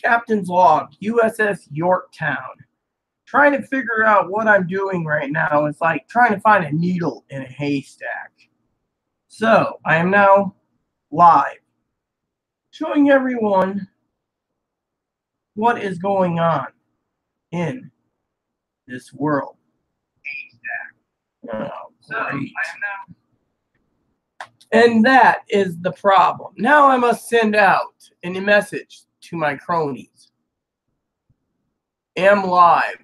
Captain's log, USS Yorktown. Trying to figure out what I'm doing right now is like trying to find a needle in a haystack. So, I am now live, showing everyone what is going on in this world. Oh, great. And that is the problem. Now I must send out a message to my cronies. Am live.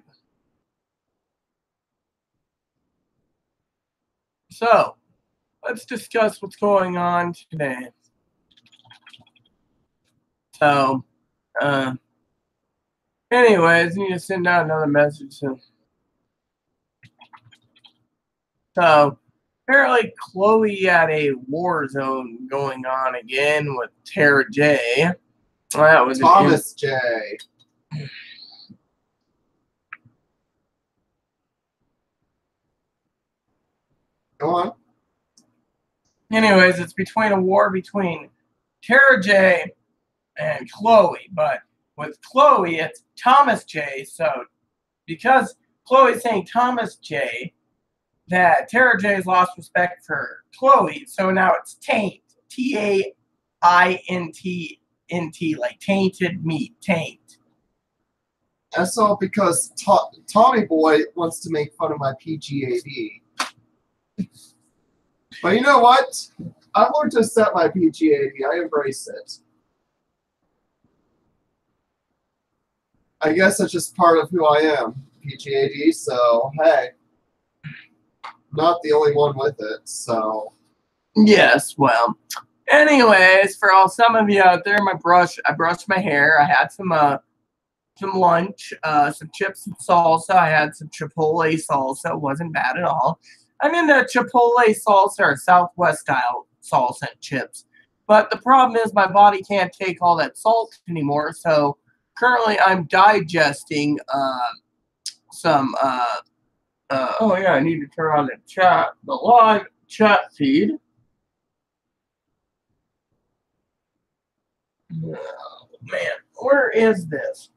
So, let's discuss what's going on today. So, anyways, I need to send out another message. So, apparently Chloe had a war zone going on again with Tara J. Well, that was Thomas J. Go on. Anyways, it's a war between Tara J and Chloe, but with Chloe, it's Thomas J. So, because Chloe's saying Thomas J, that Tara J has lost respect for Chloe, so now it's taint. T-A-I-N-T-N-T, like tainted meat, taint. That's all because Tommy Boy wants to make fun of my PGAD. But you know what? I've learned to accept my PGAD. I embrace it. I guess that's just part of who I am, PGAD, so hey. Not the only one with it, so. Yes, well. Anyways, for some of you out there, I brushed my hair. I had some lunch, some chips and salsa. I had some Chipotle salsa. It wasn't bad at all. I'm into Chipotle salsa or Southwest style salsa and chips. But the problem is my body can't take all that salt anymore. So currently I'm digesting some oh yeah, I need to turn on the live chat feed. Oh, man, where is this?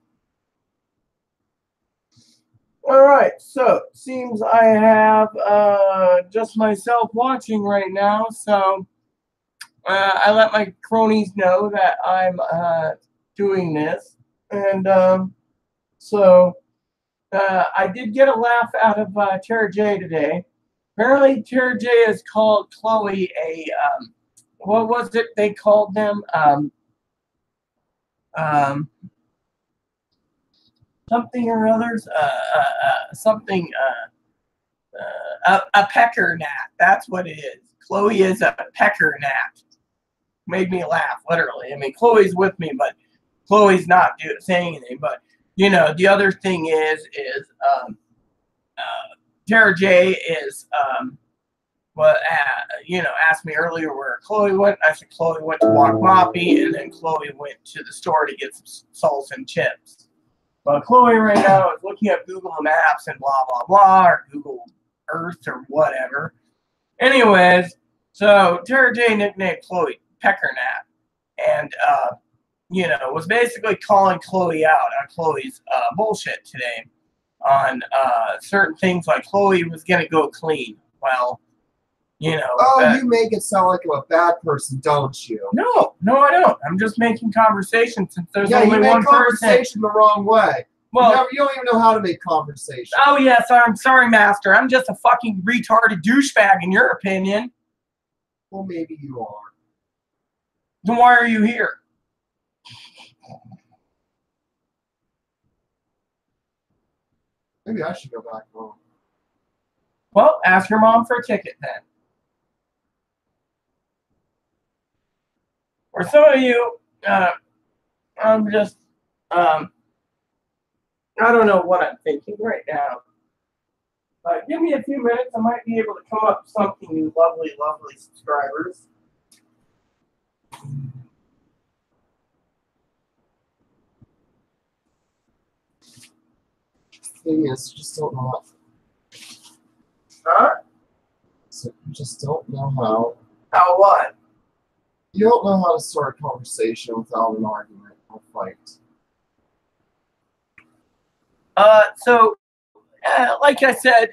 Alright, so seems I have just myself watching right now, so I let my cronies know that I'm doing this, and so I did get a laugh out of Tara J today. Apparently Tara J has called Chloe a what was it they called them? Something or others, a pecker gnat. That's what it is. Chloe is a pecker gnat. Made me laugh, literally. I mean, Chloe's with me, but Chloe's not saying anything. But you know, the other thing is Tara J is asked me earlier where Chloe went. I said Chloe went to Walk Moppy, and then Chloe went to the store to get some salsa and chips. But Chloe right now is looking at Google Maps and blah, blah, blah, or Google Earth or whatever. Anyways, so Tara J nicknamed Chloe Peckernat and, was basically calling Chloe out on Chloe's bullshit today on certain things like Chloe was going to go clean. Well, Oh, you make it sound like I'm a bad person, don't you? No, I don't. I'm just making conversation since there's only you make one conversation the wrong way. Well, you don't even know how to make conversation. Oh, yes, I'm sorry, Master. I'm just a fucking retarded douchebag in your opinion. Well, maybe you are. Then why are you here? Maybe I should go back home. Well, ask your mom for a ticket then. For some of you, I'm just, I don't know what I'm thinking right now. Give me a few minutes. I might be able to come up with something, you lovely, lovely subscribers. Thing is, you just don't know how. Huh? So you just don't know how. How what? You don't know how to start a conversation without an argument or fight. Like I said,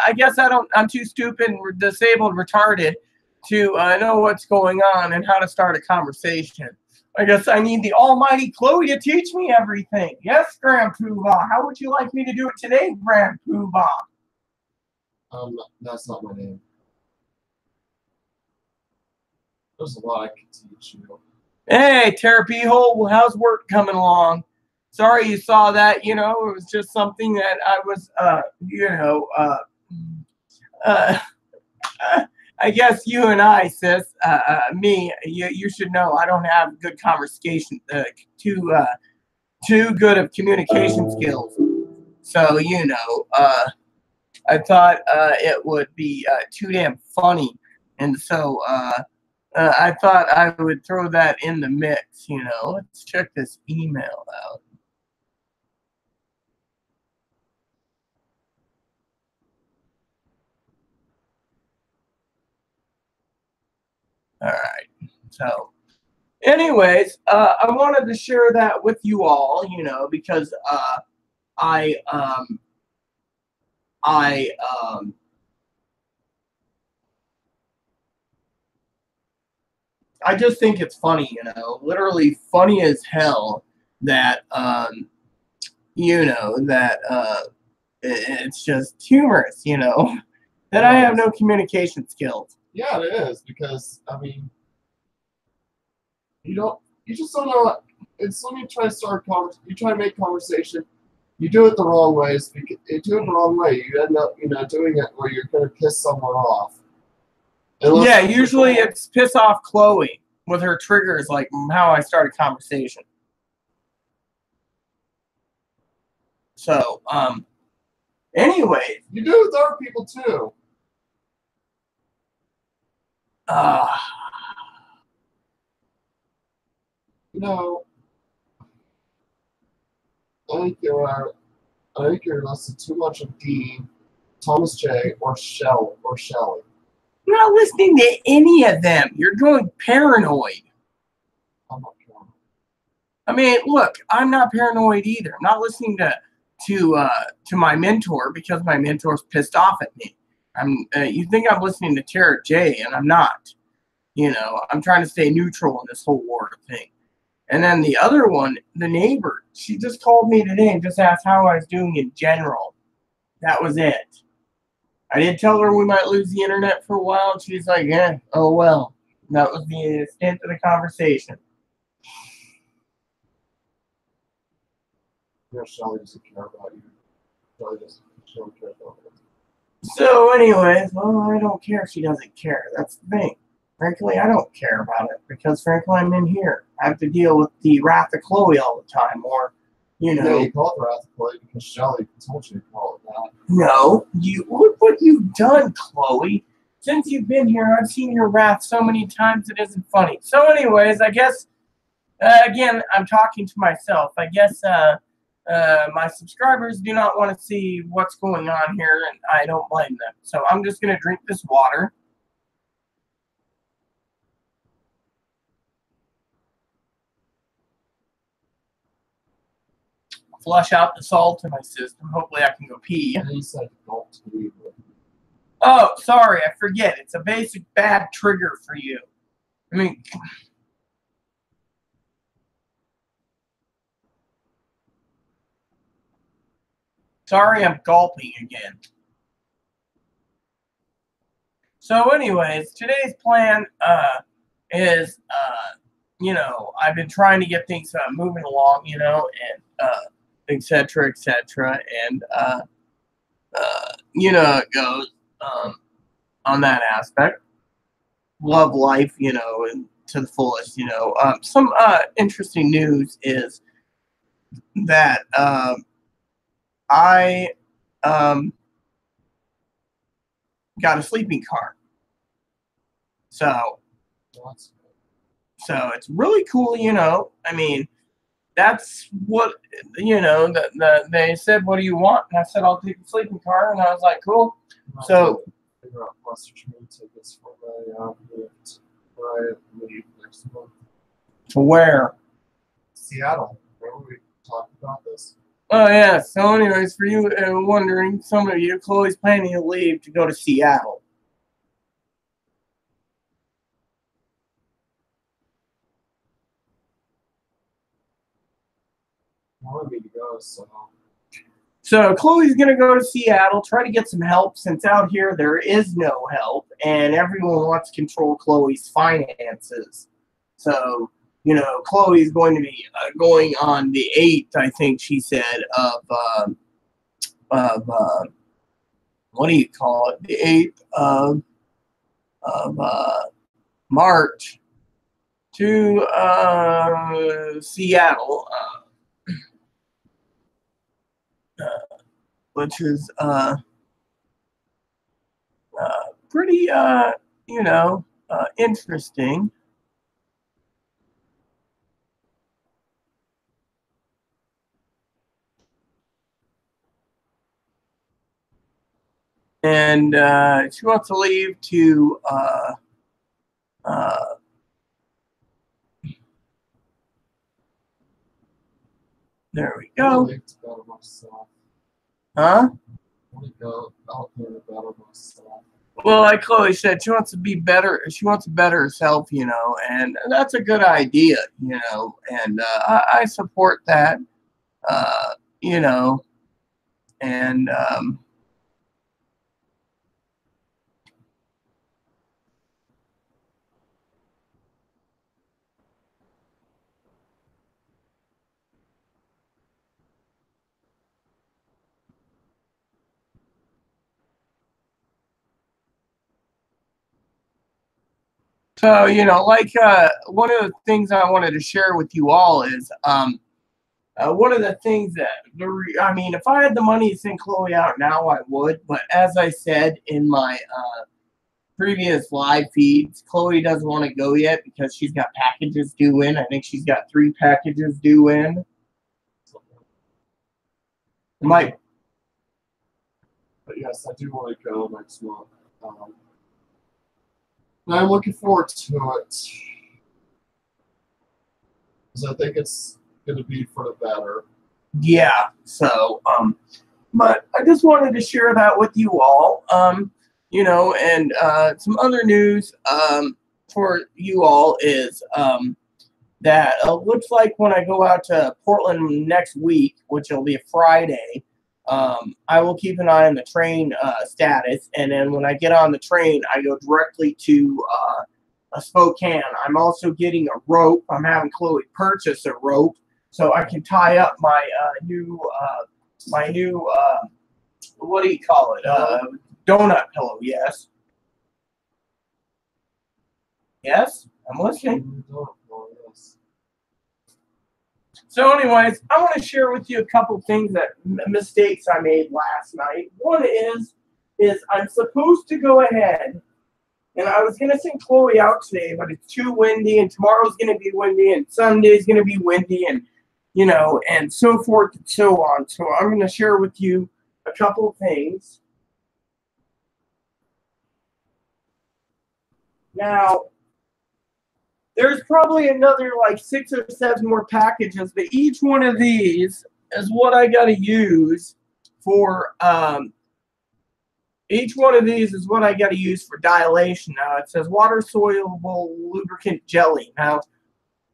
I guess I'm too stupid, and disabled, retarded to know what's going on and how to start a conversation. I guess I need the almighty Chloe to teach me everything. Yes, Grand Poobah. How would you like me to do it today, Grand Poobah? That's not my name. There's a lot I can teach you. Hey, Therapy Hole, how's work coming along? Sorry you saw that. It was just something that I was, uh, I guess you and I, sis, me, you should know I don't have good conversation, too good of communication skills. So, I thought it would be too damn funny. And so I thought I would throw that in the mix. Let's check this email out. All right. So, anyways, I wanted to share that with you all, because I um I I just think it's funny, literally funny as hell that that it's just humorous, that I have no communication skills. Yeah, it is because you just don't know. It's when you try to you try to make conversation. You do it the wrong ways. You do it the wrong way. You end up, doing it where you're going to piss someone off. Yeah, usually it's piss off Chloe with her triggers, like how I start a conversation. So, anyway. You do it with other people too. I think you're listening too much of Dean, Thomas J, or Shelley. I'm not listening to any of them. You're going paranoid. I'm not paranoid. I mean, look, I'm not paranoid either. I'm not listening to my mentor because my mentor's pissed off at me. You think I'm listening to Tara J, and I'm not. I'm trying to stay neutral in this whole war thing. And then the other one, the neighbor, she just called me today and just asked how I was doing in general. That was it. I did tell her we might lose the internet for a while, and she's like, "Yeah, oh well." That was the extent of the conversation. Yeah, Shelley doesn't care about you. She don't care about it. So, anyways, well, I don't care if she doesn't care. That's the thing. Frankly, I don't care about it because, frankly, I'm in here. I have to deal with the wrath of Chloe all the time, or, Yeah, you call it wrath of Chloe because Shelley told you to call it that. No, look what you've done, Chloe. Since you've been here, I've seen your wrath so many times it isn't funny. So, anyways, I guess, again, I'm talking to myself. I guess my subscribers do not want to see what's going on here, and I don't blame them. So I'm just going to drink this water. Flush out the salt in my system. Hopefully I can go pee. Oh, sorry, I forget. It's a basic bad trigger for you. I mean, sorry, I'm gulping again. So, anyways, today's plan is, I've been trying to get things moving along, and et cetera, and it goes on that aspect. Love life, and to the fullest, some interesting news is that I got a sleeping car. So it's really cool, I mean, that's what, they said, "What do you want?" And I said, "I'll take the sleeping car." And I was like, "Cool." So figure out cluster train tickets for my leave next month. To where? Seattle. Remember we talked about this? Oh yeah. So, anyways, for you wondering, some of you, Chloe's planning to leave to go to Seattle. I wanted me to go, so. So Chloe's gonna go to Seattle, try to get some help since out here there is no help, and everyone wants to control Chloe's finances. So Chloe's going to be going on the 8th, I think she said, of what do you call it? The 8th of March to Seattle, which is pretty interesting. And she wants to leave to there we go. Huh? Well, like Chloe said, she wants to be better. She wants to better herself, and that's a good idea, and I support that, you know, and so, like one of the things I wanted to share with you all is one of the things that, I mean, if I had the money to send Chloe out now, I would. But as I said in my previous live feeds, Chloe doesn't want to go yet because she's got packages due in. I think she's got 3 packages due in. But yes, I do want to go next month. I'm looking forward to it. Because I think it's going to be for the better. Yeah, so, but I just wanted to share that with you all, and some other news for you all is that looks like when I go out to Portland next week, which will be a Friday, I will keep an eye on the train status, and then when I get on the train, I go directly to Spokane. I'm also getting a rope. I'm having Chloe purchase a rope so I can tie up my new what do you call it? Donut pillow. Yes. Yes, I'm listening. So, anyways, I want to share with you a couple things that mistakes I made last night. One is I'm supposed to go ahead, and I was going to send Chloe out today, but it's too windy, and tomorrow's going to be windy, and Sunday's going to be windy, and and so forth and so on. So I'm going to share with you a couple of things. Now, there's probably another like 6 or 7 more packages, but each one of these is what I got to use for dilation. Now it says water soluble lubricant jelly. Now,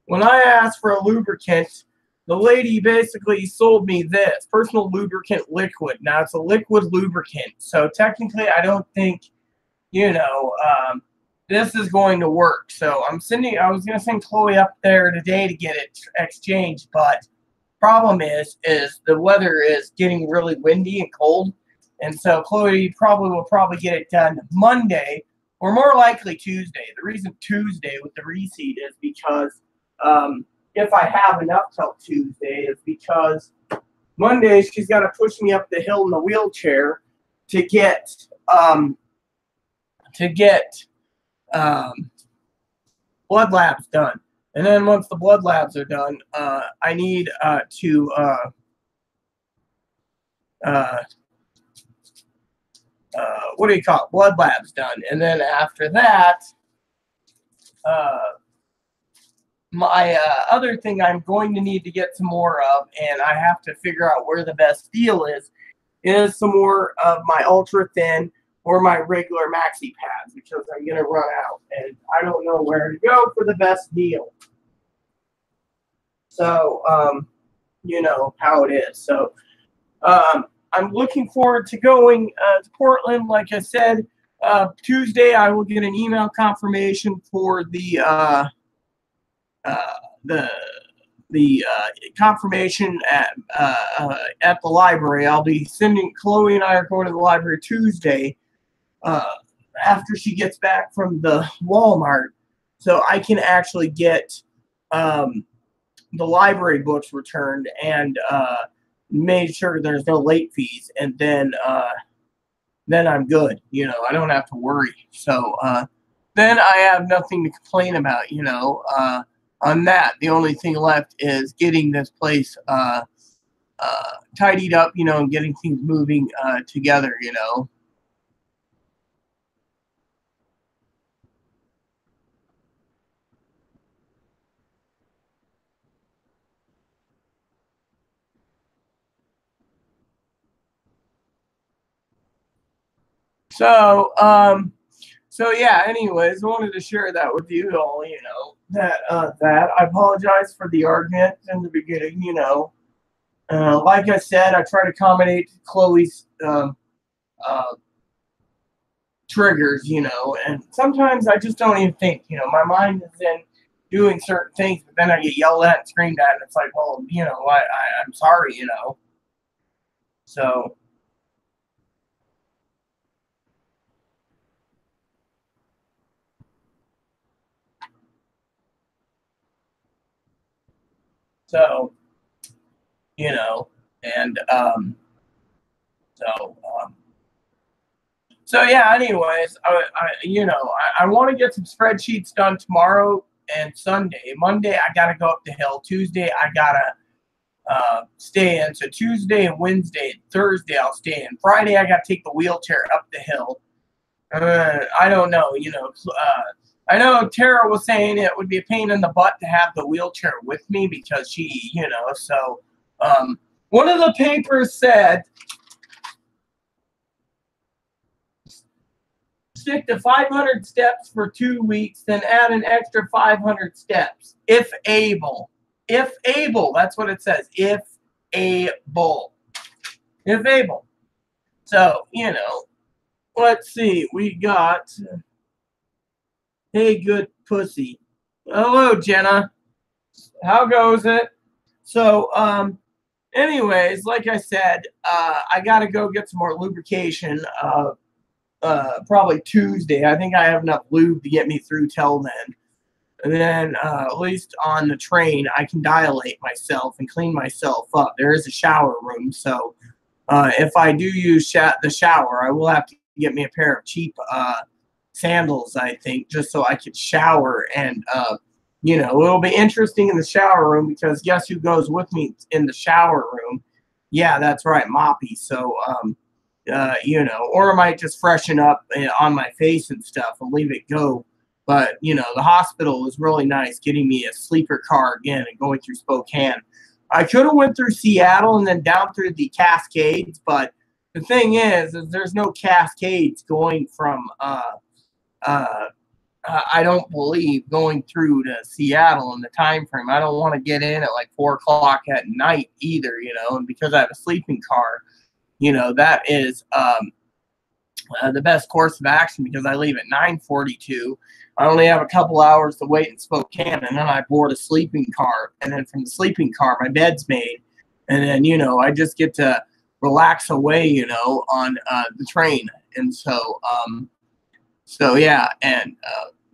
when I asked for a lubricant, the lady basically sold me this personal lubricant liquid. Now it's a liquid lubricant, so technically I don't think this is going to work. So I was going to send Chloe up there today to get it exchanged, but problem is the weather is getting really windy and cold, and so Chloe will get it done Monday or more likely Tuesday. The reason Tuesday with the receipt is because if I have enough till Tuesday is because Monday she's got to push me up the hill in the wheelchair to get blood labs done. And then once the blood labs are done, I need to what do you call it? Blood labs done. And then after that, my other thing I'm going to need to get some more of, and I have to figure out where the best deal is some more of my ultra thin or my regular maxi pads because I'm going to run out and I don't know where to go for the best deal. So, you know how it is. So, I'm looking forward to going to Portland. Like I said, Tuesday I will get an email confirmation for the confirmation at the library. I'll be sending Chloe and I are going to the library Tuesday after she gets back from the Walmart, so I can actually get the library books returned and made sure there's no late fees, and then I'm good. You know, I don't have to worry. So then I have nothing to complain about. You know, on that, the only thing left is getting this place tidied up. You know, and getting things moving together. You know. So, yeah, anyways, I wanted to share that with you all, you know, that I apologize for the argument in the beginning, you know. Like I said, I try to accommodate Chloe's triggers, you know, and sometimes I just don't even think, you know, my mind is in doing certain things, but then I get yelled at and screamed at, and it's like, well, you know, I'm sorry, you know. So, so, you know, and so, so yeah. Anyways, I want to get some spreadsheets done tomorrow and Sunday. Monday I gotta go up the hill. Tuesday I gotta stay in. So Tuesday and Wednesday and Thursday I'll stay in. Friday I gotta take the wheelchair up the hill. I don't know. You know, I know Tara was saying it would be a pain in the butt to have the wheelchair with me because she, you know, so one of the papers said stick to 500 steps for 2 weeks, then add an extra 500 steps if able. If able, that's what it says. If able. If able. So, you know, let's see. We got, hey, good pussy. Hello, Jenna. How goes it? So, anyways, like I said, I got to go get some more lubrication. Probably Tuesday. I think I have enough lube to get me through till then. And then at least on the train, I can dilate myself and clean myself up. There is a shower room, so if I do use the shower, I will have to get me a pair of cheap sandals, I think, just so I could shower. And, you know, it'll be interesting in the shower room because guess who goes with me in the shower room? Yeah, that's right, Moppy. So, you know, or I might just freshen up on my face and stuff and leave it go. But, you know, the hospital was really nice getting me a sleeper car again and going through Spokane. I could have went through Seattle and then down through the Cascades, but the thing is there's no Cascades going from, I don't believe, going through to Seattle in the time frame. I don't want to get in at like 4 o'clock at night either, you know, and because I have a sleeping car, you know, that is the best course of action because I leave at 9:42. I only have a couple hours to wait in Spokane, and then I board a sleeping car. And then from the sleeping car, my bed's made. And then, you know, I just get to relax away, you know, on the train. And so, yeah. And,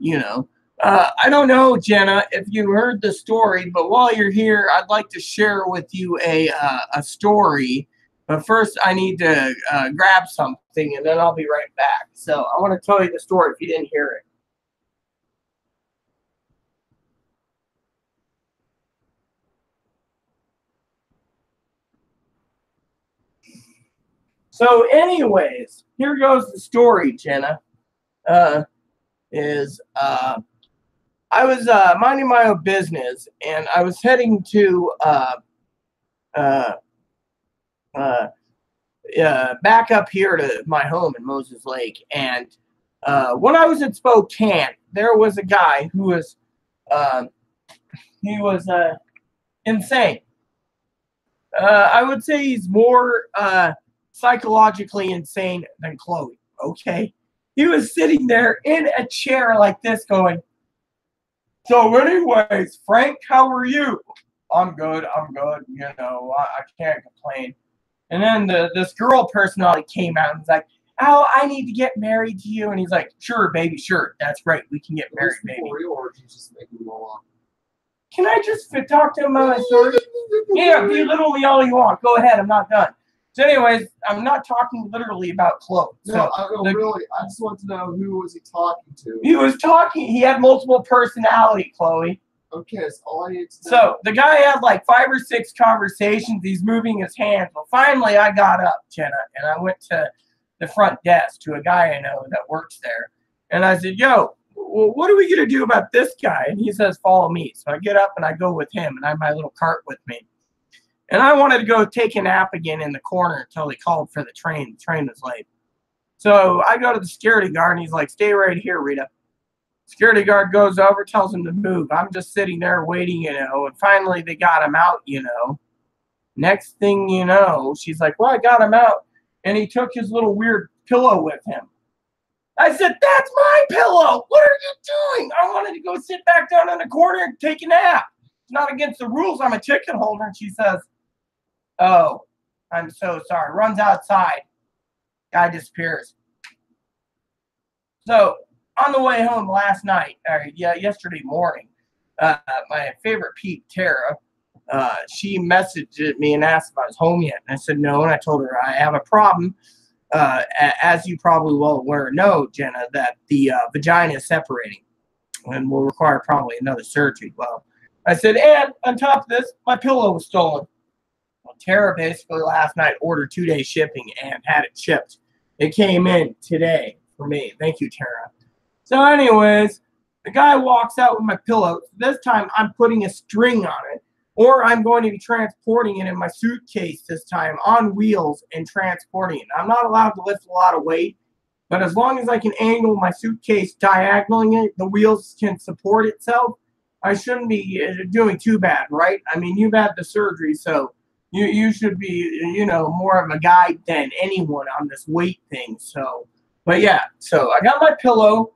you know, I don't know, Jenna, if you heard the story, but while you're here, I'd like to share with you a story. But first, I need to grab something, and then I'll be right back. So I want to tell you the story if you didn't hear it. So anyways, here goes the story, Jenna. I was minding my own business, and I was heading to uh, back up here to my home in Moses Lake. And when I was in Spokane, there was a guy who was uh, he was insane. I would say he's more psychologically insane than Chloe. Okay, he was sitting there in a chair like this, going, "So, anyways, Frank, how are you?" I'm good. I'm good. You know, I can't complain. And then this girl personality came out and was like, "Oh, I need to get married to you." And he's like, "Sure, baby, sure. That's great. We can get married, baby." Real, or is he just making them all up? Can I just talk to him about my story? Yeah, belittle me all you want. Go ahead. I'm not done. So, anyways, I'm not talking literally about Chloe. No, So I don't really. I just want to know who was he talking to. he was talking. He had multiple personality, Chloe. Okay, that's all I need to know. So the guy had like 5 or 6 conversations. He's moving his hands. Well, finally, I got up, Jenna, and I went to the front desk to a guy I know that works there. And I said, "Yo, well, what are we going to do about this guy?" And he says, "Follow me." So I get up and I go with him, and I have my little cart with me. And I wanted to go take a nap again in the corner until they called for the train. The train was late. So I go to the security guard, and he's like, "Stay right here, Rita." Security guard goes over, tells him to move. I'm just sitting there waiting, you know, and finally they got him out, you know. Next thing you know, she's like, "Well, I got him out." And he took his little weird pillow with him. I said, "That's my pillow. What are you doing?" I wanted to go sit back down in the corner and take a nap. It's not against the rules. I'm a ticket holder. And she says, "Oh, I'm so sorry." Runs outside. Guy disappears. So on the way home last night, or yesterday morning, my favorite peep, Tara, she messaged me and asked if I was home yet. And I said no, and I told her I have a problem. As you probably well know, Jenna, that the vagina is separating and will require probably another surgery. Well, I said, and on top of this, my pillow was stolen. Well, Tara basically last night ordered 2-day shipping and had it shipped. It came in today for me. Thank you, Tara. So anyways, the guy walks out with my pillow. This time I'm putting a string on it, or I'm going to be transporting it in my suitcase this time on wheels and transporting it. I'm not allowed to lift a lot of weight, but as long as I can angle my suitcase diagonally, the wheels can support itself, I shouldn't be doing too bad, right? I mean, you've had the surgery, so you should be, you know, more of a guide than anyone on this weight thing. So, but yeah, so I got my pillow.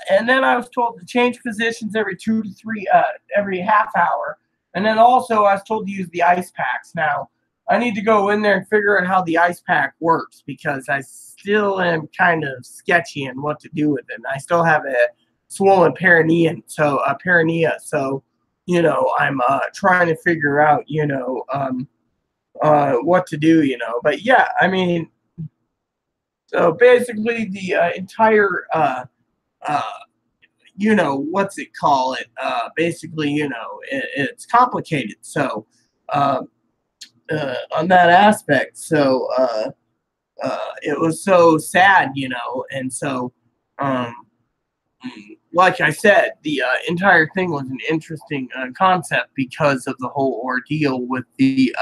And then I was told to change positions every 2 to 3, every half hour. And then also I was told to use the ice packs. Now, I need to go in there and figure out how the ice pack works because I still am kind of sketchy on what to do with it. And I still have a swollen perineum, so you know, I'm trying to figure out, you know, what to do, you know. But yeah, I mean, so basically the entire you know, what's it call it? Basically, you know, it's complicated. So, on that aspect, so it was so sad, you know, and so, like I said, the entire thing was an interesting concept because of the whole ordeal with the,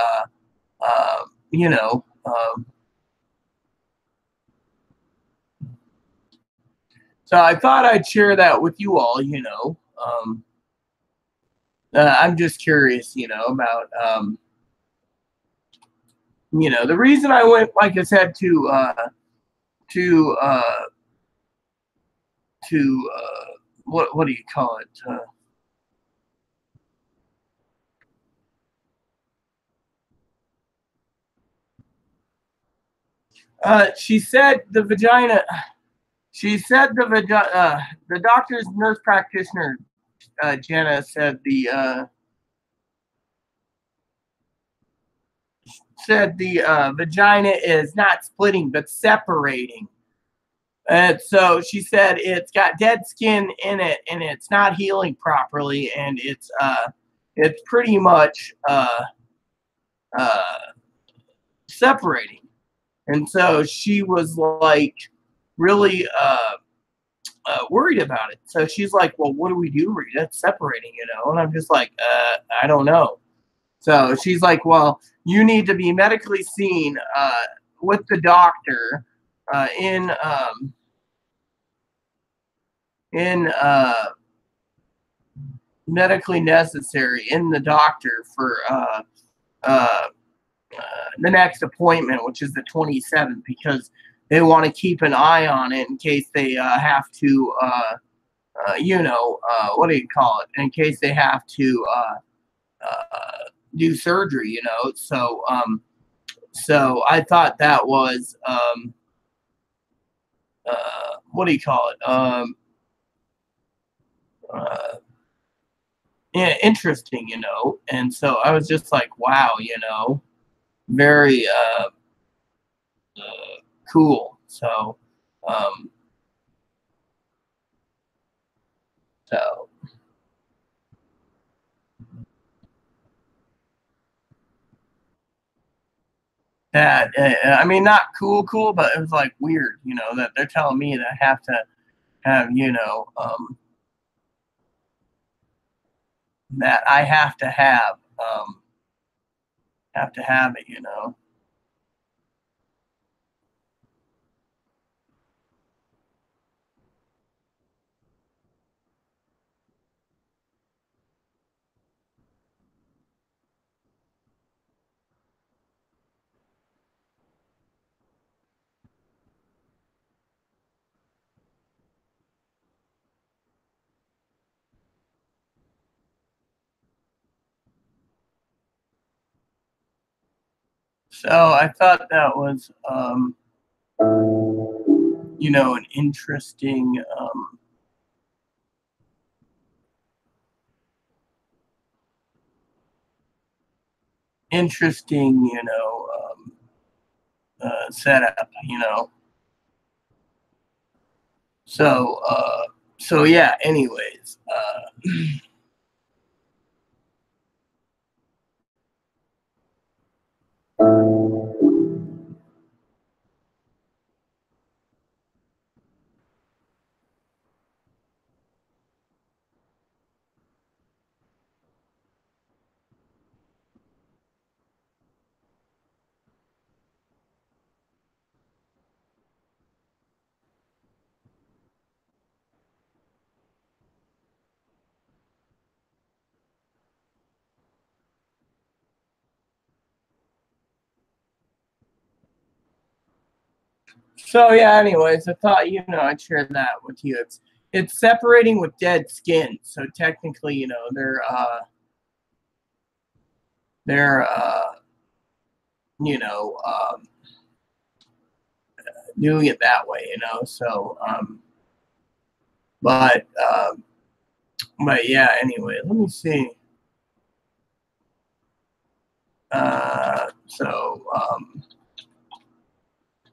you know. So I thought I'd share that with you all, you know. I'm just curious, you know, about, you know, the reason I went, like I said, to what do you call it? She said the vagina. She said the doctor's nurse practitioner, Jenna, said the vagina is not splitting but separating. And so she said it's got dead skin in it and it's not healing properly and it's pretty much separating. And so she was like really worried about it. So she's like, well, what do we do, Rita? It's separating, you know? And I'm just like, I don't know. So she's like, well, you need to be medically seen with the doctor in medically necessary in the doctor for the next appointment, which is the 27th, because they want to keep an eye on it in case they have to, what do you call it? In case they have to do surgery, you know. So I thought that was, what do you call it? Yeah, interesting, you know. And so I was just like, wow, you know, very cool. Um, so that I mean, not cool, but it was like weird, you know, that they're telling me that I have to have, you know, that I have to have it, you know. So I thought that was, you know, an interesting, you know, setup, you know. So, so yeah. Anyways, so yeah. Anyways, I thought, you know, I'd share that with you. It's separating with dead skin. So technically, you know, they're you know, doing it that way, you know. So, but but yeah. Anyway, let me see. So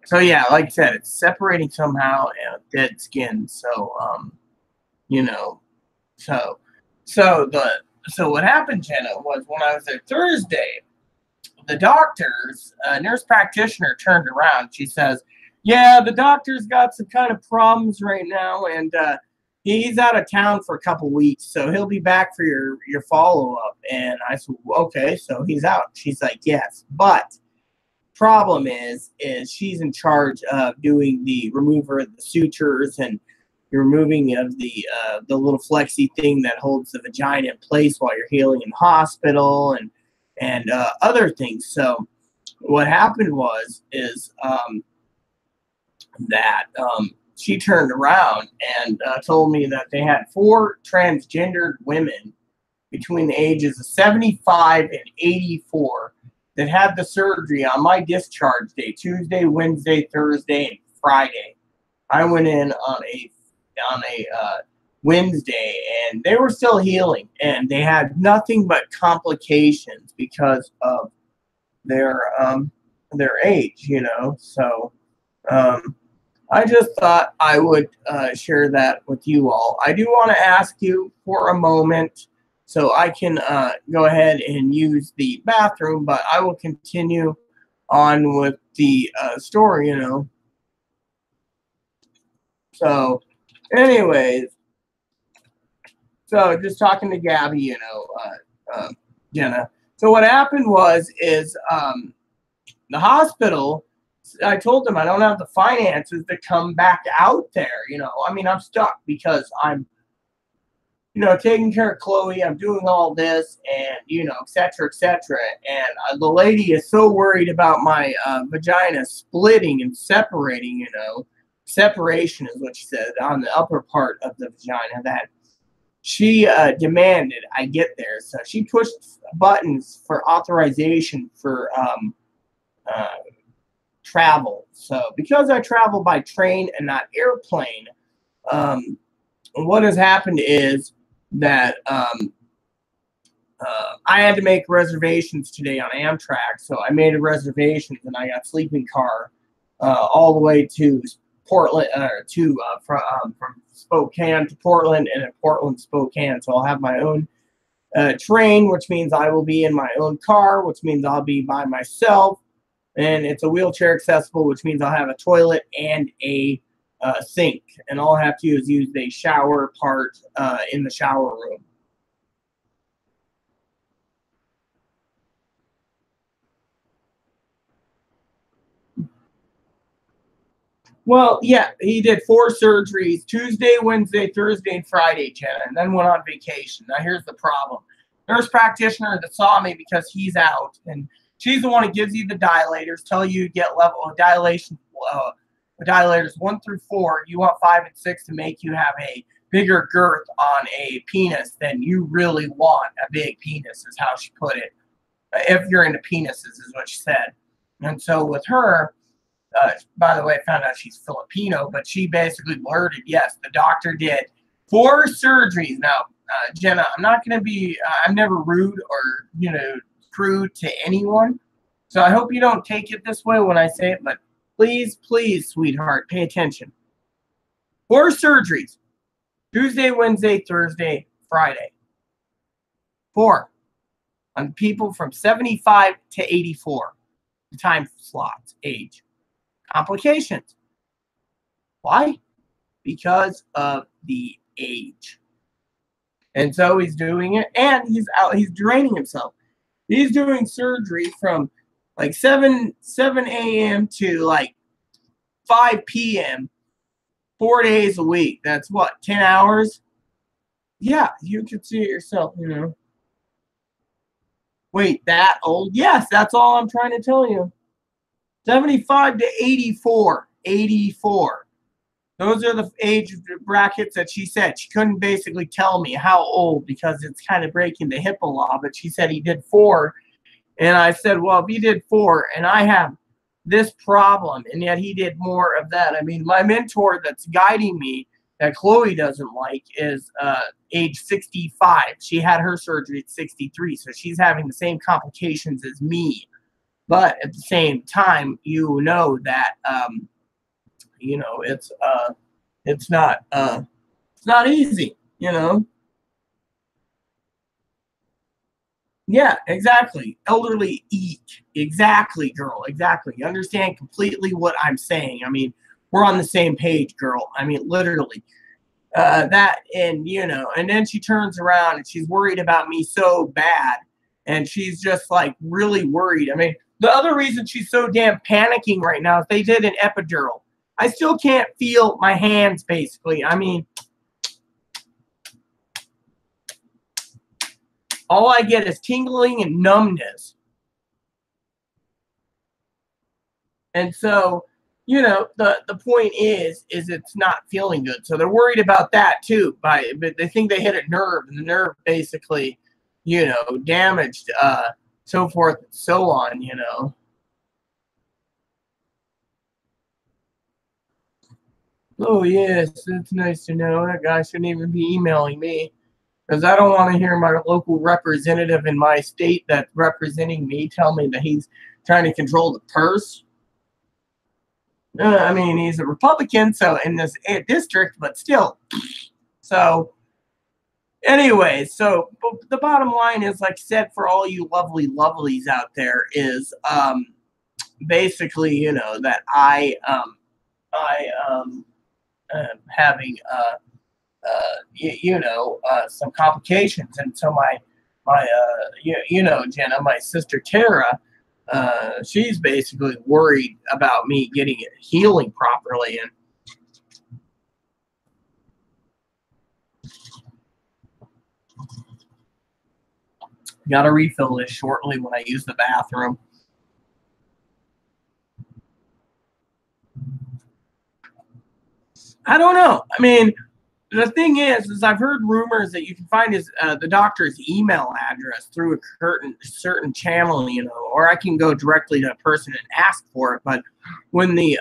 so yeah, like I said, it's separating somehow and dead skin. So you know, so so the so what happened, Jenna, was when I was there Thursday, the doctor's nurse practitioner turned around. She says, "Yeah, the doctor's got some kind of problems right now, and he's out of town for a couple weeks, so he'll be back for your follow up." And I said, "Okay, so he's out." She's like, "Yes, but problem is she's in charge of doing the remover of the sutures and the removing of the little flexi thing that holds the vagina in place while you're healing in the hospital and other things." So what happened was is that she turned around and told me that they had 4 transgendered women between the ages of 75 and 84 that had the surgery on my discharge day, Tuesday, Wednesday, Thursday, and Friday. I went in on a Wednesday, and they were still healing, and they had nothing but complications because of their age, you know. So um, I just thought I would share that with you all. I do want to ask you for a moment so I can go ahead and use the bathroom, but I will continue on with the story, you know. So Anyways, so just talking to Gabby, Jenna. So what happened is the hospital, I told them I don't have the finances to come back out there. I mean, I'm stuck because I'm, taking care of Chloe. I'm doing all this and, et cetera, et cetera. And the lady is so worried about my vagina splitting and separating, separation is what she said on the upper part of the vagina, that she demanded I get there. So she pushed buttons for authorization for travel. So because I travel by train and not airplane, what has happened is that I had to make reservations today on Amtrak. So I made a reservation and I got sleeping car all the way to Portland, from Spokane to Portland, and then Portland to Spokane. So I'll have my own train, which means I will be in my own car, which means I'll be by myself. And it's a wheelchair accessible, which means I'll have a toilet and a sink. And all I have to do is use the shower part in the shower room. Well, yeah, he did 4 surgeries, Tuesday, Wednesday, Thursday, and Friday, Jenna, and then went on vacation. Now, here's the problem. Nurse practitioner that saw me because he's out, and she's the one who gives you the dilators, tell you to get level of dilation, dilators 1 through 4. You want 5 and 6 to make you have a bigger girth on a penis than you really want. A big penis is how she put it. If you're into penises, is what she said. And so with her, by the way, I found out she's Filipino, but she basically blurted, yes, the doctor did 4 surgeries. Now, Jenna, I'm not going to be, I'm never rude or, crude to anyone. So I hope you don't take it this way when I say it, but please, please, sweetheart, pay attention. 4 surgeries, Tuesday, Wednesday, Thursday, Friday. 4 on people from 75 to 84, the time slots, age. Complications. Why? Because of the age. And so he's doing it, and he's draining himself. He's doing surgery from like 7 a.m. to like 5 p.m. 4 days a week. That's what, 10 hours? Yeah, you can see it yourself, Wait, that old? Yes, that's all I'm trying to tell you. 75 to 84. 84. Those are the age brackets that she said. She couldn't basically tell me how old because it's kind of breaking the HIPAA law, but she said he did 4. And I said, well, if he did 4 and I have this problem and yet he did more of that. I mean, my mentor that's guiding me that Chloe doesn't like is age 65. She had her surgery at 63, so she's having the same complications as me. But at the same time, that it's not easy, Yeah, exactly. Elderly eat. Exactly, girl. Exactly. You understand completely what I'm saying. I mean, we're on the same page, girl. I mean, literally. And then she turns around and she's worried about me so bad. And she's just like really worried. I mean, the other reason she's so damn panicking right now is they did an epidural. I still can't feel my hands, basically. I mean, all I get is tingling and numbness. And so, the point is it's not feeling good. So they're worried about that too. But they think they hit a nerve, and the nerve basically, damaged, so forth and so on, Oh, yes, it's nice to know. That guy shouldn't even be emailing me. Because I don't want to hear my local representative in my state that's representing me tell me that he's trying to control the purse. I mean, he's a Republican, so in this district, but still. So, anyway, so the bottom line is, like I said, for all you lovely lovelies out there, is basically, that I am having some complications. And so Jenna, my sister Tara, she's basically worried about me getting it healing properly. And got to refill this shortly when I use the bathroom. I don't know. I mean, the thing is I've heard rumors that you can find the doctor's email address through a certain channel, or I can go directly to a person and ask for it. But when the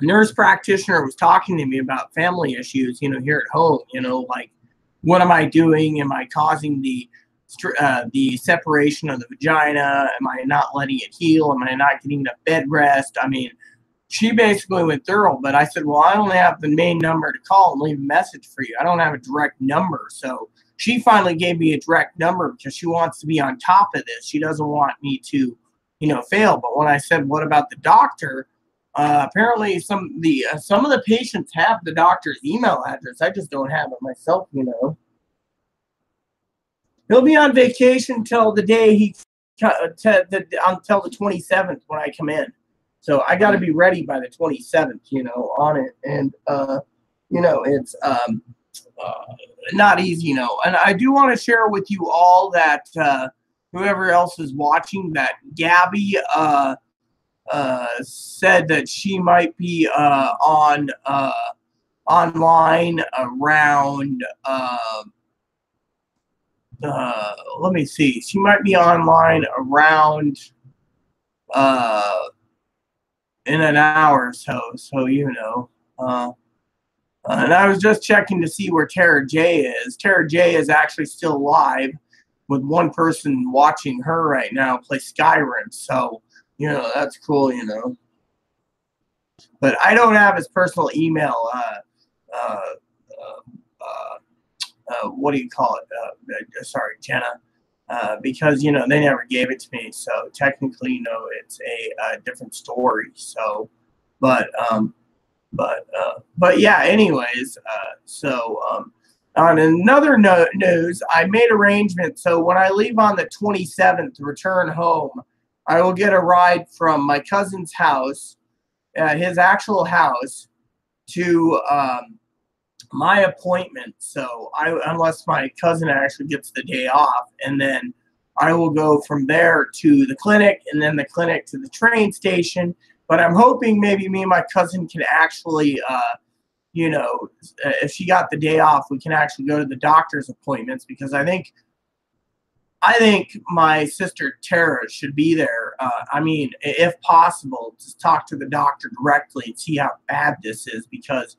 nurse practitioner was talking to me about family issues, here at home, like, what am I doing? Am I causing the separation of the vagina? Am I not letting it heal? Am I not getting enough bed rest? I mean, she basically went thorough, but I said, well, I only have the main number to call and leave a message for you. I don't have a direct number. So she finally gave me a direct number because she wants to be on top of this. She doesn't want me to, fail. But when I said, what about the doctor? Apparently some of the patients have the doctor's email address. I just don't have it myself, He'll be on vacation till the day until the 27th when I come in. So I got to be ready by the 27th, on it. And, it's not easy, And I do want to share with you all that whoever else is watching, that Gabby said that she might be online around, let me see. She might be online around in an hour or so, and I was just checking to see where Tara J is. Tara J is actually still live with one person watching her right now play Skyrim, so, that's cool, But I don't have his personal email, what do you call it? Sorry, Jenna. Because they never gave it to me, so technically it's a different story. So, but yeah. Anyways, on another news, I made arrangements. So when I leave on the 27th to return home, I will get a ride from my cousin's house, his actual house, to my appointment. So unless my cousin actually gets the day off, and then I will go from there to the clinic, and then the clinic to the train station. But I'm hoping maybe me and my cousin can actually, if she got the day off, we can actually go to the doctor's appointments, because I think my sister Tara should be there. I mean, if possible, just talk to the doctor directly and see how bad this is, because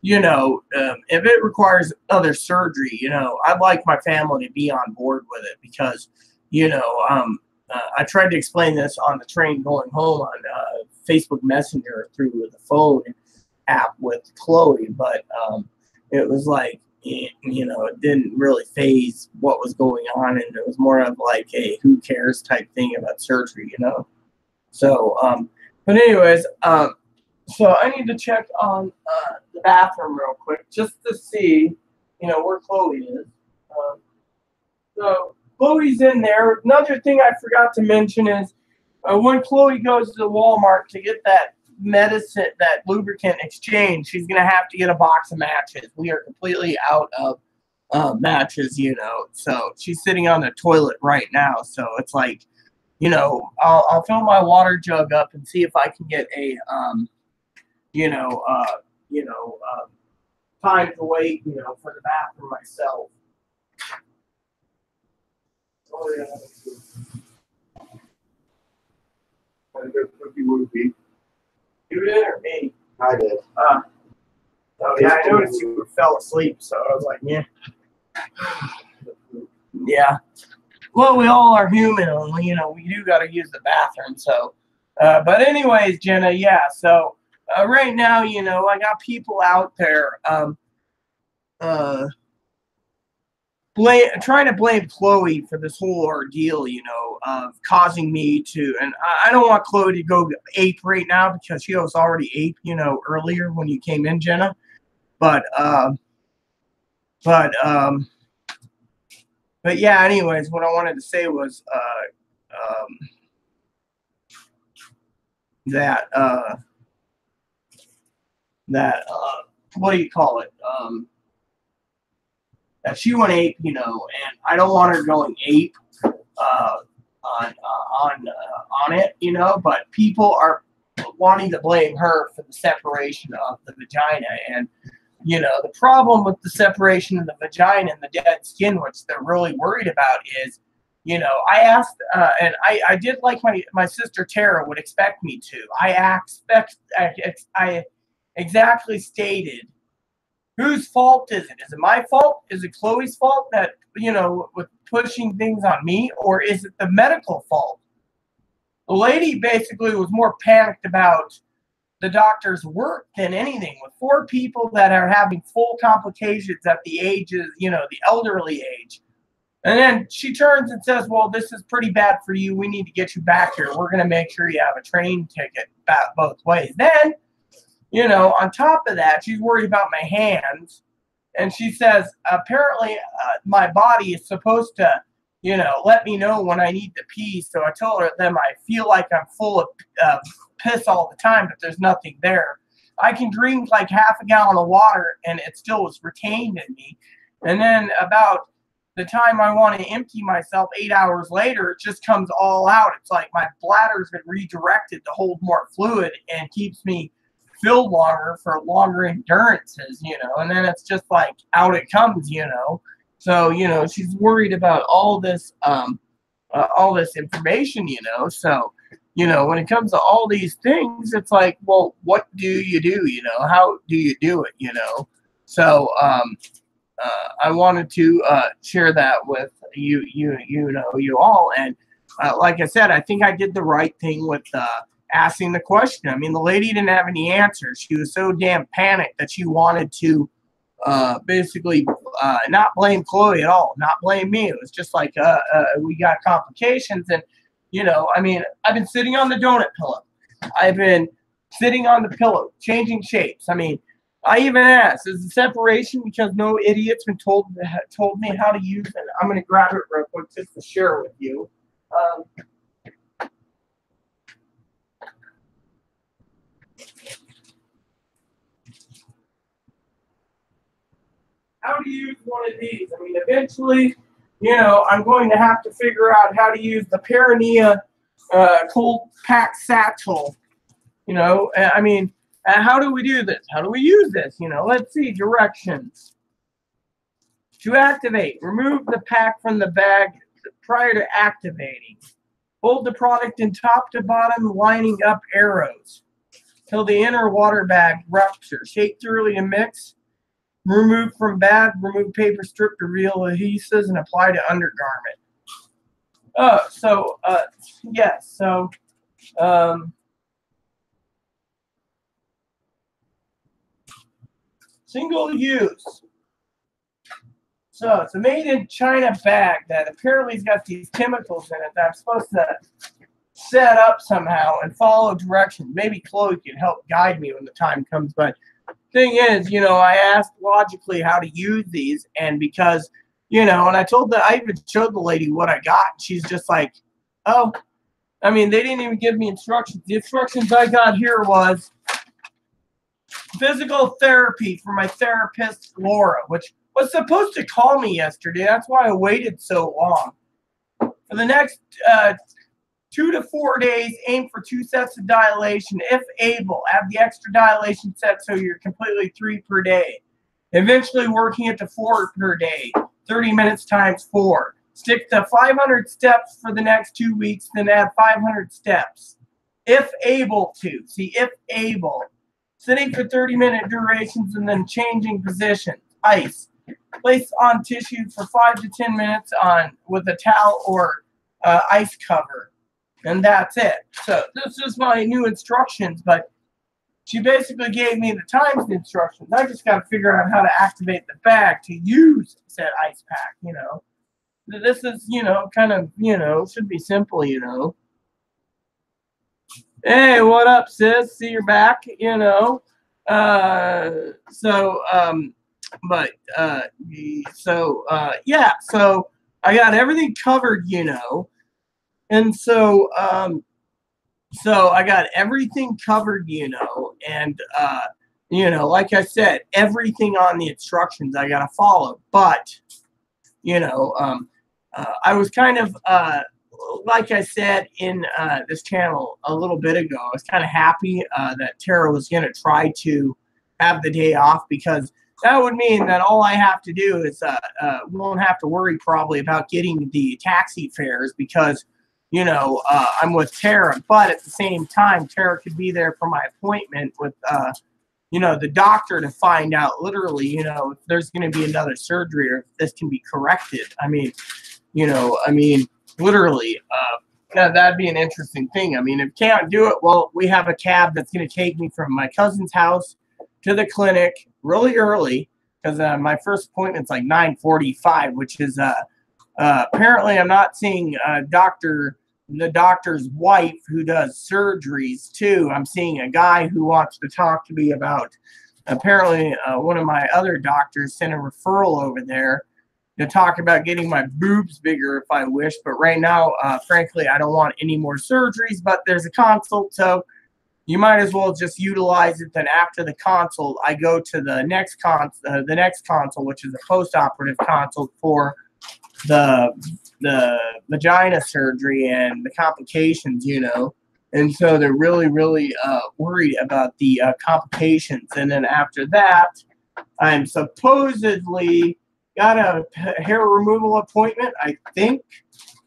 if it requires other surgery, I'd like my family to be on board with it, because, I tried to explain this on the train going home on Facebook Messenger through the phone app with Chloe, but it was like, it didn't really phase what was going on, and it was more of like a who cares type thing about surgery, So, but anyways, so I need to check on the bathroom real quick just to see, where Chloe is. So Chloe's in there. Another thing I forgot to mention is when Chloe goes to the Walmart to get that medicine, that lubricant exchange, she's going to have to get a box of matches. We are completely out of matches, So she's sitting on the toilet right now. So it's like, I'll fill my water jug up and see if I can get a time to wait, for the bathroom myself. Oh, yeah. Had a good cookie movie. You did or me? I did. Oh, yeah, I noticed you fell asleep, so I was like, yeah. Yeah. Well, we all are human, and, we do got to use the bathroom, so. But anyways, Jenna, yeah, so. Right now, I got people out there trying to blame Chloe for this whole ordeal, of causing me to, and I don't want Chloe to go ape right now, because she was already ape, earlier when you came in, Jenna. But But yeah, anyways, what I wanted to say was that what do you call it? That she went ape, you know, and I don't want her going ape on it, you know. But people are wanting to blame her for the separation of the vagina, and you know, the problem with the separation of the vagina and the dead skin, which they're really worried about, is, you know, I asked, and I did like my sister Tara would expect me to. I exactly stated, whose fault is it? Is it my fault? Is it Chloe's fault that, you know, with pushing things on me, or is it the medical fault? The lady basically was more panicked about the doctor's work than anything, with 4 people that are having full complications at the ages, you know, the elderly age. And then she turns and says, well, this is pretty bad for you. We need to get you back here. We're going to make sure you have a train ticket back both ways. Then, you know, on top of that, she's worried about my hands. And she says, apparently my body is supposed to, you know, let me know when I need to pee. So I told her them I feel like I'm full of piss all the time, but there's nothing there. I can drink like half a gallon of water and it still was retained in me. And then about the time I want to empty myself 8 hours later, it just comes all out. It's like my bladder's been redirected to hold more fluid and keeps me filled longer for longer endurances, you know. And then it's just like out it comes, you know. So, you know, she's worried about all this information, you know. So, you know, when it comes to all these things, it's like, well, what do? You know, how do you do it? You know, so I wanted to share that with you all, and like I said, I think I did the right thing with asking the question. I mean, the lady didn't have any answers. She was so damn panicked that she wanted to basically not blame Chloe at all, not blame me. It was just like we got complications, and you know, I mean, I've been sitting on the donut pillow. I've been sitting on the pillow, changing shapes. I mean, I even asked, is the separation because no idiot's been told me how to use it? I'm going to grab it real quick just to share with you. How to use one of these. I mean, eventually, you know, I'm going to have to figure out how to use the Perineum cold pack satchel. You know, I mean, how do we do this? How do we use this? You know, let's see, directions. To activate, remove the pack from the bag prior to activating. Hold the product in top to bottom, lining up arrows till the inner water bag ruptures. Shake thoroughly and mix. Remove from bag, remove paper strip to real adhesives and apply to undergarment. Yes, so, single use. So it's a made in China bag that apparently has got these chemicals in it that I'm supposed to set up somehow and follow directions. Maybe Chloe can help guide me when the time comes, but thing is, you know, I asked logically how to use these, and because, you know, and I even showed the lady what I got. She's just like, oh, I mean, they didn't even give me instructions. The instructions I got here was physical therapy for my therapist, Laura, which was supposed to call me yesterday. That's why I waited so long. For the next 2 to 4 days, aim for 2 sets of dilation. If able, add the extra dilation set so you're completely 3 per day. Eventually working it to 4 per day, 30 minutes times 4. Stick to 500 steps for the next 2 weeks, then add 500 steps. If able to. See, if able. Sitting for 30-minute durations and then changing positions. Ice. Place on tissue for 5 to 10 minutes with a towel or ice cover. And that's it. So this is my new instructions, but she basically gave me the times instructions. I just got to figure out how to activate the bag to use said ice pack, you know. This is, you know, kind of, you know, should be simple, you know. Hey, what up, sis? See you're back, you know. but yeah, so I got everything covered, you know, and so so I got everything covered, you know, and you know, like I said, everything on the instructions I gotta follow. But you know, I was kind of like I said in this channel a little bit ago, I was kind of happy that Tara was gonna try to have the day off, because that would mean that all I have to do is won't have to worry probably about getting the taxi fares, because you know I'm with Tara. But at the same time, Tara could be there for my appointment with you know, the doctor, to find out literally, you know, if there's going to be another surgery or if this can be corrected. I mean, you know, I mean, literally, that'd be an interesting thing. I mean, if can't do it, well, we have a cab that's going to take me from my cousin's house to the clinic really early, because my first appointment's like 9:45, which is apparently I'm not seeing the doctor's wife who does surgeries too. I'm seeing a guy who wants to talk to me about, apparently one of my other doctors sent a referral over there to talk about getting my boobs bigger if I wish. But right now, frankly, I don't want any more surgeries, but there's a consult, so you might as well just utilize it. Then after the consult, I go to the next consult, which is a post-operative consult for the vagina surgery and the complications, you know. And so they're really worried about the complications. And then after that, I'm supposedly got a hair removal appointment, I think.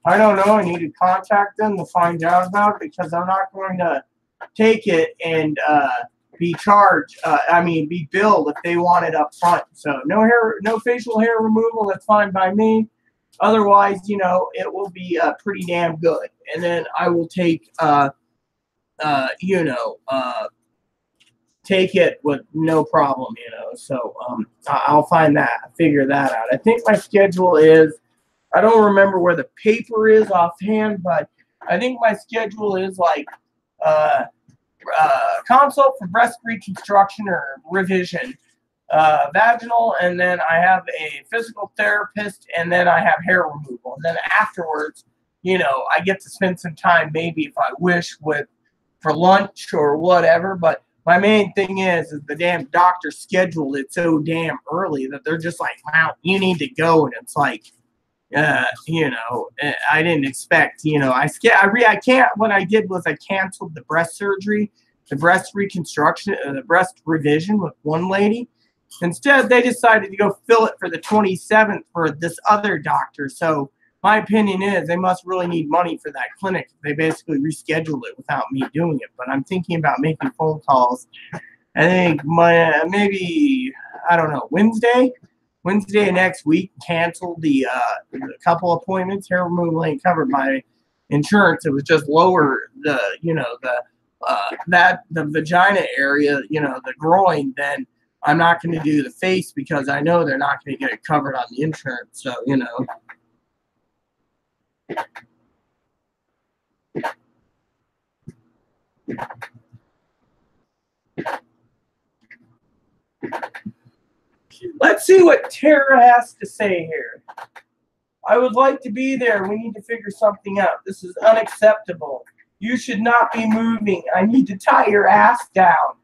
I don't know. I need to contact them to find out about it, because I'm not going to take it and be charged. Be billed if they want it up front. So no facial hair removal. That's fine by me. Otherwise, you know, it will be pretty damn good. And then I will take, take it with no problem, you know. So I'll figure that out. I think my schedule is, I don't remember where the paper is offhand, but I think my schedule is like consult for breast reconstruction or revision, vaginal, and then I have a physical therapist, and then I have hair removal. And then afterwards, you know, I get to spend some time, maybe if I wish, for lunch or whatever. But my main thing is the damn doctor scheduled it so damn early that they're just like, wow, you need to go. And it's like, you know, I didn't expect, you know, I can't, what I did was I canceled the breast surgery, the breast reconstruction, the breast revision with one lady. Instead, they decided to go fill it for the 27th for this other doctor. So my opinion is they must really need money for that clinic. They basically rescheduled it without me doing it. But I'm thinking about making phone calls. I think maybe, I don't know, Wednesday of next week, cancel the couple appointments. Hair removal ain't covered by insurance. It was just lower the, you know, the vagina area, you know, the groin. Then I'm not going to do the face, because I know they're not going to get it covered on the insurance. So, you know. Let's see what Tara has to say here. I would like to be there. We need to figure something out. This is unacceptable. You should not be moving. I need to tie your ass down.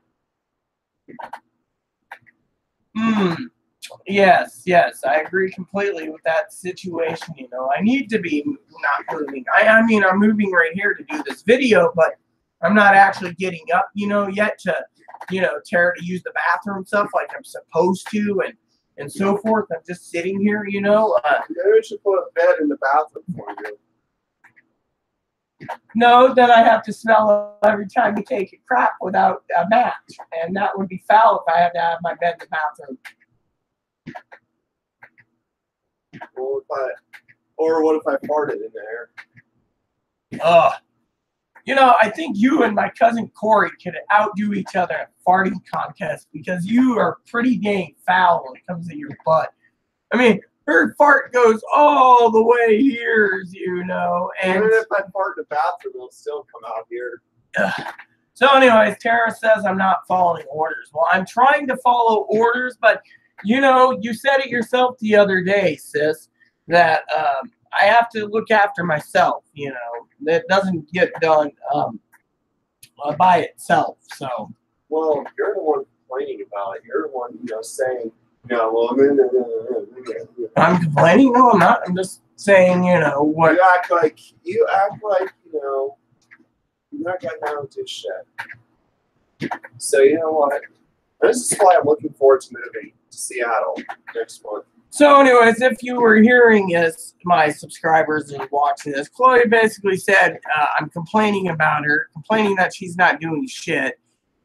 Yes, I agree completely with that situation. You know, I need to be not moving. I mean, I'm moving right here to do this video, but I'm not actually getting up, you know, yet to, you know, Tara to use the bathroom stuff like I'm supposed to, and so forth. I'm just sitting here, you know. Maybe we should put a bed in the bathroom for you. No, then I have to smell every time you take a crap without a match, and that would be foul if I had to have my bed in the bathroom. Or what if I farted in there? You know, I think you and my cousin Corey could outdo each other at farting contests, because you are pretty dang foul when it comes to your butt. I mean, her fart goes all the way here, you know. And even if I fart in the bathroom, it'll still come out here. So anyways, Tara says I'm not following orders. Well, I'm trying to follow orders, but you know, you said it yourself the other day, sis, that I have to look after myself. You know, that doesn't get done by itself. So. Well, you're the one complaining about it. You're the one, saying, well, I'm complaining? No, I'm not. I'm just saying, you know, what. You act like, you're not going to do shit. So, you know what? This is why I'm looking forward to moving to Seattle next month. So, anyways, if you were hearing as my subscribers and watching this, Chloe basically said I'm complaining about her, complaining that she's not doing shit.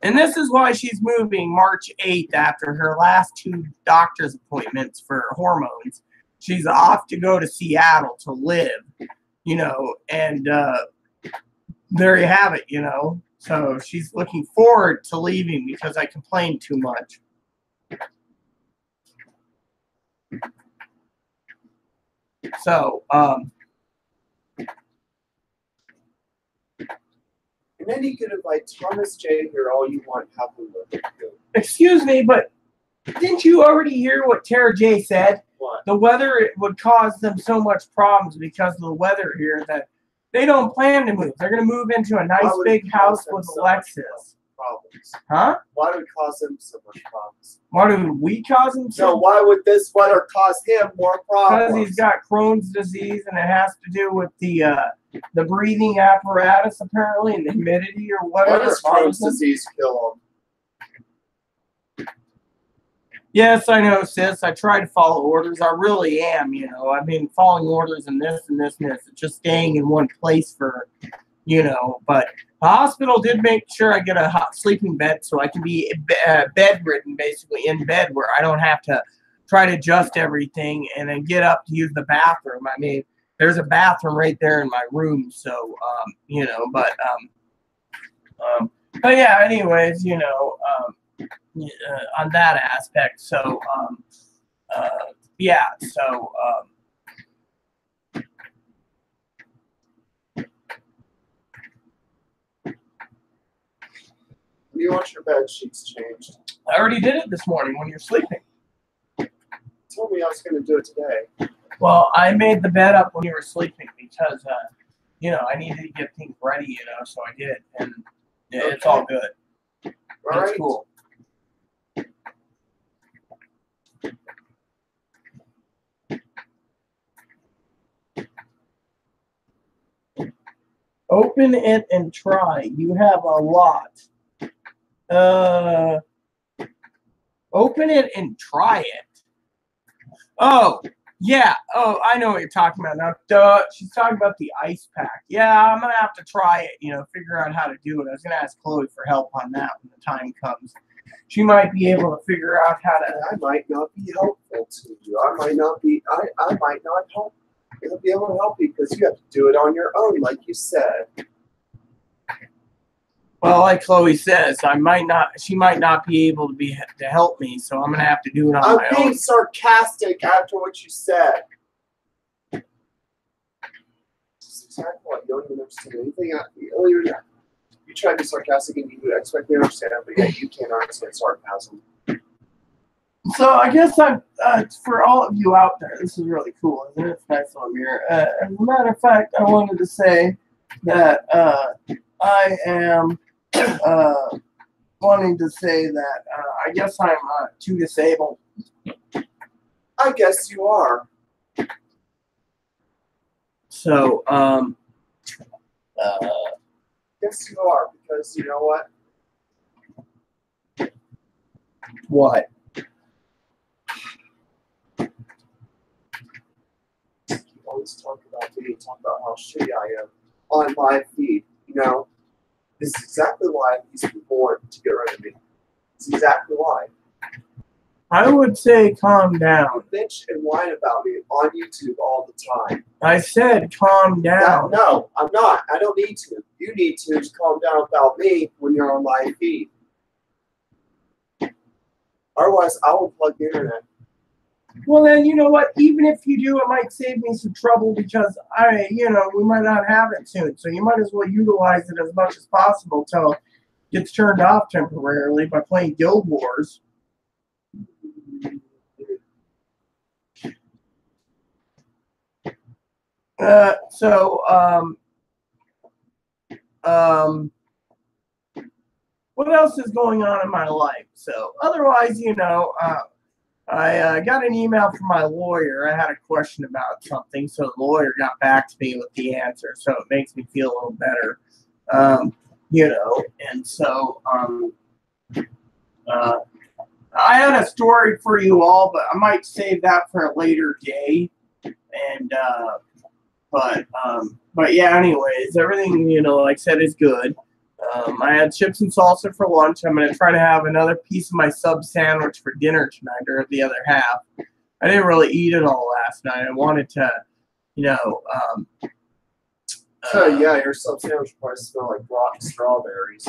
And this is why she's moving March 8th after her last 2 doctor's appointments for hormones. She's off to go to Seattle to live, you know, and there you have it, you know. So she's looking forward to leaving because I complained too much. So, and then you could invite Thomas J here all you want, have him with you. Excuse me, but didn't you already hear what Tara J said? What? The weather would cause them so much problems because of the weather here that they don't plan to move. They're going to move into a nice big house with Alexis. Problems. Huh? Why would it cause him so much problems? Why do we cause him so? No, why would this weather cause him more problems? Because he's got Crohn's disease and it has to do with the breathing apparatus apparently and the humidity or whatever. Why does Crohn's disease kill him? Yes, I know, sis. I try to follow orders. I really am, you know. I mean, following orders and this and this and this. Just staying in one place for, you know. But the hospital did make sure I get a hot sleeping bed so I can be bedridden, basically in bed where I don't have to try to adjust everything and then get up to use the bathroom. I mean, there's a bathroom right there in my room, so, you know. But yeah, anyways, you know, on that aspect. So, yeah, so, You want your bed sheets changed? I already did it this morning when you're sleeping. You told me I was going to do it today. Well, I made the bed up when you were sleeping because, you know, I needed to get things ready, you know, so I did. And it's all good. All It's right. cool. Open it and try. You have a lot. Open it and try it. Oh, yeah. Oh, I know what you're talking about now. Duh. She's talking about the ice pack. Yeah, I'm going to have to try it, you know, figure out how to do it. I was going to ask Chloe for help on that when the time comes. She might be able to figure out how to. I might not be helpful to you. I might not be. I might not help. I'll be able to help you because you have to do it on your own, like you said. Well, like Chloe says, she might not be able to help me, so I'm gonna have to do it on my I'm being own. sarcastic after what you said. It's exactly what you don't even understand anything. You try to be sarcastic and you expect me to understand, but yet you can't understand sarcasm. So I guess for all of you out there, this is really cool, isn't it? It's nice on here. As a matter of fact, I wanted to say that I am wanting to say that I guess I'm too disabled. I guess you are. So, Yes, you are, because you know what? what? You always talk about me, talk about how shitty I am on my feed, you know? This is exactly why these people want to get rid of me. It's exactly why. I would say calm down. You bitch and whine about me on YouTube all the time. I said calm down. No, I'm not. I don't need to. You need to just calm down about me when you're on live feed. Otherwise, I will plug the internet. Well, then, you know what? Even if you do, it might save me some trouble because we might not have it soon. So you might as well utilize it as much as possible till it gets turned off temporarily by playing Guild Wars. What else is going on in my life? So otherwise, I got an email from my lawyer. I had a question about something, so the lawyer got back to me with the answer. So it makes me feel a little better, And so I had a story for you all, but I might save that for a later day. And but yeah. Anyways, everything like I said, is good. I had chips and salsa for lunch. I'm going to try to have another piece of my sub sandwich for dinner tonight, or the other half. I didn't really eat it all last night. I wanted to, So yeah, your sub sandwich probably smell like rotten strawberries.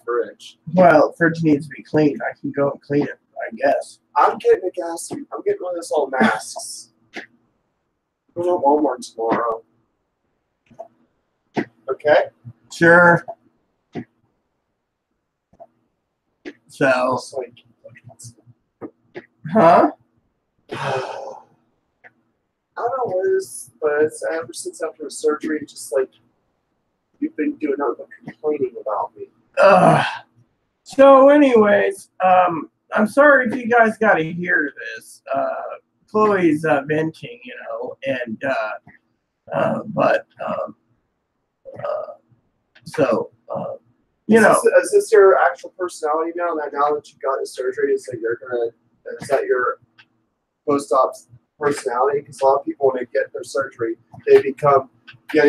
Fridge. Well, fridge needs to be cleaned. I can go and clean it, I guess. I'm getting a gas suit. I'm getting one of those old masks. I'm going to Walmart tomorrow. Okay? Sure. So. Huh? I don't know what it is, but it's ever since after the surgery, just like you've been doing nothing but complaining about me. So anyways, I'm sorry if you guys got to hear this. Chloe's venting, and Is this your actual personality now? Now that you got the surgery, is that your post-op personality? Because a lot of people, when they get their surgery, they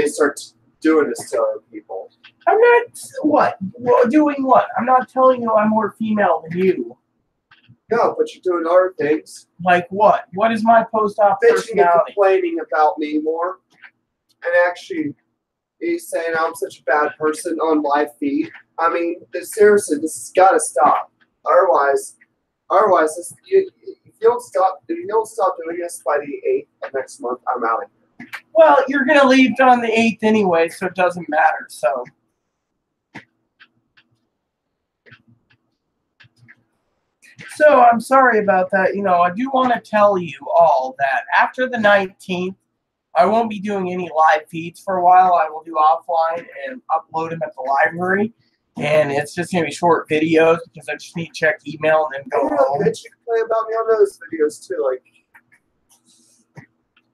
start doing this to other people. I'm not doing what? I'm not telling you I'm more female than you. No, but you're doing other things. Like what? What is my post-op personality? Bitching and complaining about me more, and actually, he's saying I'm such a bad person on live feed. I mean, seriously, this has got to stop. Otherwise, if you don't stop doing this by the 8th of next month, I'm out of here. Well, you're gonna leave on the 8th anyway, so it doesn't matter. So I'm sorry about that. I do want to tell you all that after the 19th, I won't be doing any live feeds for a while. I will do offline and upload them at the library. And it's just going to be short videos because I just need to check email and then go home. Bitch, you can play about me on those videos too. Like,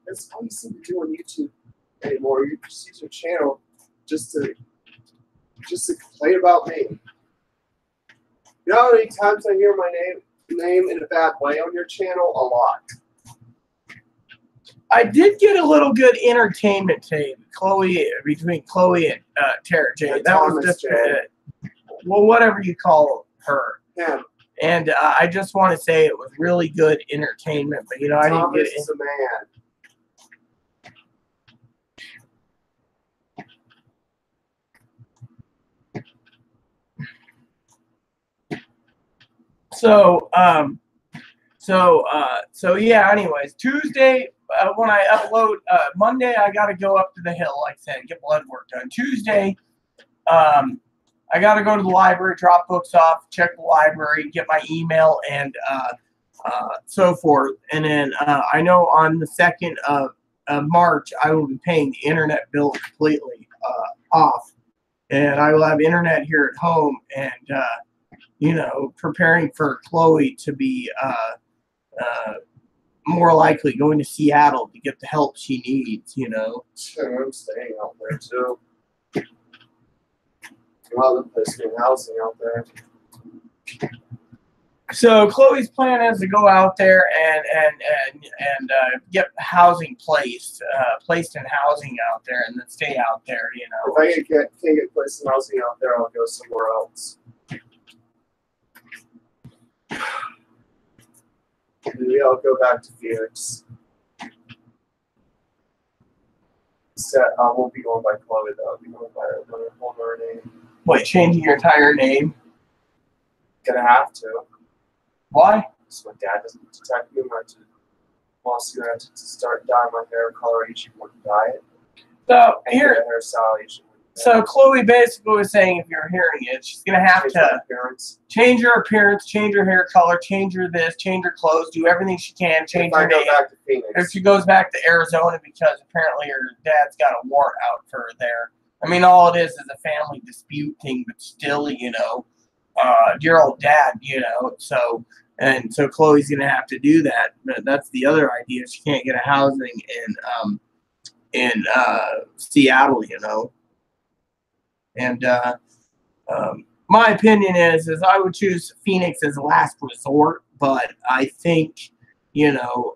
that's all you seem to do on YouTube anymore. You just use your channel just to complain about me. You know how many times I hear my name in a bad way on your channel? A lot. I did get a little good entertainment today, between Chloe and Tara J. That was just whatever you call her. Yeah. And I just want to say it was really good entertainment, but I didn't get it. Thomas is a man. So yeah. Anyways, Tuesday when I upload, Monday I got to go up to the hill, like I said, get blood work done. Tuesday, I got to go to the library, drop books off, check the library, get my email, and so forth. And then I know on the 2nd of March I will be paying the internet bill completely off, and I will have internet here at home, and preparing for Chloe to be more likely going to Seattle to get the help she needs, Sure, I'm staying out there too. A lot of places in housing out there. So Chloe's plan is to go out there and get housing placed in housing out there, and then stay out there, If I can't get placed in housing out there, I'll go somewhere else. Maybe I'll go back to Phoenix. I won't be going by Chloe though. I'll be going by another former name. Wait, changing your entire name? Gonna have to. Why? So my dad doesn't detect me. I have to start dyeing my hair color each month. Dye it. So and here, get a hairstyle each month. So Chloe basically was saying, if you're hearing it, she's gonna have to change her appearance, change her hair color, change her this, change her clothes, do everything she can, change her name. Back to Phoenix. If she goes back to Arizona because apparently her dad's got a warrant out for her there. I mean, all it is a family dispute thing, but still, you know, dear old dad, you know. So Chloe's gonna have to do that. But that's the other idea. She can't get a housing in Seattle, you know. And my opinion is I would choose Phoenix as a last resort, but I think, you know,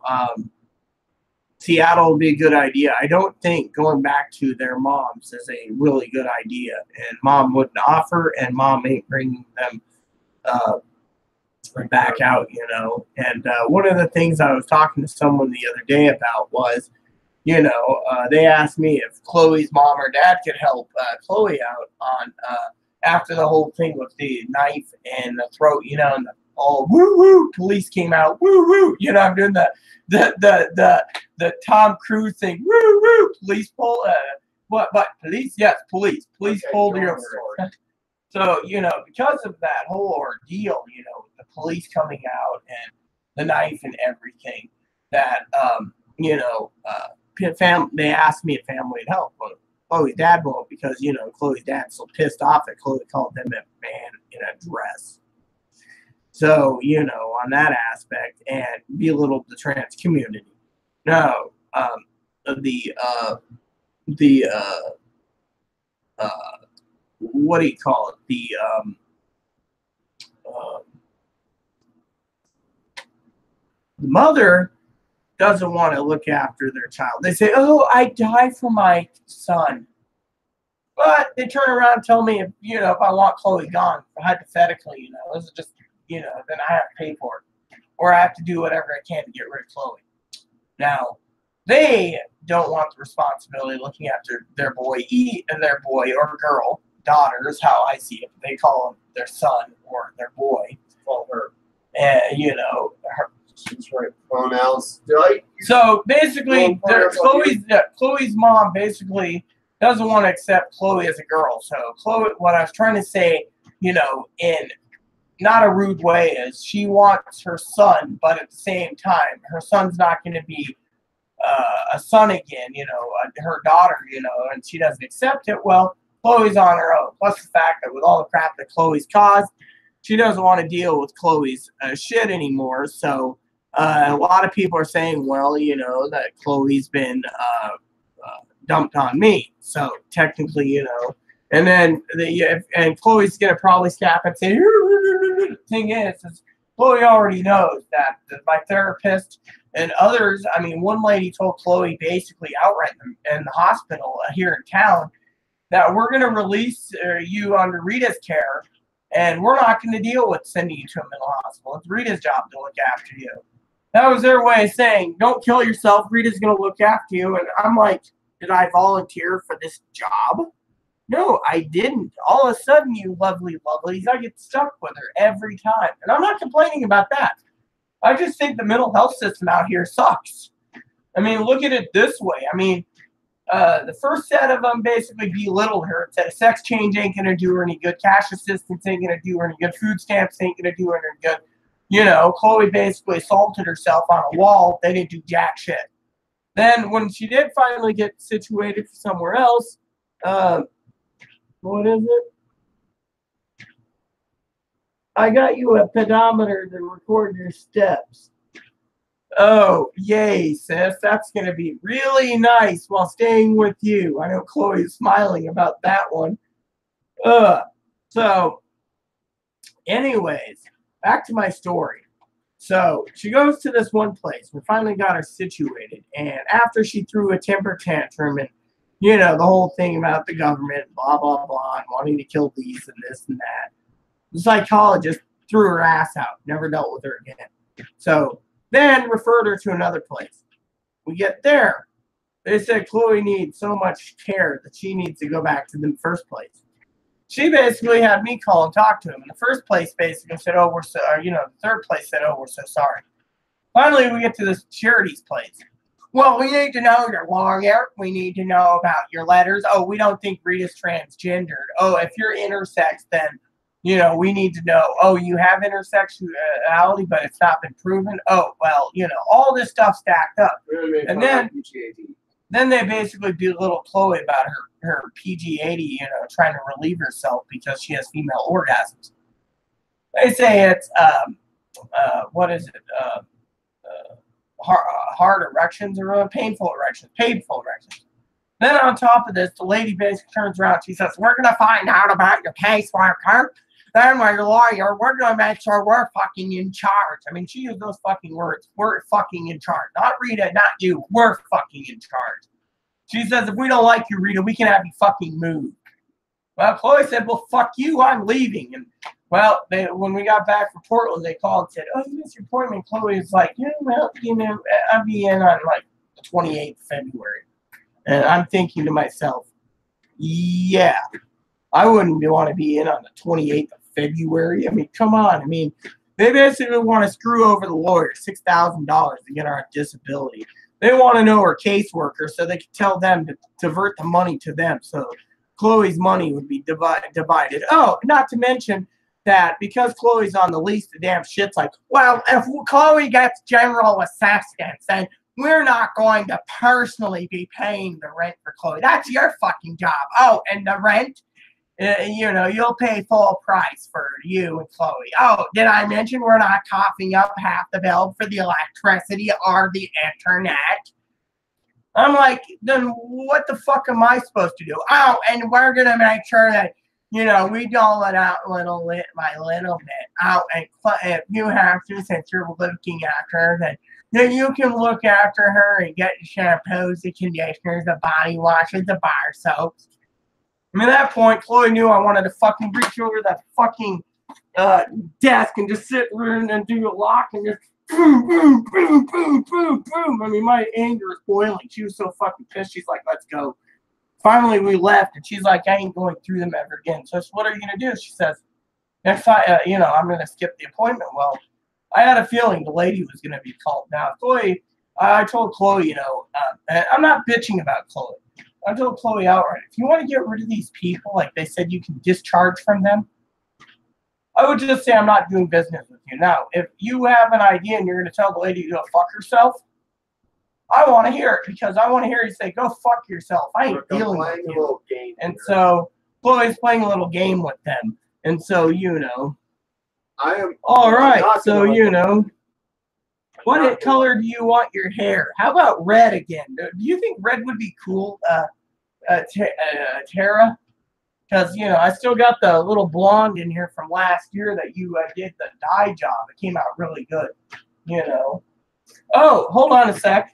Seattle would be a good idea. I don't think going back to their moms is a really good idea, and mom wouldn't offer, and mom ain't bringing them back out, you know. And one of the things I was talking to someone the other day about was, you know, they asked me if Chloe's mom or dad could help Chloe out on after the whole thing with the knife and the throat, you know, and all woo woo, police came out, woo woo, you know, I'm doing the Tom Cruise thing, woo woo, police pull, what police? Yes, police okay, pulled you over. So, you know, because of that whole ordeal, you know, the police coming out and the knife and everything, that you know, they asked me if family would help. Well, Chloe's dad won't, because, you know, Chloe's dad's so pissed off that Chloe called them a man in a dress. So, you know, on that aspect, and belittled the trans community. No, what do you call it? The mother doesn't want to look after their child. They say, "Oh, I die for my son," but they turn around and tell me, if, you know, if I want Chloe gone, hypothetically, you know, this is just, you know, then I have to pay for it, or I have to do whatever I can to get rid of Chloe. Now, they don't want the responsibility of looking after their boy, or girl, daughter is how I see it. They call him their son or their boy. Call her, and you know, her. She's right. Pronouns. So basically, Chloe's mom basically doesn't want to accept Chloe as a girl. So Chloe, what I was trying to say, you know, in not a rude way, is she wants her son, but at the same time, her son's not going to be a son again, you know, her daughter, you know, and she doesn't accept it. Well, Chloe's on her own. Plus the fact that with all the crap that Chloe's caused, she doesn't want to deal with Chloe's shit anymore. So a lot of people are saying, well, you know, that Chloe's been dumped on me. So technically, you know, and then and Chloe's gonna probably snap and say, thing is Chloe already knows that my therapist and others. I mean, one lady told Chloe basically outright in the hospital here in town that we're gonna release you under Rita's care, and we're not gonna deal with sending you to a mental hospital. It's Rita's job to look after you. That was their way of saying, don't kill yourself. Rita's going to look after you. And I'm like, did I volunteer for this job? No, I didn't. All of a sudden, you lovelies, I get stuck with her every time. And I'm not complaining about that. I just think the mental health system out here sucks. I mean, look at it this way. I mean, the first set of them basically belittled her. It said a sex change ain't going to do her any good. Cash assistance ain't going to do her any good. Food stamps ain't going to do her any good. You know, Chloe basically assaulted herself on a wall. They didn't do jack shit. Then when she did finally get situated for somewhere else, what is it? I got you a pedometer to record your steps. Oh, yay, sis. That's going to be really nice while staying with you. I know Chloe's smiling about that one. So, anyways. Back to my story. So she goes to this one place. We finally got her situated. And after she threw a temper tantrum and, you know, the whole thing about the government, blah, blah, blah, and wanting to kill these and this and that, the psychologist threw her ass out. Never dealt with her again. So then referred her to another place. We get there. They said Chloe needs so much care that she needs to go back to the first place. She basically had me call and talk to him. In the first place, basically said, "Oh, the third place said, "Oh, we're so sorry." Finally, we get to this charity's place. Well, we need to know your lawyer. We need to know about your letters. Oh, we don't think Rita's transgendered. Oh, if you're intersex, then, you know, we need to know. Oh, you have intersexuality, but it's not been proven. Oh, well, you know, all this stuff stacked up. And then they basically belittle Chloe about her PG-80, you know, trying to relieve herself because she has female orgasms. They say it's, what is it? Hard erections or painful erections. Then on top of this, the lady basically turns around. She says, we're going to find out about your caseworker. Then we're your lawyer. We're going to make sure we're fucking in charge. I mean, she used those fucking words. We're fucking in charge. Not Rita, not you. We're fucking in charge. She says, if we don't like you, Rita, we can have you fucking moved. Well, Chloe said, well, fuck you. I'm leaving. And well, when we got back from Portland, they called and said, oh, you missed your appointment. Chloe was like, yeah, well, you know, I'll be in on like the 28th of February. And I'm thinking to myself, yeah, I wouldn't want to be in on the 28th of February. I mean, come on. I mean, they basically want to screw over the lawyer $6,000 to get our disability. They want to know our caseworker so they can tell them to divert the money to them. So Chloe's money would be divided. Oh, not to mention that because Chloe's on the lease, the damn shit's like, well, if Chloe gets general assistance, then we're not going to personally be paying the rent for Chloe. That's your fucking job. Oh, and the rent, you know, you'll pay full price for you and Chloe. Oh, did I mention we're not coughing up half the bill for the electricity or the internet? I'm like, then what the fuck am I supposed to do? Oh, and we're going to make sure that, you know, we dole it out my little bit. Oh, and if you have to, since you're looking after her, then you can look after her and get the shampoos, the conditioners, the body washes, the bar soaps. I mean, at that point, Chloe knew I wanted to fucking reach over that fucking desk and just sit there and do a lock and just boom, boom, boom, boom, boom, boom. I mean, my anger is boiling. She was so fucking pissed. She's like, let's go. Finally, we left, and she's like, I ain't going through them ever again. So I said, what are you going to do? She says, next time, you know, I'm going to skip the appointment. Well, I had a feeling the lady was going to be called. Now, Chloe, I told Chloe, you know, and I'm not bitching about Chloe. I told Chloe outright, if you want to get rid of these people, like they said you can discharge from them, I would just say I'm not doing business with you. Now, if you have an idea and you're going to tell the lady to go fuck herself, I want to hear it because I want to hear you say, go fuck yourself. I ain't dealing with you. And so Chloe's playing a little game with them. And so, you know. I am. All right. So, you know. What color do you want your hair? How about red again? Do you think red would be cool, Tara? Because, you know, I still got the little blonde in here from last year that you did the dye job. It came out really good, you know. Oh, hold on a sec.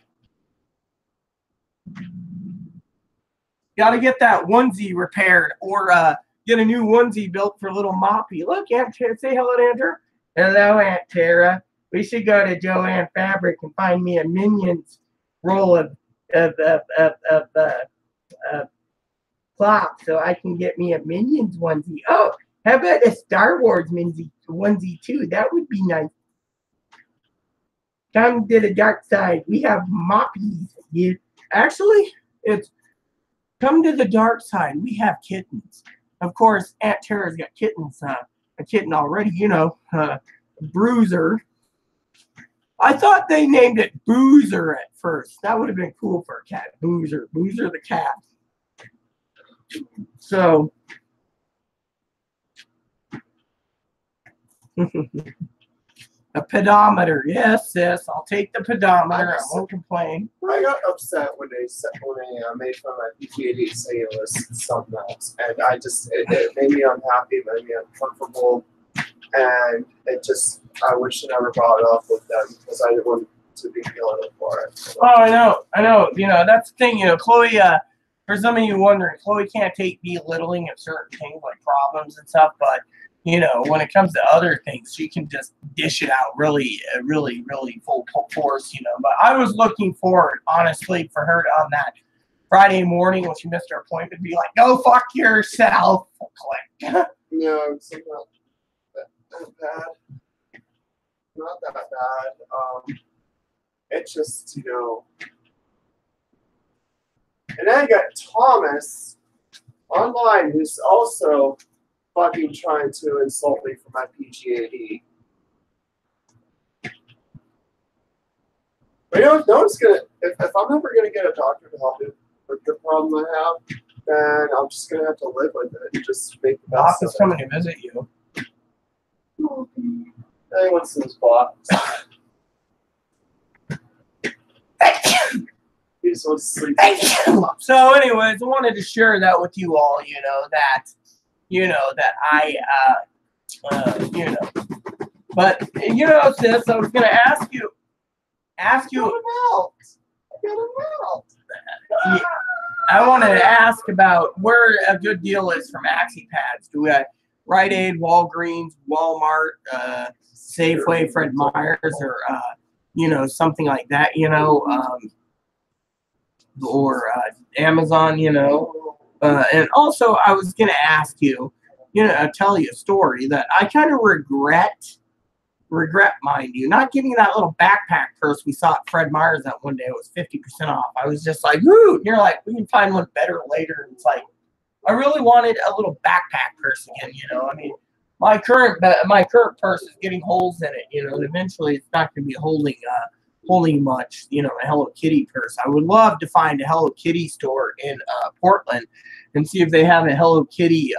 Got to get that onesie repaired or get a new onesie built for little Moppy. Look, Aunt Tara, say hello to Aunt Tara. Hello, Aunt Tara. We should go to Joanne Fabric and find me a Minions roll of cloth so I can get me a Minions onesie. Oh, how about a Star Wars onesie too? That would be nice. Come to the dark side. We have Moppies. Actually, it's come to the dark side. We have kittens. Of course, Aunt Tara's got kittens. A kitten already, you know, Bruiser. I thought they named it Boozer at first. That would have been cool for a cat. Boozer. Boozer the cat. So, a pedometer. Yes, sis. I'll take the pedometer. I won't complain. I got upset when they made fun of my PG-80 saying it was something else. And it made me unhappy, made me uncomfortable. And I wish I never brought it up with them because I didn't want to be feeling it for it. So. Oh, I know. You know, that's the thing. You know, Chloe, for some of you wondering, Chloe can't take belittling of certain things like problems and stuff. But, you know, when it comes to other things, she can just dish it out really full force, you know. But I was looking forward, honestly, for her to, on that Friday morning when she missed her appointment, be like, go fuck yourself. Click. Yeah, it's not that bad. Not that bad. It's just, you know, And then I got Thomas online, who's also fucking trying to insult me for my PGAD. But you know, no one's gonna. If I'm ever gonna get a doctor to help me with the problem I have, then I'm just gonna have to live with it and just make the Doc best is of it. coming to visit you. Hey, what's this box? He just wants to sleep. So, anyways, I wanted to share that with you all. That I, But sis, I was gonna ask you. I got a mouth. I wanted to ask about where a good deal is for maxi pads. Do we have Rite Aid, Walgreens, Walmart, Safeway, Fred Meyer's, or something like that, or Amazon, and also I was gonna ask you, tell you a story that I kind of regret, mind you, not getting that little backpack purse we saw at Fred Meyer's that one day. It was 50% off. I was just like, woo! And you're like, we can find one better later. And it's like, I really wanted a little backpack purse again. I mean, my current purse is getting holes in it. And eventually it's not going to be holding much. A Hello Kitty purse. I would love to find a Hello Kitty store in Portland and see if they have a Hello Kitty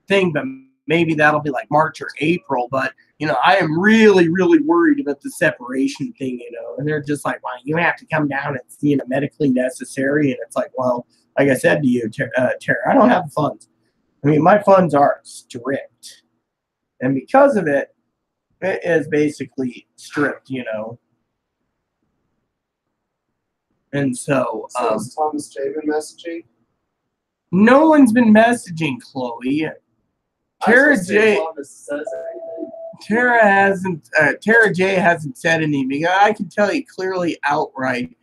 thing, but maybe that'll be like March or April. But I am really, really worried about the separation thing, and they're just like, well, you have to come down and see medically necessary. And it's like, well, like I said to you, Tara, I don't have the funds. I mean, my funds are stripped. And because of it, it is basically stripped, And so is Thomas J been messaging? No one's been messaging Chloe. Tara J hasn't said anything. I can tell you clearly outright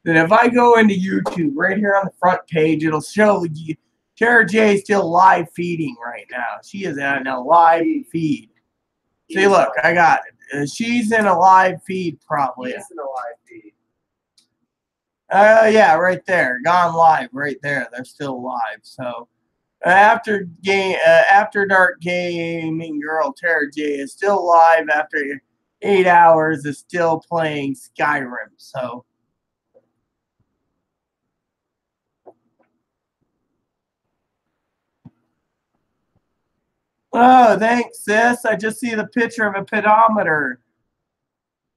that if I go into YouTube right here on the front page, it'll show you Tara J is still live feeding right now. She is in a live feed. See, look, I got it. She's in a live feed probably. She's in a live feed. Yeah, right there. Gone live right there. They're still live. So after dark gaming girl Tara J is still live after 8 hours, is still playing Skyrim. So oh, thanks, sis. I just see the picture of a pedometer.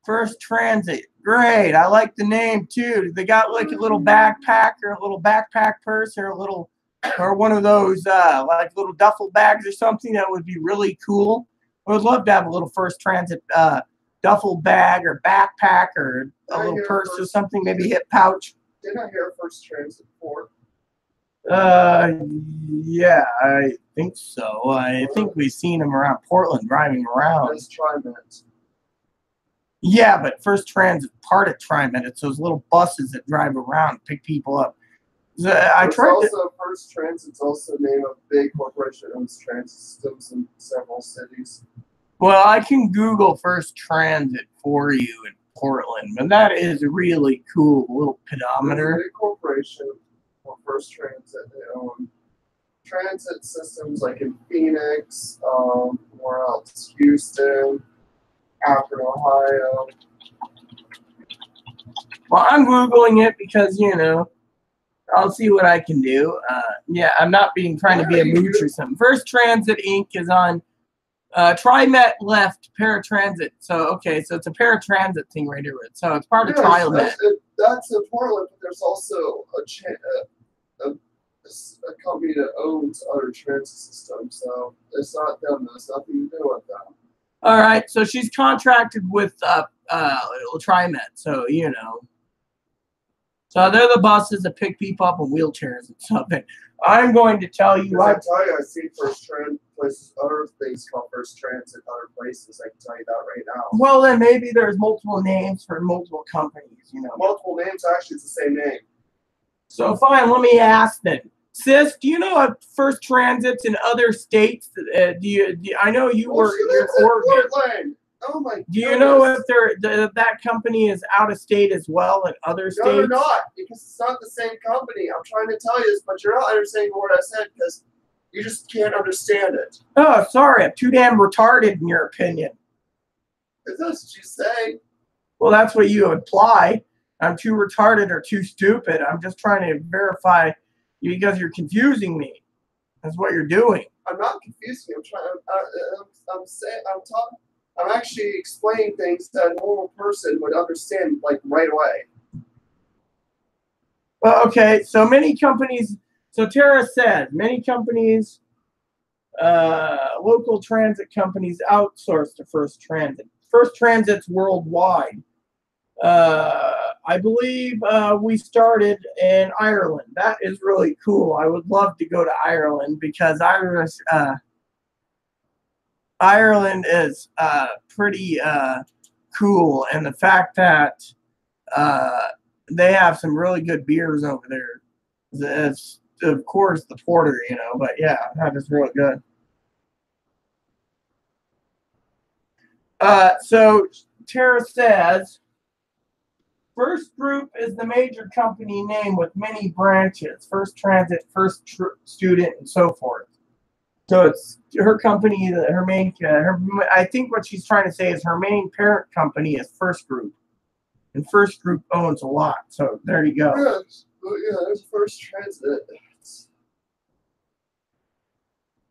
First Transit. Great. I like the name too. They got like a little backpack or a little backpack purse or one of those like little duffel bags or something that would be really cool. I would love to have a little First Transit duffel bag or backpack or a little purse or something, maybe hip pouch. Didn't I hear First Transit before? Yeah, I think so. I think we've seen them around Portland driving around. That's TriMet. Yeah, but First Transit part of TriMet. It's those little buses that drive around and pick people up. First Transit's also the name of a big corporation that owns transit systems in several cities. Well, I can Google First Transit for you in Portland, but that is a really cool little pedometer. There's a big corporation for First Transit. They own transit systems like in Phoenix, where else? Houston, Akron, Ohio. Well, I'm Googling it because, I'll see what I can do. Yeah, I'm not trying to be a mooch or something. First Transit Inc. is on TriMet left, paratransit. So, okay, so it's a paratransit thing right here. So it's part of TriMet. That's in Portland, but there's also a company that owns other transit systems. So it's not them. There's nothing to do with them. All right, so she's contracted with TriMet. So, So they're the buses that pick people up in wheelchairs and stuff. And I'm going to tell you. I see First Transit places, other things called First Transit, other places. I can tell you that right now. Well, then maybe there's multiple names for multiple companies. Multiple names. Actually, it's the same name. So fine. Let me ask then, sis. Do you know of First Transits in other states? I know you were in Oregon. Portland. Oh my Do you know if that company is out of state as well in other states? No, they're not, because it's not the same company. I'm trying to tell you this, but you're not understanding what I said because you just can't understand it. Oh, sorry. I'm too damn retarded in your opinion. Is that what you say? Well, that's what you imply. I'm too retarded or too stupid. I'm just trying to verify you because you're confusing me. That's what you're doing. I'm not confusing. I'm actually explaining things that a normal person would understand like right away. Well, okay. So many companies. So Tara said many companies, local transit companies outsource to First Transit. First Transit's worldwide. I believe we started in Ireland. That is really cool. I would love to go to Ireland because Ireland is pretty cool, and the fact that they have some really good beers over there. It's, of course, the porter, but yeah, that is really good. So Tara says, First Group is the major company name with many branches. First Transit, First Student, and so forth. So it's her company, her main, I think what she's trying to say is her main parent company is First Group. And First Group owns a lot. So there you go. Yes. Well, yeah, there's First Transit.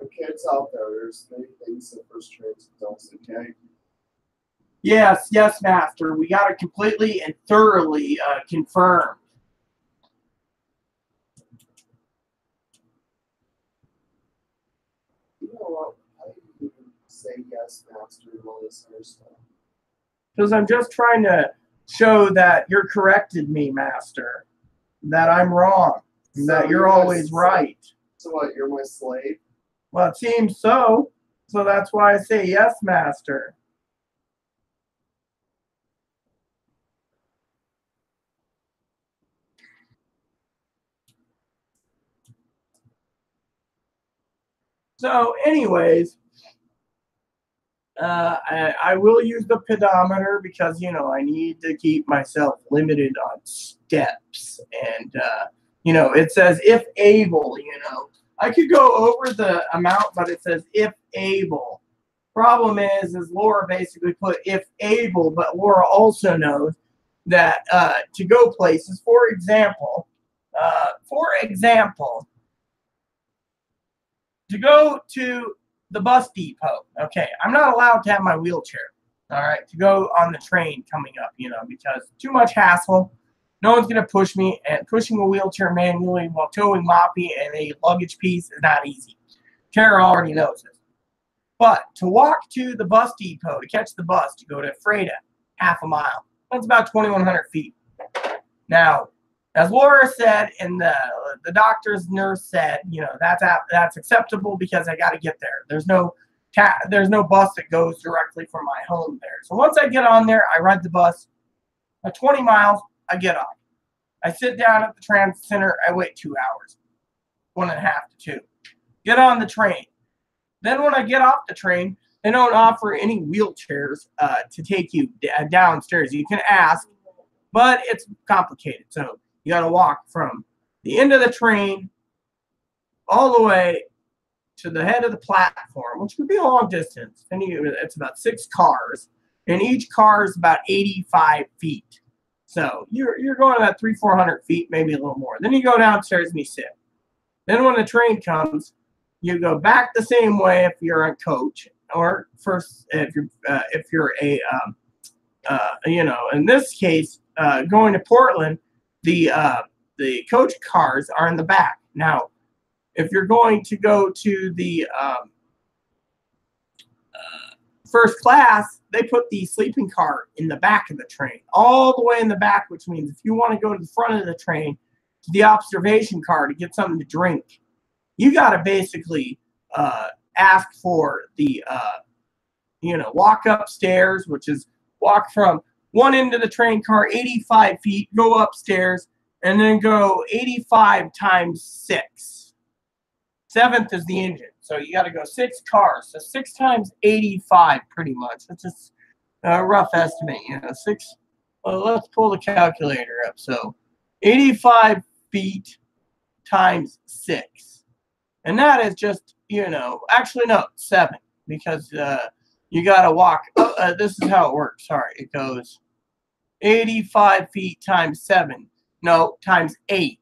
Okay, it's out there. There's many things that First Transit does, okay? Yes, Master. We got it completely and thoroughly confirmed. You know what? How do you even say yes, Master, and all this other stuff? Because I'm just trying to show that you're corrected me, Master. That I'm wrong. So that you're always right. So what, you're my slave? Well, it seems so. So that's why I say yes, Master. So, anyways, I will use the pedometer because, I need to keep myself limited on steps. And, it says if able, I could go over the amount, but it says if able. Problem is Laura basically put if able, but Laura also knows that to go places, for example, to go to the bus depot, okay, I'm not allowed to have my wheelchair, all right, to go on the train coming up, because too much hassle. No one's going to push me, and pushing a wheelchair manually while towing Moppy and a luggage piece is not easy. Tara already knows this. But to walk to the bus depot, to catch the bus, to go to Freda, half a mile, that's about 2,100 feet. Now, as Laura said, and the doctor's nurse said, that's acceptable because I got to get there. There's no bus that goes directly from my home there. So once I get on there, I ride the bus. At 20 miles, I get off. I sit down at the transit center. I wait 2 hours, 1.5 to 2. Get on the train. Then when I get off the train, they don't offer any wheelchairs to take you downstairs. You can ask, but it's complicated. So you got to walk from the end of the train all the way to the head of the platform, which could be a long distance. And it's about 6 cars, and each car is about 85 feet. So you're going about 300-400 feet, maybe a little more. Then you go downstairs and you sit. Then when the train comes, you go back the same way if you're a coach, or first if you're a in this case going to Portland, the coach cars are in the back. Now, if you're going to go to the first class, they put the sleeping car in the back of the train, all the way in the back, which means if you want to go to the front of the train to the observation car to get something to drink, you got to basically ask for the, walk upstairs, which is walk from one end of the train car 85 feet, go upstairs, and then go 85 times 6. 7th is the engine. So you got to go 6 cars. So 6 times 85, pretty much. It's just rough estimate, you know, let's pull the calculator up. So 85 feet times 6. And that is just, you know, actually, no, 7, because you got to walk. This is how it works. Sorry. It goes 85 feet times 7. No, times 8.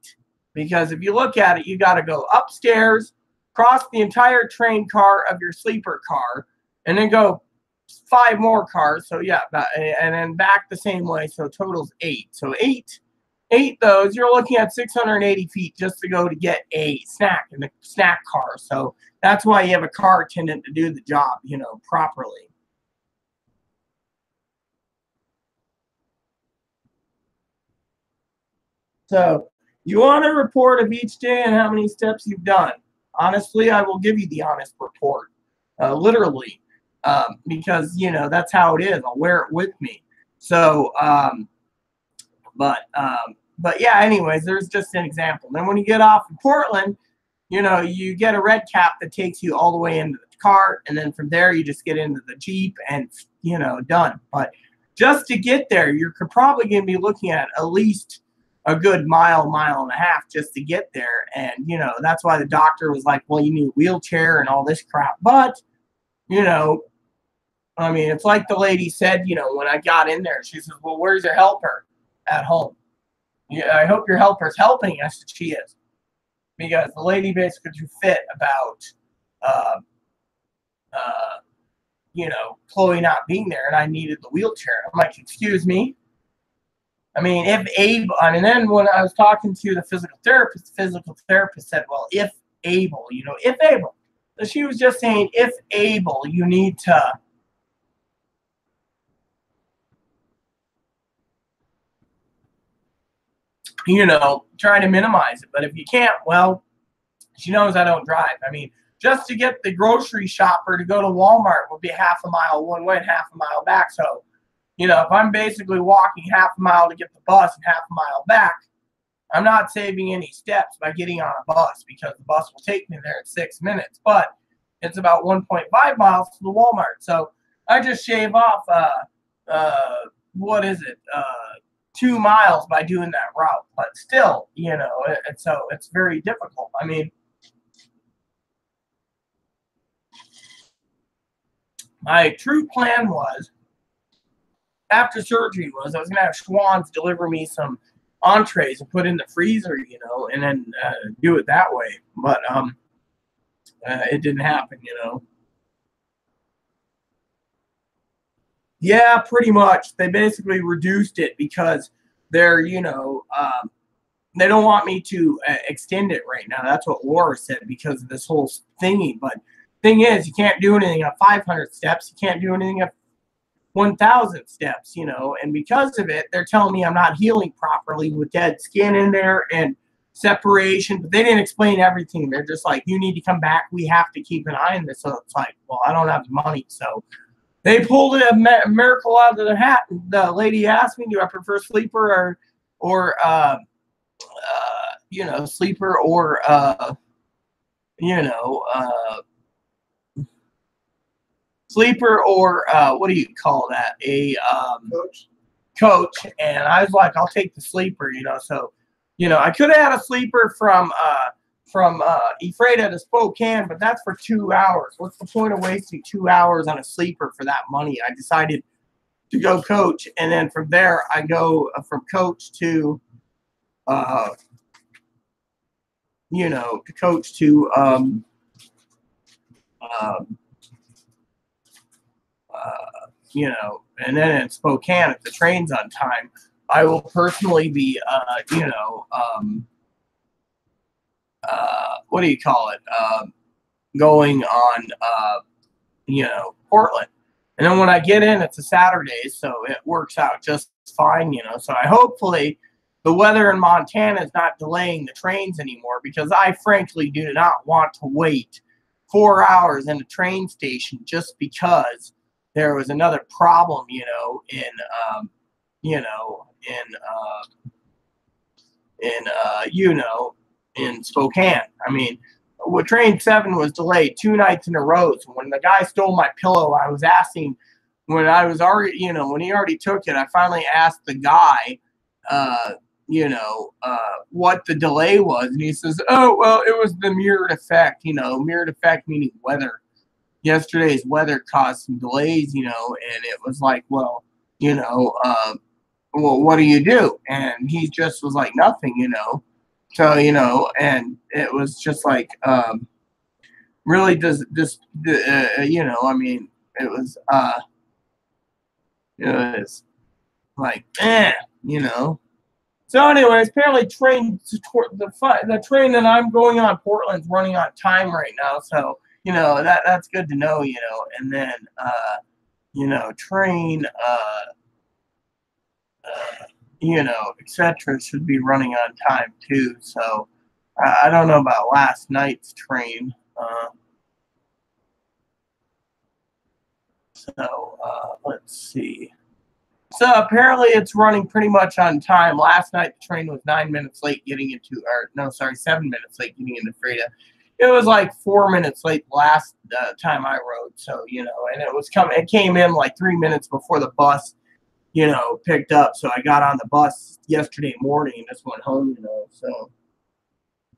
Because if you look at it, you got to go upstairs, cross the entire train car of your sleeper car, and then go 5 more cars. So yeah, and then back the same way. So totals 8. So 8 those, you're looking at 680 feet just to go to get a snack in the snack car. So that's why you have a car attendant to do the job, you know, properly. So you want a report of each day and how many steps you've done. Honestly, I will give you the honest report, literally, because, you know, that's how it is. I'll wear it with me. So, but yeah, anyways, there's just an example. Then when you get off in Portland, you know, you get a red cap that takes you all the way into the car, and then from there you just get into the Jeep and, you know, done. But just to get there, you're probably going to be looking at least a good mile and a half just to get there. And, you know, that's why the doctor was like, well, you need a wheelchair and all this crap. But, you know, I mean, it's like the lady said, you know, when I got in there, she says, well, where's your helper at home? Yeah, I hope your helper's helping. I said, she is. Because the lady basically threw fit about, you know, Chloe not being there, and I needed the wheelchair. I'm like, excuse me? I mean, if able, and then when I was talking to the physical therapist said, well, if able, you know, if able. So she was just saying, if able, you need to, you know, try to minimize it. But if you can't, well, she knows I don't drive. I mean, just to get the grocery shopper to go to Walmart would be half a mile one way and half a mile back. So, you know, if I'm basically walking half a mile to get the bus and half a mile back, I'm not saving any steps by getting on a bus, because the bus will take me there in 6 minutes. But it's about 1.5 miles to the Walmart. So I just shave off, 2 miles by doing that route. But still, you know, so it's very difficult. I mean, my true plan was, after surgery, I was going to have Schwann's deliver me some entrees and put in the freezer, you know, and then do it that way. But it didn't happen, you know. Yeah, pretty much. They basically reduced it because they're, you know, they don't want me to extend it right now. That's what Laura said, because of this whole thingy. But thing is, you can't do anything at 500 steps. You can't do anything at 1,000 steps, you know, and because of it, they're telling me I'm not healing properly with dead skin in there and separation. But they didn't explain everything. They're just like, you need to come back. We have to keep an eye on this. So it's like, well, I don't have the money. So they pulled a miracle out of their hat. The lady asked me, do I prefer sleeper or you know, sleeper or, you know, sleeper or what do you call that? A coach. And I was like, I'll take the sleeper, you know. So, you know, I could have had a sleeper from Ephrata to Spokane, but that's for 2 hours. What's the point of wasting 2 hours on a sleeper for that money? I decided to go coach, and then from there I go from coach to you know, to coach to you know, and then in Spokane, if the train's on time, I will personally be, you know, what do you call it? Going on, you know, Portland. And then when I get in, it's a Saturday, so it works out just fine, you know. So hopefully the weather in Montana is not delaying the trains anymore, because I frankly do not want to wait 4 hours in a train station just because there was another problem, you know, in Spokane. I mean, train 7 was delayed 2 nights in a row. So when the guy stole my pillow, I was asking when I was already, when he already took it, I finally asked the guy, what the delay was. And he says, oh, well, it was the mirrored effect, mirrored effect meaning weather. Yesterday's weather caused some delays, and it was like, well, well, what do you do? And he just was like, nothing, So, and it was just like, really does this, I mean, it was, it's like, So, anyways, apparently, the train that I'm going on, Portland's running on time right now. So, that's good to know. And then, train, etc. should be running on time too. So, I don't know about last night's train. Let's see. So apparently it's running pretty much on time. Last night the train was 9 minutes late getting into, or no, sorry, 7 minutes late getting into Freda. It was like 4 minutes late last time I rode. So, and it came in like 3 minutes before the bus, picked up. So I got on the bus yesterday morning and just went home, so.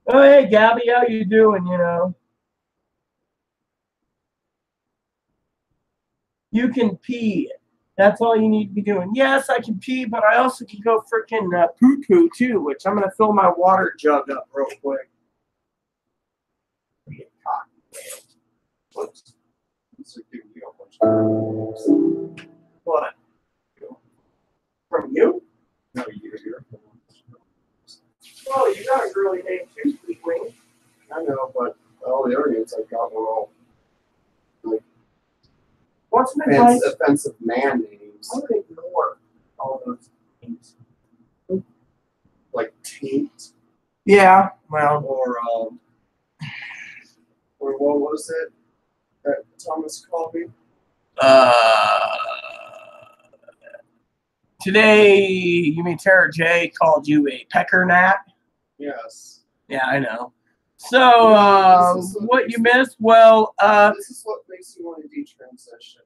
Oh, hey, Gabby, how you doing, You can pee. That's all you need to be doing. Yes, I can pee, but I also can go freaking poo-poo too, which I'm going to fill my water jug up real quick. Whoops. What? From you? No, you're. Oh, you got a really name too, Sweet Wing. I know, but all the other names I've got were all like offensive man names. I would ignore all those names. Like Taint. Yeah, well. Or what was it that Thomas called me? Today, you mean Tara J called you a pecker gnat? Yes. Yeah, I know. So, what you missed? Well, this is what makes you want to detransition.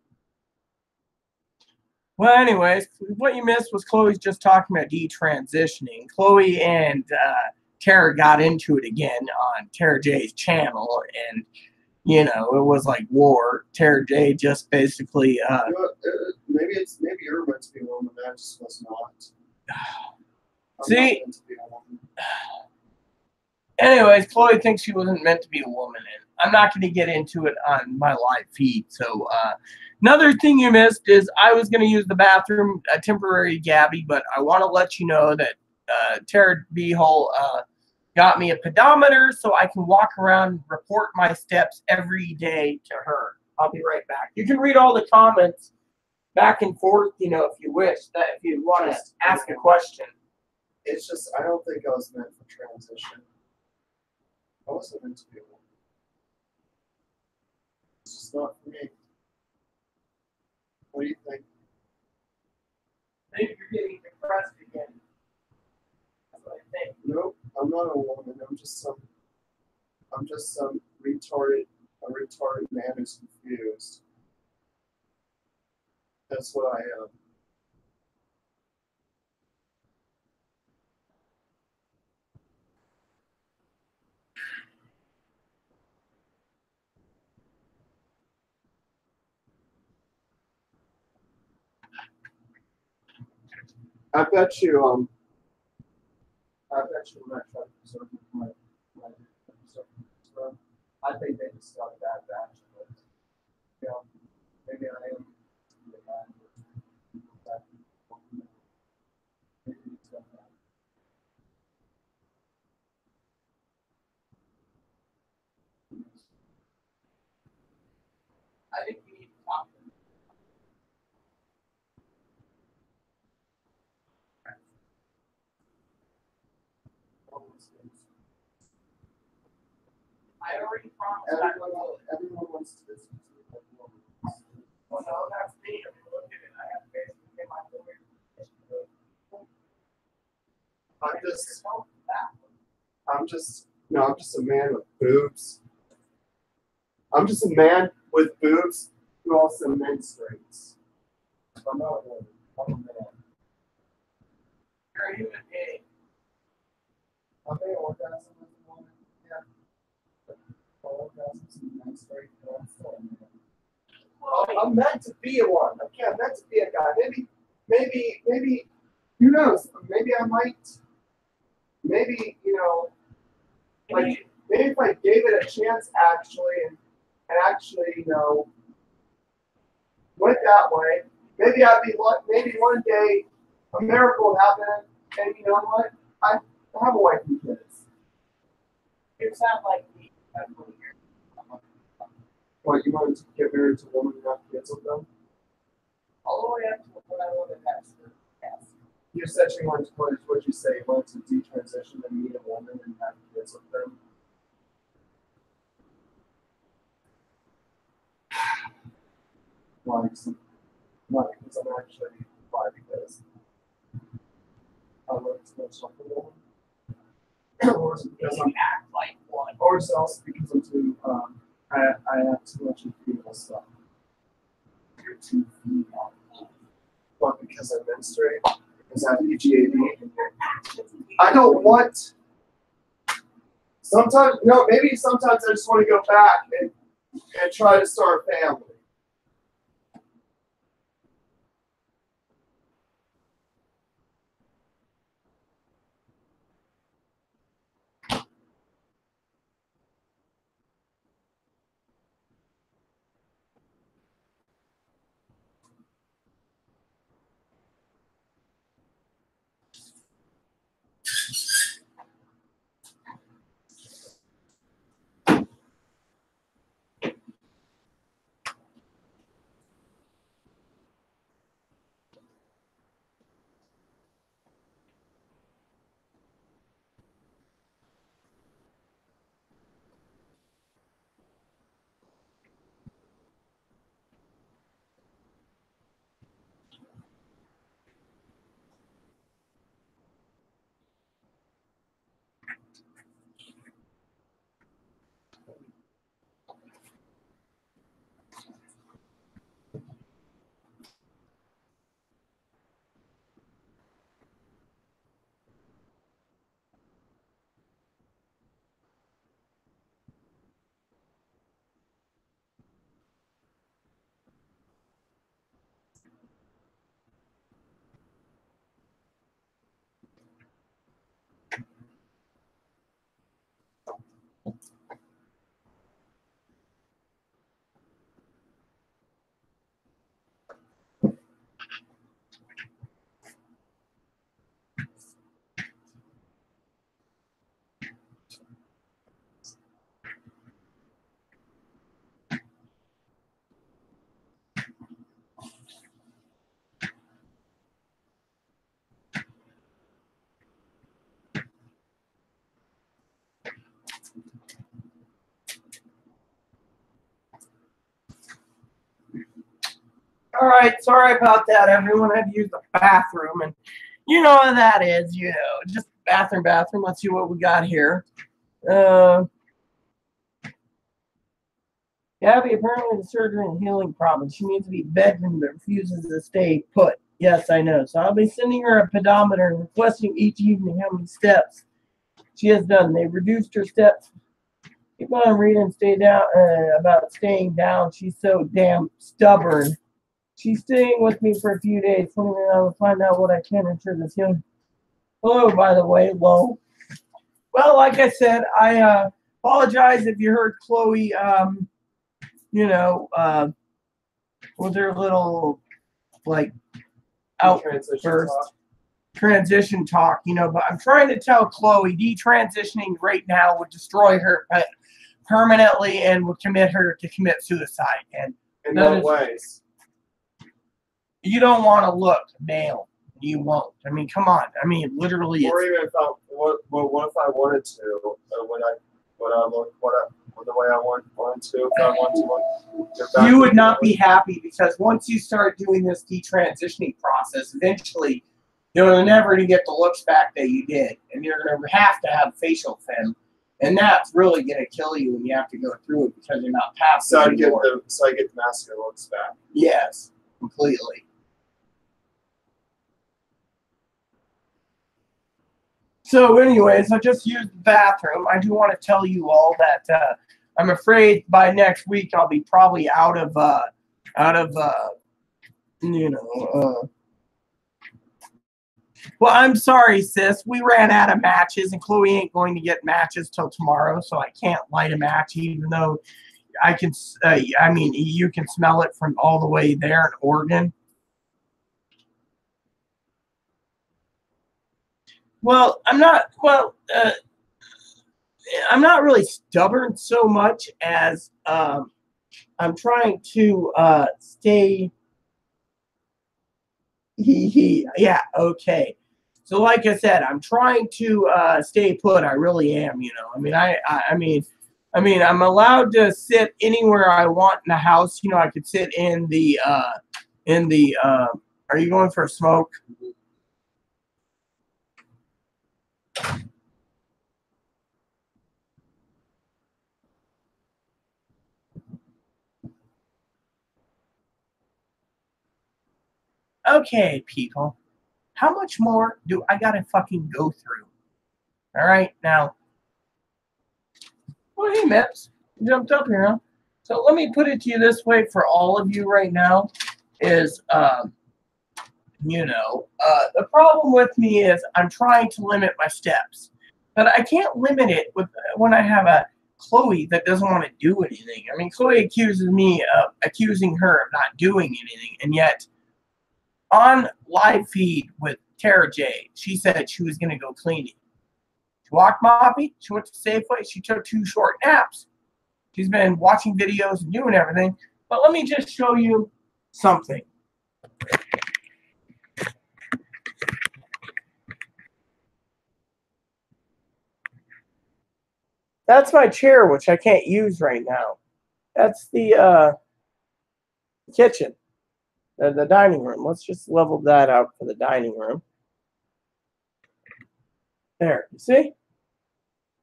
Well, anyways, what you missed was Chloe's just talking about detransitioning. Chloe and Tara got into it again on Tara J's channel, and it was like war. Tara J just basically. Maybe you're meant to be a woman. I just was not. See. Anyways, Chloe thinks she wasn't meant to be a woman, and I'm not going to get into it on my live feed. So, another thing you missed is I was going to use the bathroom, a temporary Gabby, but I want to let you know that Tara B-Hole got me a pedometer so I can walk around and report my steps every day to her. I'll be right back. You can read all the comments back and forth, if you wish, that if you want to ask a question. It's just, I don't think I was meant for transition. I wasn't meant to be a woman. It's just not for me. What do you think? I think you're getting depressed again. That's what I think. Nope, I'm not a woman. I'm just some retarded man who's confused. That's what I am. I bet you when I try to preserve my I think they just got a bad batch of it. Yeah, maybe I am. I think we need to talk. I already promised. Everyone wants to listen to it. Well, no, that's me. I mean, look at it. I have basically get my lawyer. I'm just a man with boobs. I'm just a man with boobs who also menstruates. I'm not a woman. I'm a man. You're a human being. I may orgasm as a woman. Yeah. Orgasms in the next break, but I'm still a man. I'm meant to be a one. Okay, I'm meant to be a guy. Maybe, who knows? Maybe I might, maybe, like, maybe if I gave it a chance actually, and actually, went that way, maybe I'd be, maybe one day a miracle would happen, and you know what? I have a wife and kids. You sound like me. What, you wanted to get married to a woman and have kids with them? All the way up to what I wanted to ask her. Yes. You said you wanted to, what'd you say? You wanted to detransition and meet a woman and have kids with them? Why? Because I'm actually, why? Because I look too much like a woman? Or is it because You act like one. or is it also because I'm too, I have too much of female stuff? You're too female. What, because I menstruate? Because I have PGAD? I don't want. Sometimes, maybe sometimes I just want to go back and try to start a family. All right, sorry about that. Everyone had to use the bathroom, and you know what that is. Just bathroom. Let's see what we got here. Gabby, apparently the surgery and healing problem. She needs to be bedridden but refuses to stay put. Yes, I know. So I'll be sending her a pedometer and requesting each evening how many steps she has done. They reduced her steps. Keep on reading, stay down about staying down. She's so damn stubborn. She's staying with me for a few days. I will find out what I can ensure this healing. Hello, by the way, Lo. Well, like I said, I apologize if you heard Chloe, with her little, like, outburst, transition talk, but I'm trying to tell Chloe detransitioning right now would destroy her permanently and would commit her to commit suicide. And in what ways? You don't want to look male. You won't. I mean, come on. I mean, literally. Or even if what if I wanted to? The way I wanted to? If I wanted to. You would not be happy because once you start doing this detransitioning process, eventually you're never going to get the looks back that you did, and you're going to have facial fem, and that's really going to kill you when you have to go through it because you're not past it anymore. So I get the masculine looks back. Yes, completely. So anyways, I just used the bathroom. I do want to tell you all that I'm afraid by next week I'll be probably out of well, I'm sorry, sis. We ran out of matches, and Chloe ain't going to get matches till tomorrow, so I can't light a match, even though I can. I mean, you can smell it from all the way there in Oregon. Well, I'm not. Well, I'm not really stubborn so much as I'm trying to stay. Yeah, okay. So, like I said, I'm trying to stay put. I really am. You know, I mean, I mean, I'm allowed to sit anywhere I want in the house. You know, I could sit in the. Are you going for a smoke? Okay, people. How much more do I gotta fucking go through? All right, now. Well, hey, Mips, you jumped up here, huh? So let me put it to you this way for all of you right now is, the problem with me is I'm trying to limit my steps, but I can't limit it when I have a Chloe that doesn't want to do anything. I mean, Chloe accuses me of accusing her of not doing anything, and yet on live feed with Tara J, she said she was going to go cleaning. She walked Moppy. She went to Safeway. She took 2 short naps. She's been watching videos and doing everything. But let me just show you something. That's my chair, which I can't use right now. That's the kitchen, the dining room. Let's just level that out for the dining room. There, you see?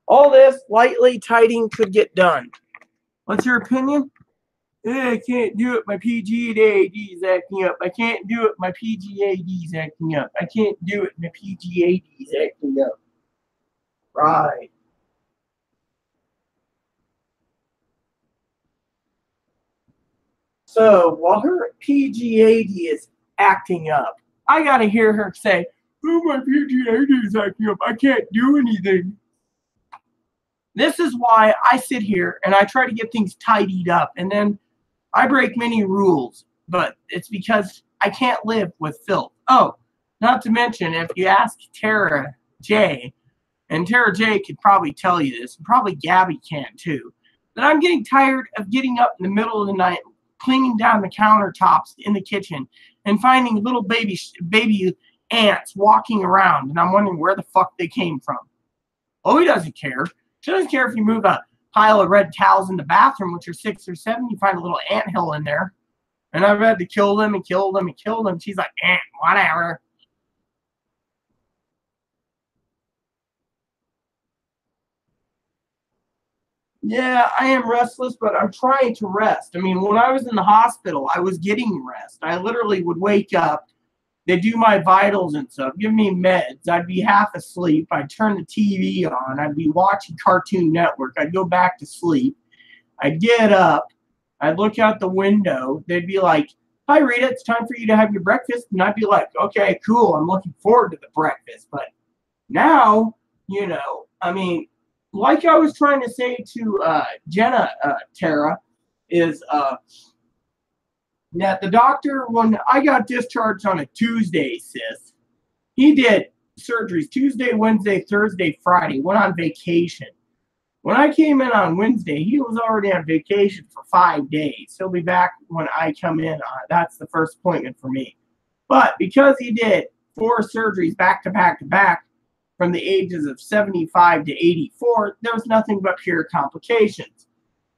All this lightly tidying could get done. What's your opinion? I can't do it. My PGAD's acting up. I can't do it. My PGAD's acting up. I can't do it. My PGAD's acting up. Right. So while her PGAD is acting up, I got to hear her say, "Oh, my PGAD is acting up. I can't do anything." This is why I sit here and I try to get things tidied up, and then I break many rules, but it's because I can't live with filth. Oh, not to mention, if you ask Tara J, and Tara J could probably tell you this, and probably Gabby can too, that I'm getting tired of getting up in the middle of the night, cleaning down the countertops in the kitchen, and finding little baby ants walking around, and I'm wondering where the fuck they came from. Oh, he doesn't care. She doesn't care if you move a pile of red towels in the bathroom, which are 6 or 7. You find a little anthill in there. And I've had to kill them and kill them and kill them. She's like, whatever. Yeah, I am restless, but I'm trying to rest. I mean, when I was in the hospital, I was getting rest. I literally would wake up. They do my vitals and stuff, give me meds. I'd be half asleep. I'd turn the TV on. I'd be watching Cartoon Network. I'd go back to sleep. I'd get up. I'd look out the window. They'd be like, "Hi, Rita, it's time for you to have your breakfast." And I'd be like, "Okay, cool. I'm looking forward to the breakfast." But now, I mean, like I was trying to say to Jenna, Tara, is that the doctor, when I got discharged on a Tuesday, sis, he did surgeries Tuesday, Wednesday, Thursday, Friday, went on vacation. When I came in on Wednesday, he was already on vacation for 5 days. He'll be back when I come in. That's the first appointment for me. But because he did 4 surgeries back to back to back from the ages of 75 to 84, there was nothing but pure complications.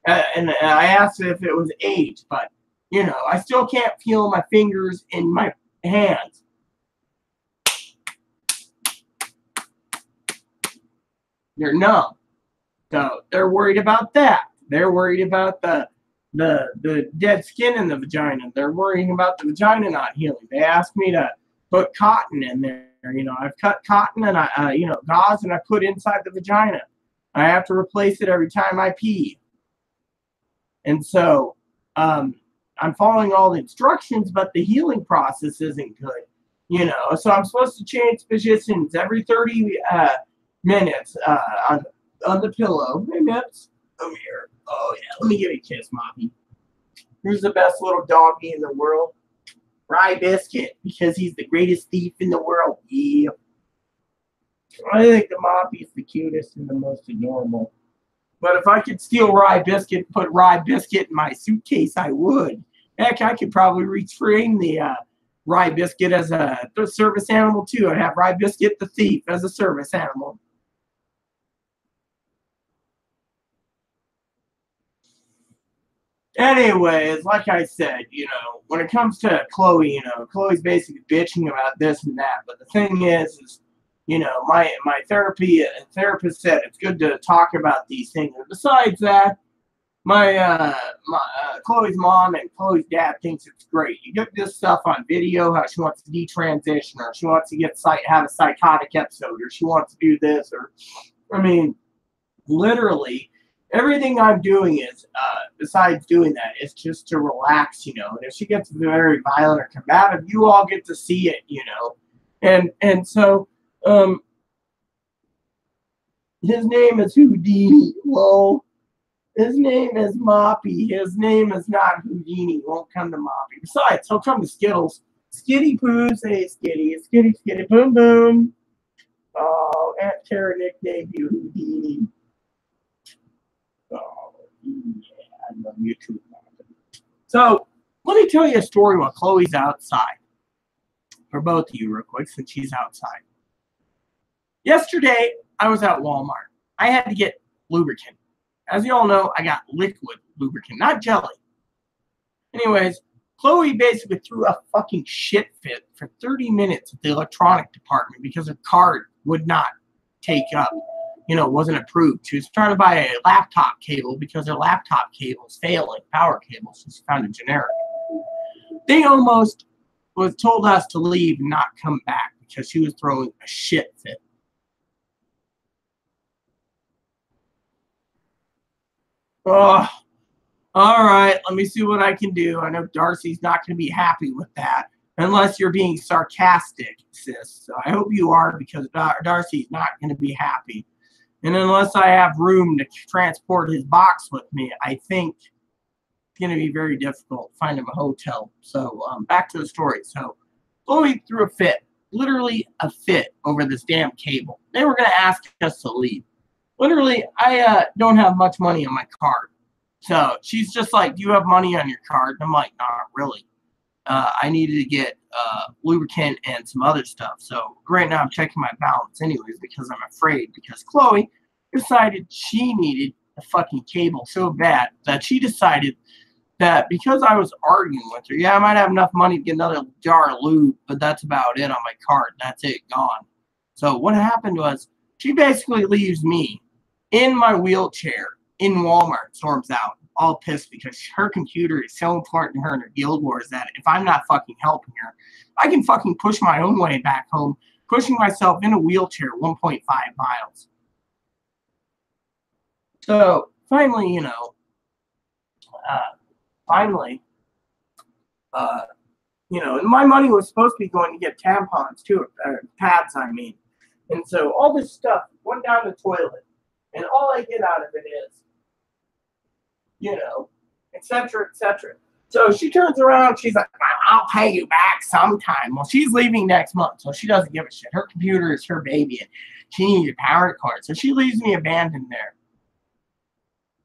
And I asked if it was age, but I still can't feel my fingers in my hands. They're numb. So they're worried about that. They're worried about the dead skin in the vagina. They're worrying about the vagina not healing. They asked me to put cotton in there You know, I've cut cotton and gauze, and I put inside the vagina. I have to replace it every time I pee. And so I'm following all the instructions, but the healing process isn't good. You know, so I'm supposed to change positions every 30 minutes on the pillow. Hey, Mips, come here. Oh, yeah, let me give you a kiss, Moppy. Who's the best little doggy in the world? Rye Biscuit, because he's the greatest thief in the world. Yeah. I think the Moppy's the cutest and the most adorable. But if I could steal Rye Biscuit and put Rye Biscuit in my suitcase, I would. Heck, I could probably reframe the Rye Biscuit as a service animal, too. I'd have Rye Biscuit the thief as a service animal. Anyways, like I said, you know, when it comes to Chloe, you know, Chloe's basically bitching about this and that. But the thing is, you know, my therapist said it's good to talk about these things. And besides that, my Chloe's mom and Chloe's dad thinks it's great. You get this stuff on video, how she wants to detransition, or she wants to have a psychotic episode, or she wants to do this, or, I mean, literally, everything I'm doing is, besides doing that, is just to relax, you know. And if she gets very violent or combative, you all get to see it, you know. And so, his name is Houdini. Lol. His name is Moppy. His name is not Houdini. He won't come to Moppy. Besides, he'll come to Skittles. Skitty Poo, say Skitty. Skitty, Skitty, Boom, Boom. Oh, Aunt Tara nicknamed you Houdini. Oh, yeah, I love you too. So, let me tell you a story while Chloe's outside. For both of you, real quick, since she's outside. Yesterday, I was at Walmart. I had to get lubricant. As you all know, I got liquid lubricant, not jelly. Anyways, Chloe basically threw a fucking shit fit for 30 minutes at the electronic department because her card would not take up, you know, wasn't approved. She was trying to buy a laptop cable because her laptop cable is failing, power cable, so she found a generic. They almost told us to leave and not come back because she was throwing a shit fit. Oh, all right, let me see what I can do. I know Darcy's not going to be happy with that, unless you're being sarcastic, sis. So I hope you are, because Darcy's not going to be happy. And unless I have room to transport his box with me, I think it's going to be very difficult to find him a hotel. So back to the story. So Chloe threw a fit, literally a fit, over this damn cable. They were going to ask us to leave. Literally, I don't have much money on my card. So she's just like, do you have money on your card? And I'm like, not really. I needed to get lubricant and some other stuff. So right now I'm checking my balance anyways because I'm afraid. Because Chloe decided she needed a fucking cable so bad that she decided that because I was arguing with her, yeah, I might have enough money to get another jar of lube, but that's about it on my card. That's it, gone. So what happened was she basically leaves me in my wheelchair in Walmart, storms out, all pissed because her computer is so important to her in her Guild Wars that if I'm not fucking helping her, I can fucking push my own way back home, pushing myself in a wheelchair 1.5 miles. So finally, you know, you know, and my money was supposed to be going to get tampons too, pads, I mean. And so all this stuff went down the toilet. And all I get out of it is, you know, et cetera, et cetera. So she turns around, she's like, I'll pay you back sometime. Well, she's leaving next month, so she doesn't give a shit. Her computer is her baby, and she needs a power cord. So she leaves me abandoned there.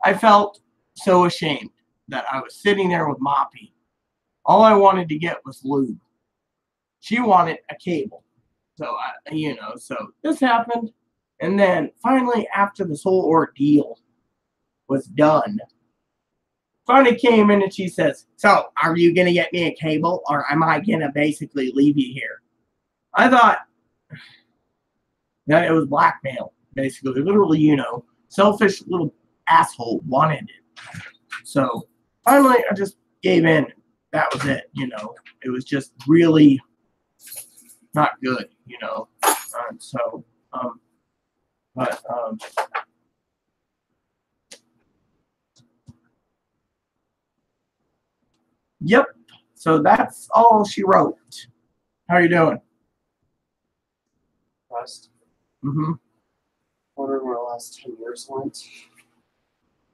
I felt so ashamed that I was sitting there with Moppy. All I wanted to get was lube. She wanted a cable. So, you know, so this happened. And then finally, after this whole ordeal was done, finally came in and she says, so are you going to get me a cable or am I going to basically leave you here? I thought that it was blackmail, basically. Literally, you know, selfish little asshole wanted it. So finally, I just gave in. That was it, you know. It was just really not good. you know. Yep. So that's all she wrote. How are you doing? Rest. Mm-hmm. Wondering where the last 10 years went.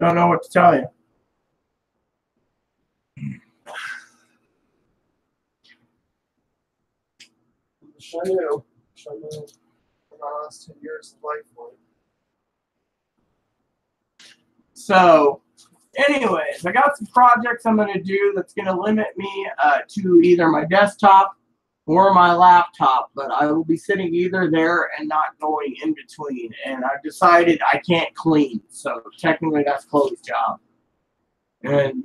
Don't know what to tell you. Show you where the last 10 years of life went. So, anyways, I got some projects I'm going to do that's going to limit me to either my desktop or my laptop, but I will be sitting either there and not going in between. And I've decided I can't clean, so technically that's Chloe's job. And,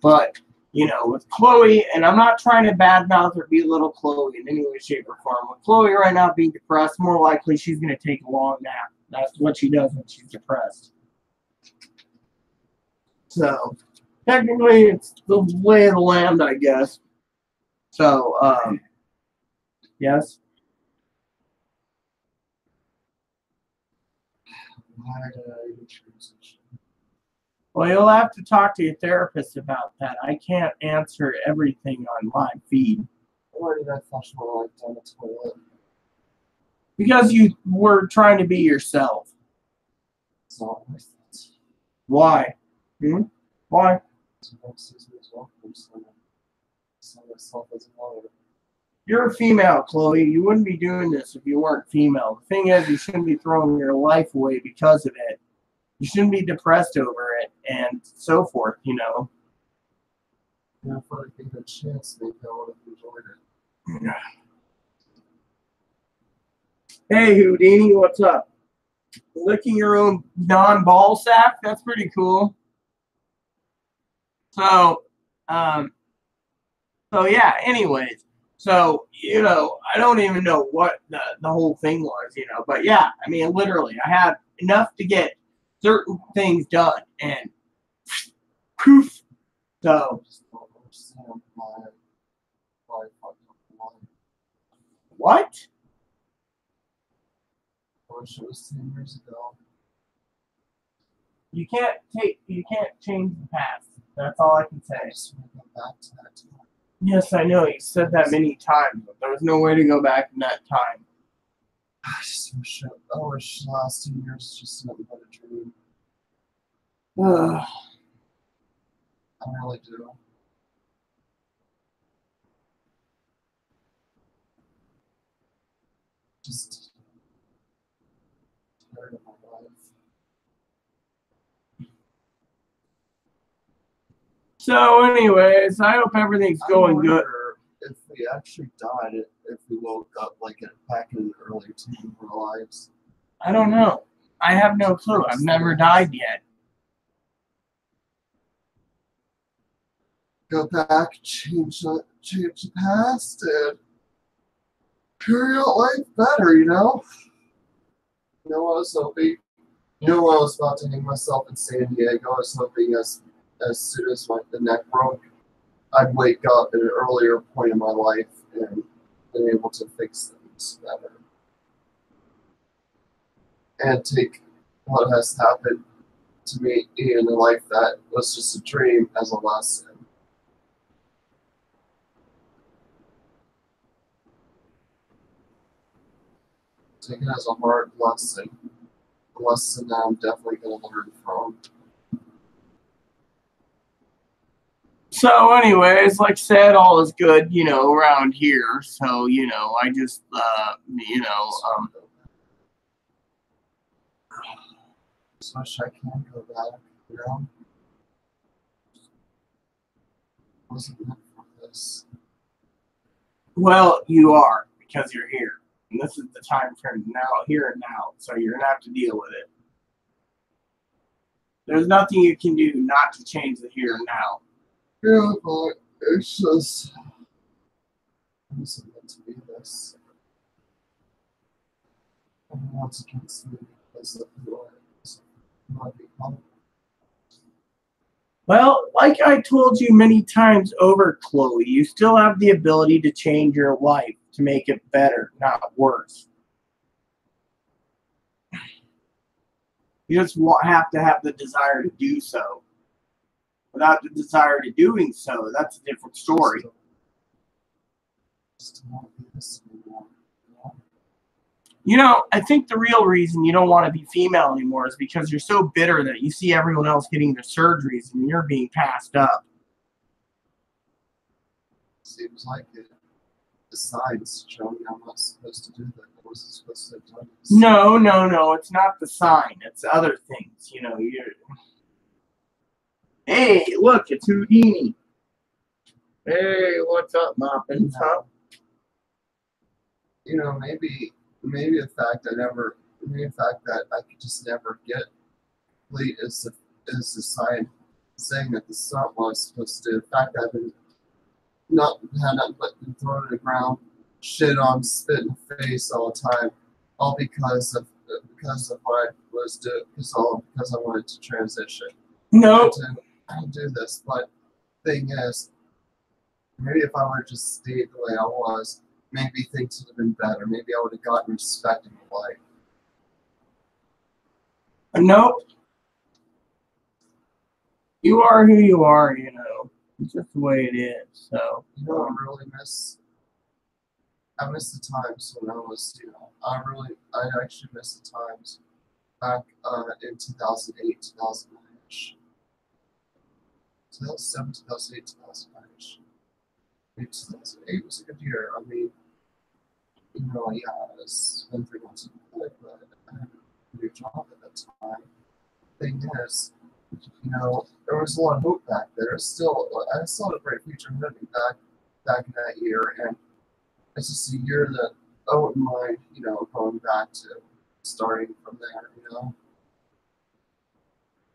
but, with Chloe, and I'm not trying to badmouth or belittle Chloe in any way, shape, or form. With Chloe right now being depressed, more likely she's going to take a long nap. That's what she does when she's depressed. So, technically, it's the lay of the land, I guess. So, yes? Why did I even transition? Well, you'll have to talk to your therapist about that. I can't answer everything on live feed. Why did I flush my life down the toilet? Because you were trying to be yourself. It's not worth it. Why? Why? Somebody sees me as welcome, so I see myself as a liar. You're a female, Chloe. You wouldn't be doing this if you weren't female. The thing is, you shouldn't be throwing your life away because of it. You shouldn't be depressed over it and so forth, Yeah, if I gave it a chance, maybe I would have enjoyed it. Hey, Houdini, what's up? Licking your own non-ball sack? That's pretty cool. So, yeah, anyways. So, I don't even know what the whole thing was, but yeah, I mean, literally, I had enough to get certain things done, and poof. So, what? I wish it was 10 years ago. You can't change the past. That's all I can say. I just want to go back to that time. Yes, I know. You said that many times, but there was no way to go back in that time. I wish the last 10 years was just nothing but a dream. I really do. Just tired of my life. So, anyways, I hope everything's going good. If we actually died, if we woke up back in the early teens of our lives. I don't know. I have no clue. I've never died yet. Go back, change the past, and carry out life better, I was hoping. I was about to hang myself in San Diego. I was hoping as soon as the neck broke, I'd wake up at an earlier point in my life and been able to fix things better. And take what has happened to me in a life that was just a dream as a lesson. Take it as a hard lesson. A lesson that I'm definitely going to learn from. So, anyways, like I said, all is good, around here. So, I just, So wish I can go back, I wasn't meant for this. Well, you are, because you're here. And this is the time frame now, here and now. So you're going to have to deal with it. There's nothing you can do not to change the here and now. Yeah, but it's just, I wasn't meant to be this. Everyone else against me because of who I become. Well, like I told you many times over, Chloe, you still have the ability to change your life to make it better, not worse. You just have to have the desire to do so. Without the desire to doing so, that's a different story. You know, I think the real reason you don't want to be female anymore is because you're so bitter that you see everyone else getting their surgeries and you're being passed up. Seems like it. The signs showing I'm not supposed to do that. I wasn't supposed to have done this. No. It's not the sign. It's other things. You know, you're... Hey, look, it's Houdini. Hey, what's up, Moppins? Huh? You know, maybe the fact that I could just never get complete is the sign saying that this is not what I was supposed to do. The fact that I've been had nothing but been thrown to the ground, shit on, spit in the face all the time, all because of what I was doing, because I wanted to transition. No. I didn't do this, but thing is, maybe if I would have just stayed the way I was, maybe things would have been better. Maybe I would have gotten respect in life. Nope. You are who you are, you know. It's just the way it is. So you know, I miss the times when I was, you know, I actually miss the times back in 2008, 2009-ish. 2007, 2008, 2009-ish. Maybe 2008 was a good year. I mean, you know, yeah, I was been 3 months employed, but I had a new job at that time. Thing is, you know, there was a lot of hope back there. I still had a bright future ahead of me back in that year, and it's just a year that I wouldn't mind, you know, going back to starting from there, you know.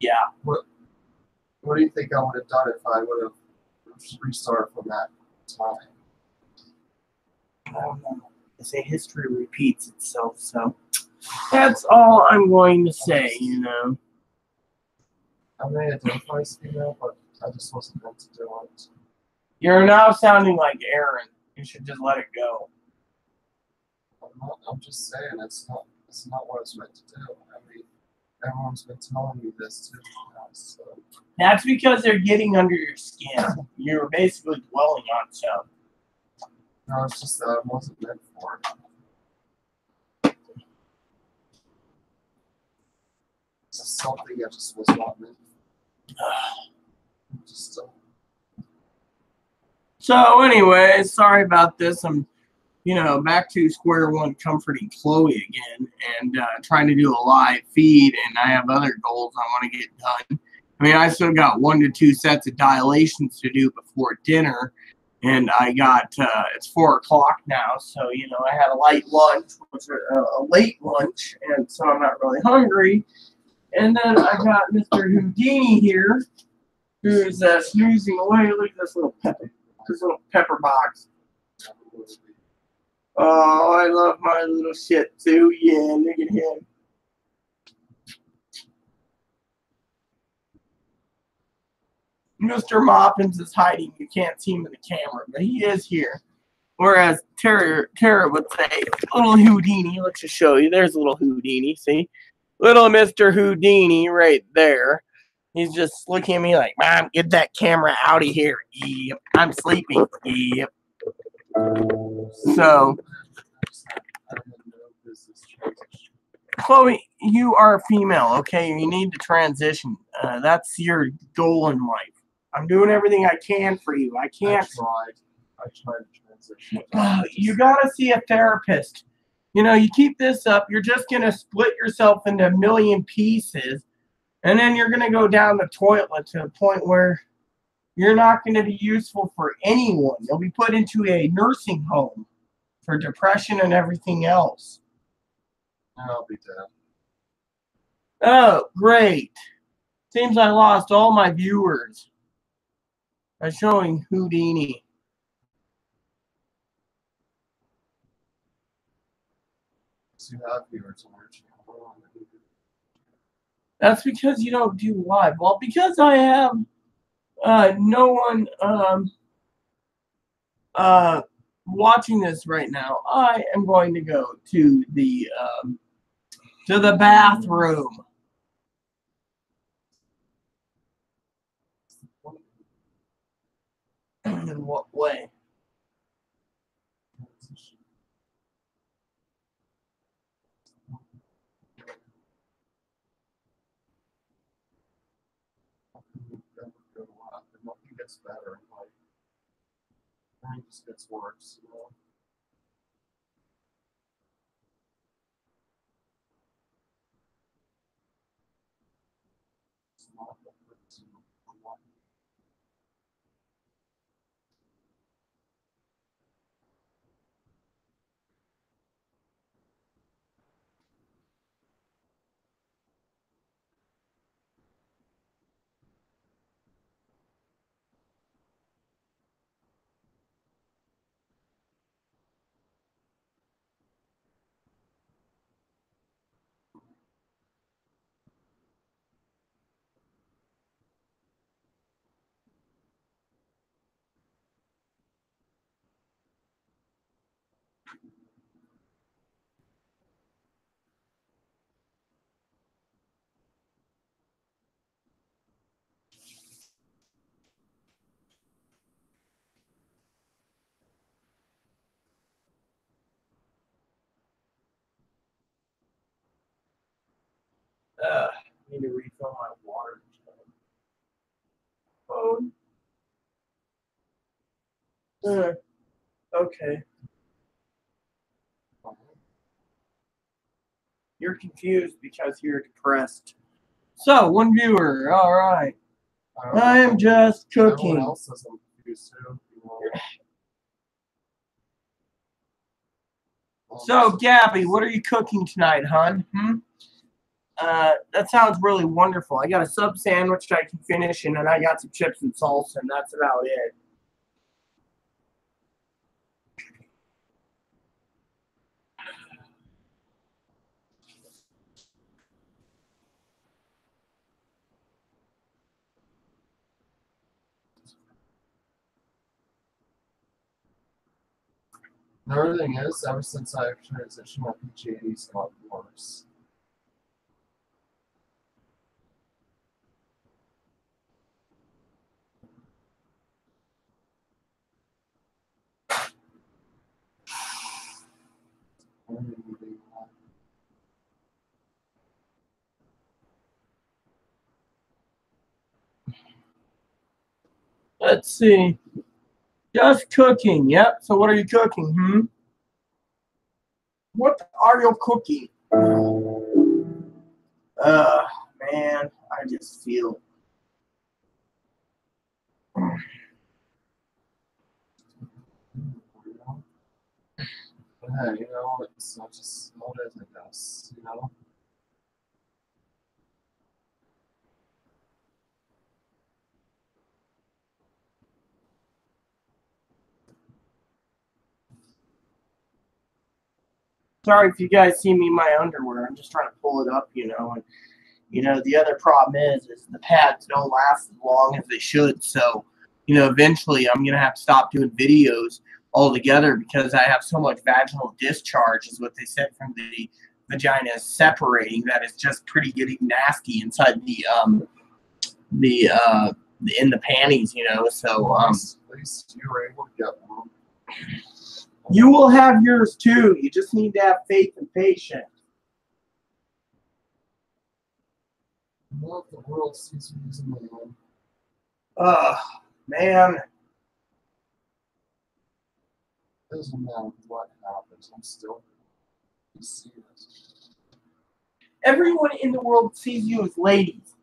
yeah. What do you think I would have done if I would have restarted from that time? I don't know. They say history repeats itself, so that's all I'm going to say, you know. I may identify as female, but I just wasn't meant to do it. You're now sounding like Aaron. You should just let it go. I'm just saying it's not what I was meant to do. I mean, everyone's been telling me this too. So. That's because they're getting under your skin. You're basically dwelling on stuff. No, it's just that I wasn't meant for it. It's just something I just was not meant for. Just So anyway, sorry about this. I'm, you know, back to square one comforting Chloe again and trying to do a live feed, and I have other goals I want to get done. I mean, I still got 1 to 2 sets of dilations to do before dinner, and I got, it's 4 o'clock now, so, you know, I had a light lunch, which a late lunch, and so I'm not really hungry. And then I got Mr. Houdini here, who's snoozing away. Look at this little pepper box. Oh, I love my little shit too. Yeah, look at him. Mr. Moppins is hiding. You can't see him in the camera, but he is here. Whereas Tara would say, little Houdini. Let's just show you. There's little Houdini. See? Little Mr. Houdini right there. He's just looking at me like, Mom, get that camera out of here. Yep. I'm sleeping. Yep. So, Chloe, you are a female, okay? You need to transition. That's your goal in life. I'm doing everything I can for you. I can't. I tried to transition. You gotta see a therapist. You know, you keep this up, you're just gonna split yourself into a million pieces, and then you're gonna go down the toilet to a point where you're not gonna be useful for anyone. You'll be put into a nursing home for depression and everything else. I'll be dead. Oh, great. Seems I lost all my viewers by showing Houdini. You have viewers on your channel. That's because you don't do live. Well, because I have no one watching this right now, I am going to go to the bathroom. In what way? Nothing gets better. Like, everything just gets worse. You know? It's not what hurts you. Need to refill my water. Phone. Okay. You're confused because you're depressed. So, one viewer. All right. I am just cooking. Everyone else is confused too. You know? So, Gabby, what are you cooking tonight, hon? That sounds really wonderful. I got a sub sandwich I can finish, and then I got some chips and salsa, and that's about it. Another thing is, ever since I've transitioned, my PG&E's got worse. Let's see. Just cooking. Yep. So, what are you cooking? What are you cooking? Man, I just feel. But hey, you know, it's not just how it is, I guess. You know. Sorry if you guys see me in my underwear. I'm just trying to pull it up, And the other problem is the pads don't last as long as they should. So, eventually I'm gonna have to stop doing videos altogether because I have so much vaginal discharge, is what they said, from the vagina separating, that it's just pretty getting nasty inside the in the panties. So At least you were able to get one. you will have yours too. You just need to have faith and patience. What the world sees me as a man. Man. Doesn't matter what happens, I'm still gonna see it. Everyone in the world sees you as ladies.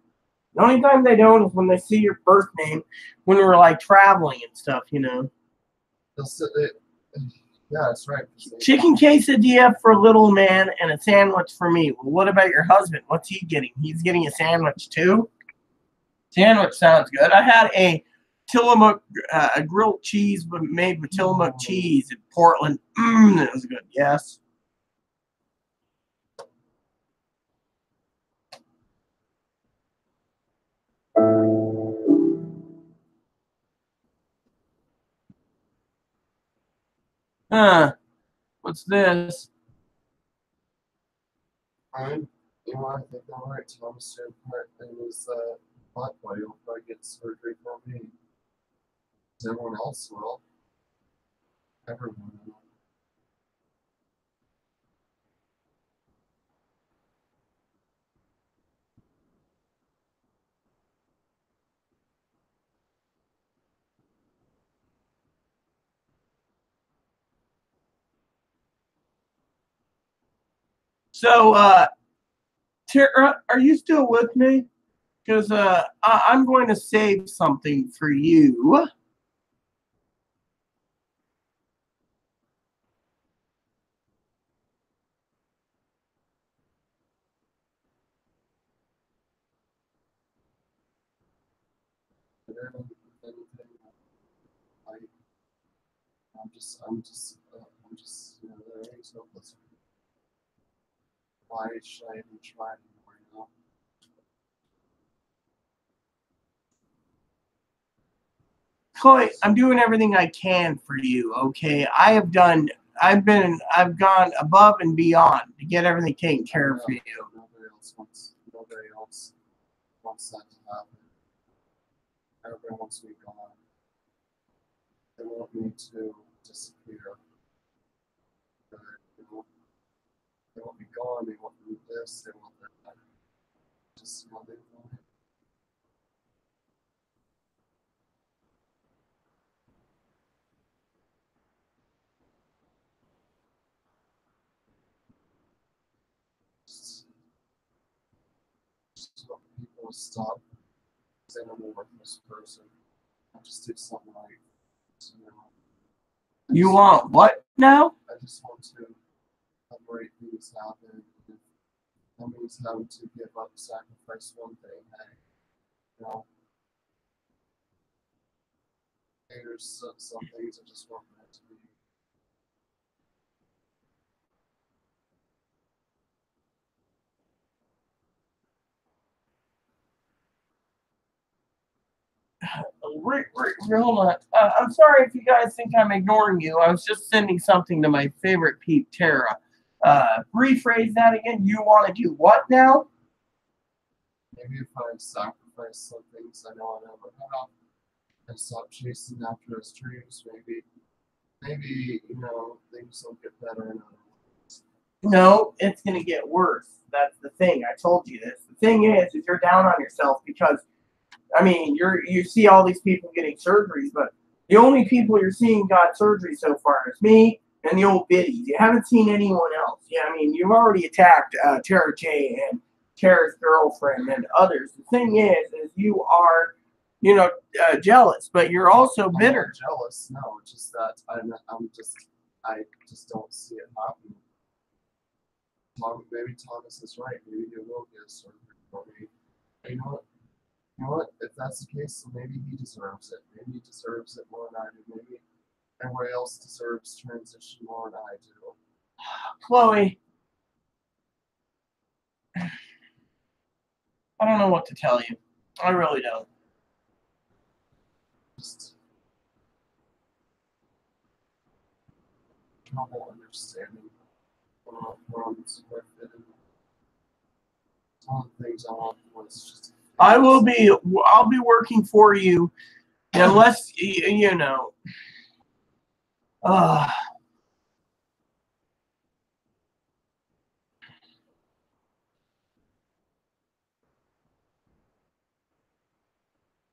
The only time they don't is when they see your birth name when we're like traveling and stuff. They'll sit there. Yeah, that's right. Chicken quesadilla for little man and a sandwich for me. Well, what about your husband? What's he getting? He's getting a sandwich too? Sandwich sounds good. I had a Tillamook, a grilled cheese made with Tillamook cheese in Portland. That was good. Yes. What's this? I think I'm right. Thomas Part and his butt buddy will probably get surgery for me. Everyone else will. Everyone will. So, Tara, are you still with me? Because I'm going to save something for you. I'm just, there ain't no hopeless. Why should I even try anymore, you know? Chloe, I'm doing everything I can for you, okay? I've gone above and beyond to get everything taken care of for you. Nobody else wants that to happen. Everybody wants me gone. They want me to disappear. They want me gone, they want me this, they want that. Just, they want it. Just want people to stop saying I'm a worthless person. I just do something right. You want what now? I just want to have great things happen. If that means having to give up, sacrifice one thing, hey, hey, there's some things I just want meant to be. Hold on. I'm sorry if you guys think I'm ignoring you. I was just sending something to my favorite peep, Tara. Rephrase that again. You want to do what now? Maybe if I sacrifice some things I know I never have and stop chasing after those dreams, maybe things will get better in other ways. No, it's gonna get worse. That's the thing. I told you this. The thing is you're down on yourself because I mean, you see all these people getting surgeries, but the only people you're seeing got surgery so far is me and the old biddies. You haven't seen anyone else. Yeah, I mean, you've already attacked Tara J and Tara's girlfriend and others. The thing is you are, jealous, but you're also bitter. I'm not jealous, no. Just that I just don't see it happening. Maybe Thomas is right. Maybe he will get a surgery for me. You know what? If that's the case, maybe he deserves it. Maybe he deserves it more than I do. Maybe everybody else deserves transition more than I do. Chloe, I don't know what to tell you. I really don't. Just trouble understanding where I'm with it. All the things I want was just. I'll be working for you unless you know.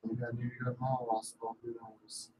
Maybe I knew you got my hospital. Who knows?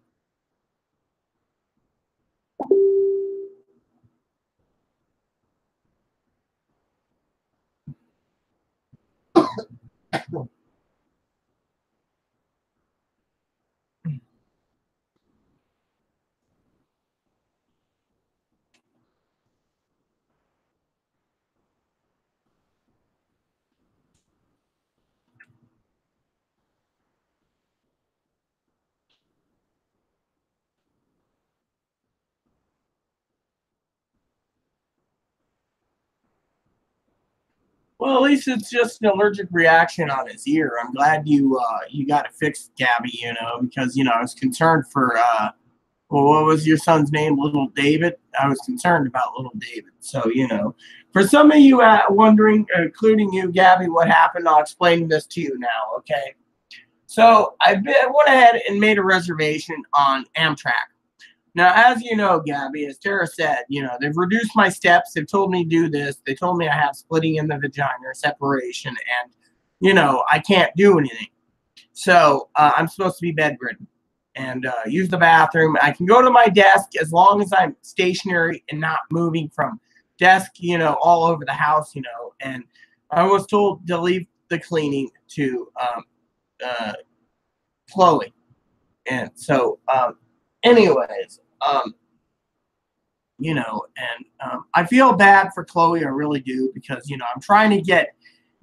Well, at least it's just an allergic reaction on his ear. I'm glad you got it fixed, Gabby. Because I was concerned for well, what was your son's name? Little David? I was concerned about little David. So, for some of you wondering, including you, Gabby, what happened, I'll explain this to you now, okay? So, I went ahead and made a reservation on Amtrak. Now, as you know, Gabby, as Tara said, they've reduced my steps. They've told me to do this. They told me I have splitting in the vagina or separation, and, I can't do anything. So I'm supposed to be bedridden and use the bathroom. I can go to my desk as long as I'm stationary and not moving from desk, all over the house, And I was told to leave the cleaning to uh, Chloe. And so, anyways, I feel bad for Chloe. I really do because, I'm trying to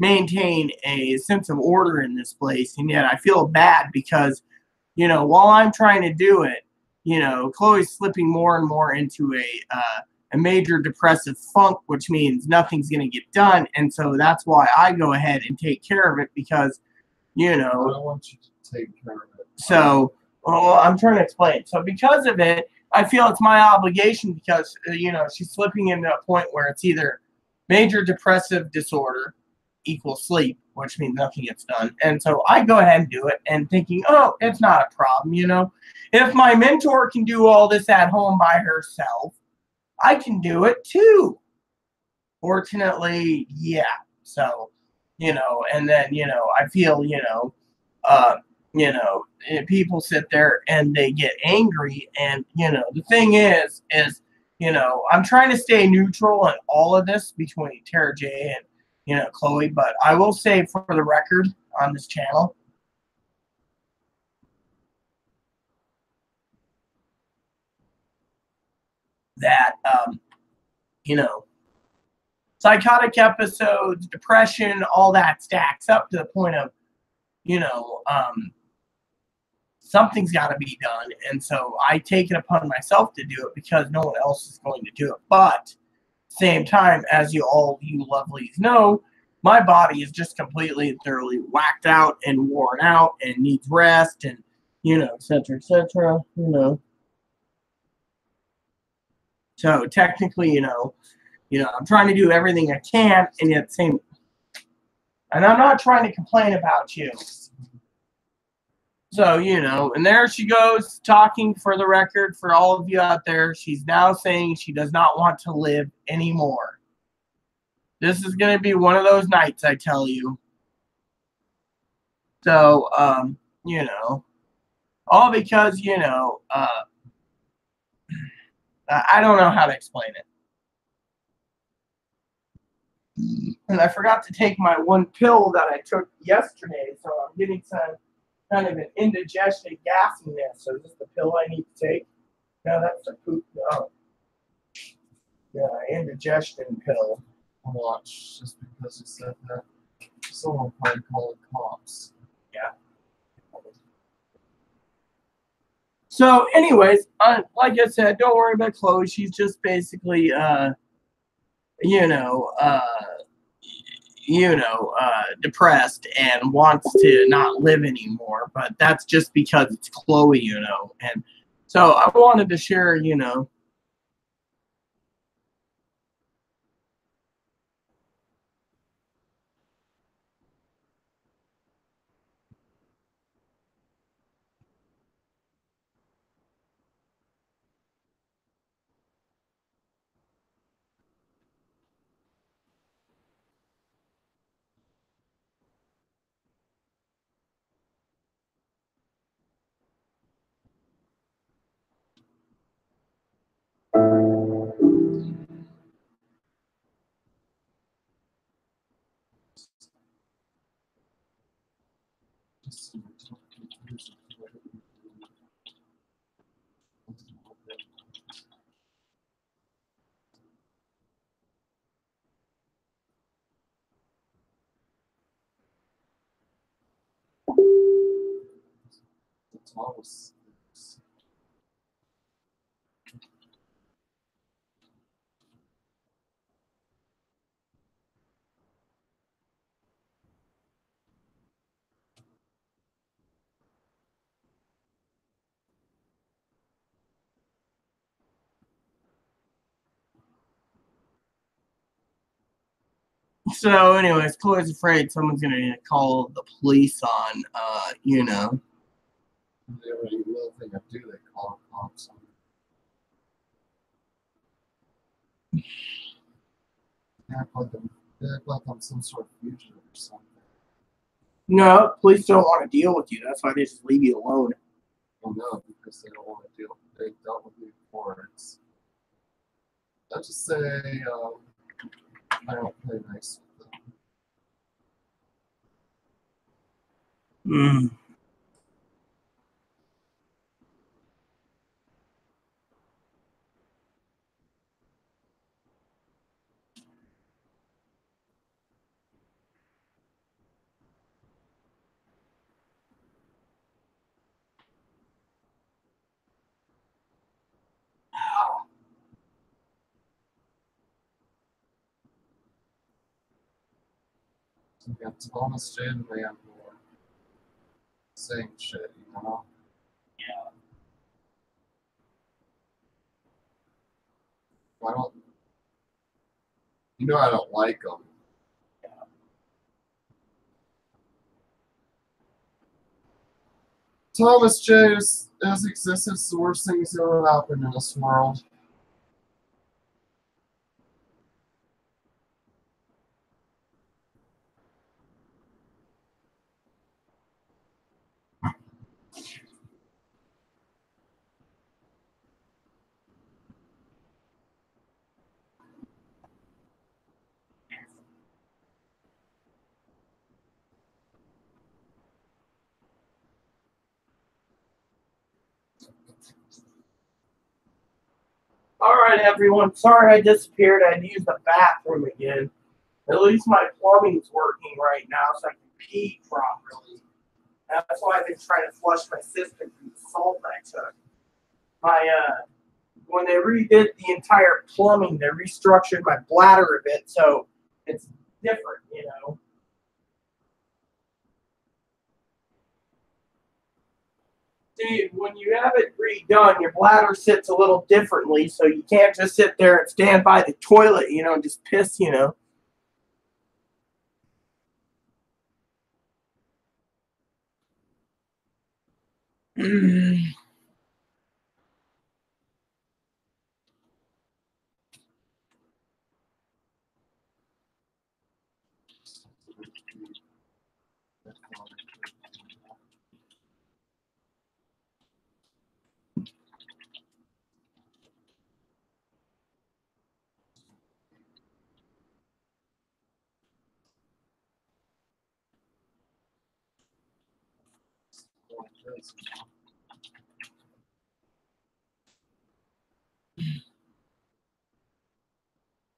maintain a sense of order in this place. And yet I feel bad because, while I'm trying to do it, Chloe's slipping more and more into a major depressive funk, which means nothing's going to get done. And so that's why I go ahead and take care of it because, I don't want you to take care of it. So, well, I'm trying to explain. So because of it, I feel it's my obligation because, she's slipping into a point where it's either major depressive disorder equals sleep, which means nothing gets done. And so I go ahead and do it and thinking, oh, it's not a problem, If my mentor can do all this at home by herself, I can do it too. Fortunately, yeah. So, and then, I feel, uh, people sit there and they get angry. And, the thing is, I'm trying to stay neutral in all of this between Tara J and, Chloe. But I will say for the record on this channel that, psychotic episodes, depression, all that stacks up to the point of, you know, um, something's got to be done. And so I take it upon myself to do it because no one else is going to do it. But same time, as you lovelies know, my body is just completely and thoroughly whacked out and worn out and needs rest and, et cetera, et cetera, So technically, I'm trying to do everything I can and yet same, and I'm not trying to complain about you. So, and there she goes talking for the record for all of you out there. She's now saying she does not want to live anymore. This is going to be one of those nights, I tell you. So, all because, I don't know how to explain it. And I forgot to take my one pill that I took yesterday, so I'm getting some kind of an indigestion gassiness. So is this the pill I need to take? No, that's the poop. No. Yeah, indigestion pill. Watch, just because you said that. Someone will probably call it cops. Yeah. So, anyways, like I said, don't worry about Chloe. She's just basically, depressed and wants to not live anymore. But that's just because it's Chloe, And so I wanted to share, So, anyways, Chloe's afraid someone's gonna call the police on, you know. Every little thing I do, they call cops on. They act like I'm some sort of fugitive or something. No, police don't want to deal with you. That's why they just leave you alone. Well, no, because they don't want to deal. They dealt with me before. Let's just say I don't play nice with them. Mm. You got Thomas J. and Landlord. Same shit, you know? Yeah. I don't. You know I don't like them. Thomas J. His existence is the worst thing that's ever happened in this world. All right, everyone. Sorry I disappeared. I had to use the bathroom again. At least my plumbing's working right now, so I can pee properly. That's why I've been trying to flush my system from the salt I took. When they redid the entire plumbing, they restructured my bladder a bit, so it's different, you know. See, when you have it redone, your bladder sits a little differently, so you can't just sit there and stand by the toilet, you know, and just piss, you know.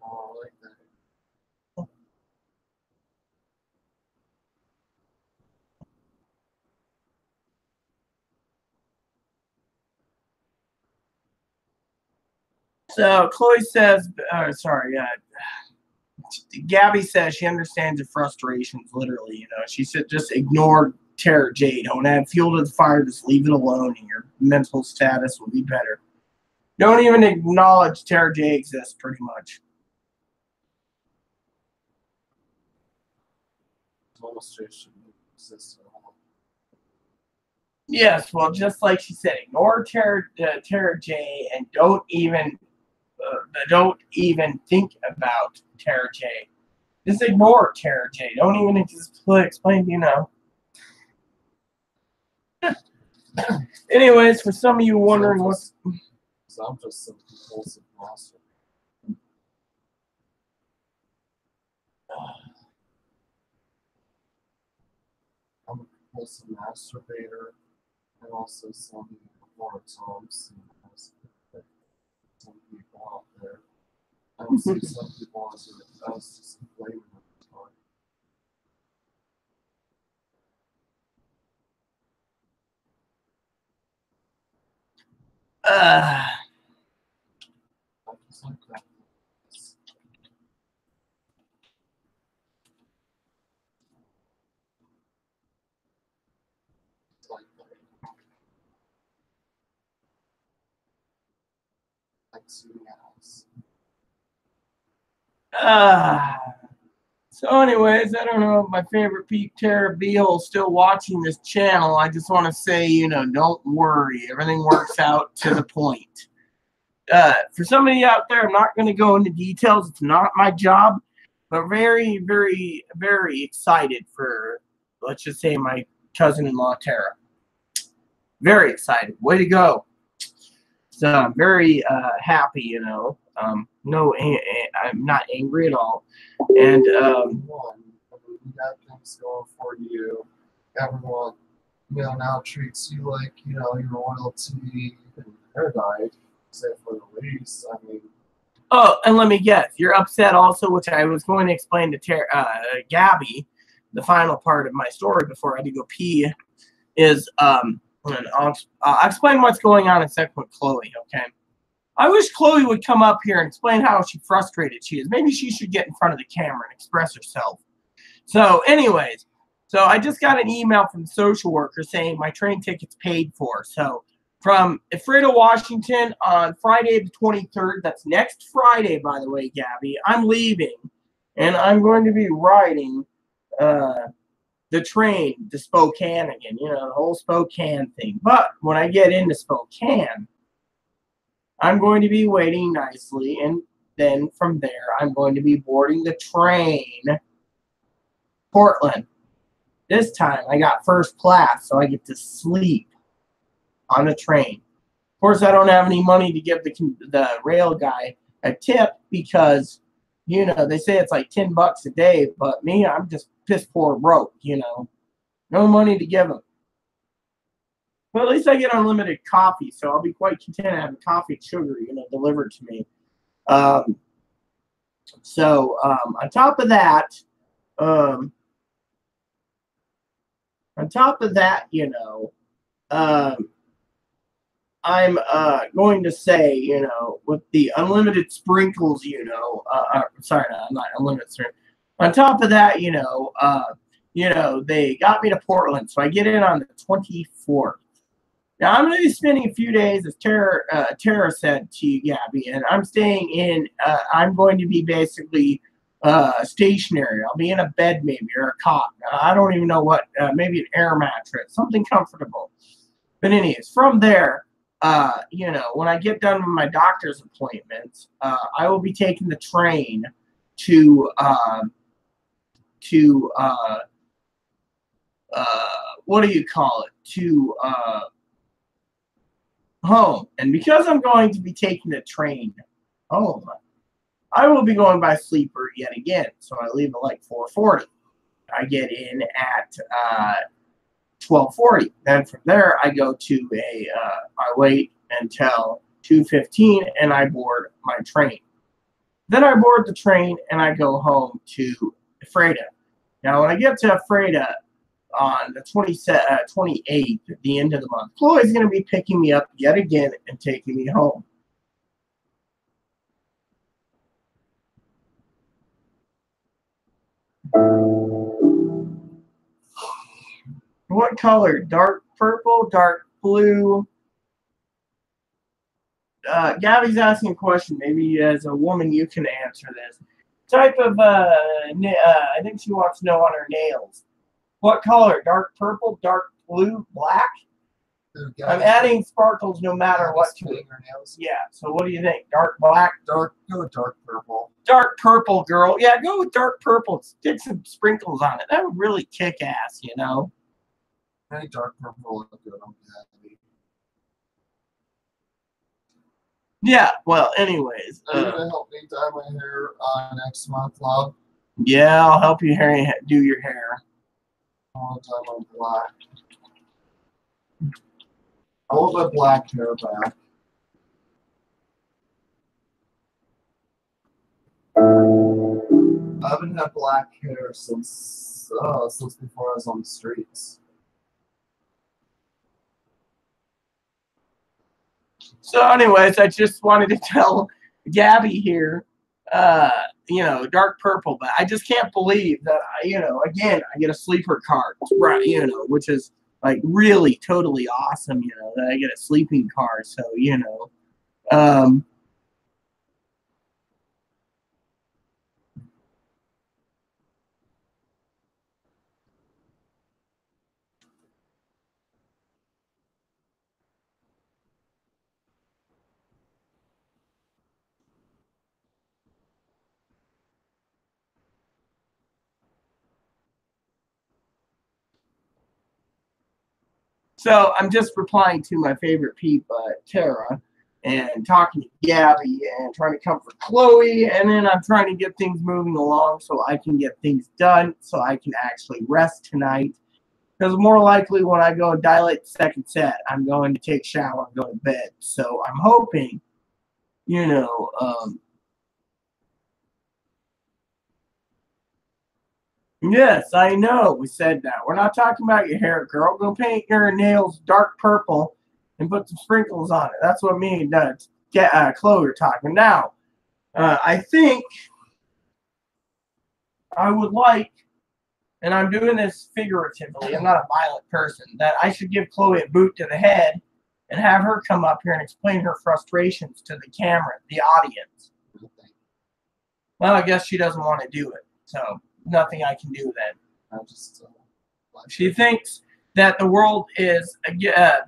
Oh, I like that. So Chloe says, Gabby says she understands your frustrations, literally. You know, she said just ignore Tara J. Don't add fuel to the fire. Just leave it alone, and your mental status will be better. Don't even acknowledge Tara J exists, pretty much. Thomas J. shouldn't exist at all. Yes, well, just like she said, ignore Tara J. and don't even think about Tara J. Just ignore Tara J. Don't even explain, you know. Anyways, for some of you wondering what's... So I'm just some compulsive monster. I'm a compulsive masturbator and also some moratons. Some people out there. I don't see some people as just blaming them. Uh, I just like that. Like zooming house. uh, So anyways, I don't know if my favorite Pete Tara Beal is still watching this channel. I just want to say, you know, don't worry. Everything works out to the point. For somebody out there, I'm not going to go into details. It's not my job. But very, very, very excited for, let's just say, my cousin-in-law, Tara. Very excited. Way to go. So I'm very happy, you know. No, I'm not angry at all. And You got things going for you. Everyone, you know, now treats you like, you know, your royalty and paradise, except for the least. I mean, oh, and let me guess, you're upset also, which I was going to explain to Gabby, the final part of my story before I had to go pee, is and I'll explain what's going on in a second with Chloe, okay? I wish Chloe would come up here and explain how frustrated she is. Maybe she should get in front of the camera and express herself. So anyways, so I just got an email from the social worker saying my train ticket's paid for. So from Ephrata, Washington on Friday the 23rd, that's next Friday, by the way, Gabby, I'm leaving. And I'm going to be riding the train to Spokane again, you know, the whole Spokane thing. But when I get into Spokane, I'm going to be waiting nicely, and then from there, I'm going to be boarding the train, Portland. This time, I got first class, so I get to sleep on the train. Of course, I don't have any money to give the rail guy a tip because, you know, they say it's like $10 a day, but me, I'm just piss poor broke, you know. No money to give him. But at least I get unlimited coffee, so I'll be quite content having coffee and sugar, you know, delivered to me. On top of that, you know, I'm going to say, you know, with the unlimited sprinkles, you know, sorry, no, I'm not unlimited sprinkles. On top of that, you know, they got me to Portland, so I get in on the 24th. Now, I'm going to be spending a few days, as Tara said to you, Gabby, and I'm staying in, I'm going to be basically stationary. I'll be in a bed maybe, or a cot. I don't even know what, maybe an air mattress, something comfortable. But anyways, from there, you know, when I get done with my doctor's appointments, I will be taking the train to what do you call it? To home. And because I'm going to be taking the train home, I will be going by sleeper yet again. So I leave at like 4:40. I get in at 12:40. Then from there, I go to I wait until 2:15 and I board my train. Then I board the train and I go home to Ephrata. Now, when I get to Ephrata on the 28th, at the end of the month, Chloe's going to be picking me up yet again and taking me home. What color? Dark purple, dark blue? Gabby's asking a question. Maybe as a woman you can answer this. Type of, I think she wants to know on her nails. What color? Dark purple, dark blue, black? I'm adding sparkles no matter what to it. Yeah, so what do you think? Dark black? Go with dark purple. Dark purple, girl. Yeah, go with dark purple. Stick some sprinkles on it. That would really kick ass, you know? Any dark purple look good. I'm happy. Yeah, well, anyways. Are you going to help me dye my hair next month, love? Yeah, I'll help you do your hair. I want to dye my black. I want my black hair back. I haven't had black hair since before I was on the streets. So anyways, I just wanted to tell Gabby here, you know, dark purple, but I just can't believe that, you know, again, I get a sleeper card, right, you know, which is like really totally awesome, you know, that I get a sleeping car. So, you know, So I'm just replying to my favorite peep, Tara, and talking to Gabby and trying to comfort Chloe, and then I'm trying to get things moving along so I can get things done, so I can actually rest tonight. Because more likely when I go and dilate the second set, I'm going to take a shower and go to bed. So I'm hoping, yes, I know we said that. We're not talking about your hair, girl. Go paint your nails dark purple and put some sprinkles on it. That's what me and Chloe are talking. Now, I think I would like, and I'm doing this figuratively, I'm not a violent person, that I should give Chloe a boot to the head and have her come up here and explain her frustrations to the camera, the audience. Well, I guess she doesn't want to do it, so nothing I can do then. She thinks that the world is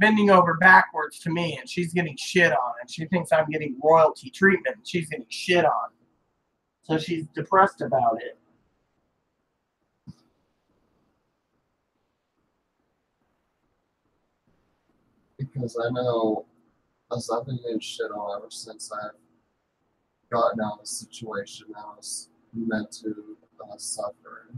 bending over backwards to me, and she's getting shit on, and she thinks I'm getting royalty treatment, and she's getting shit on. So she's depressed about it. Because I know, as I've been getting shit on ever since I've gotten out of the situation I was meant to suffer.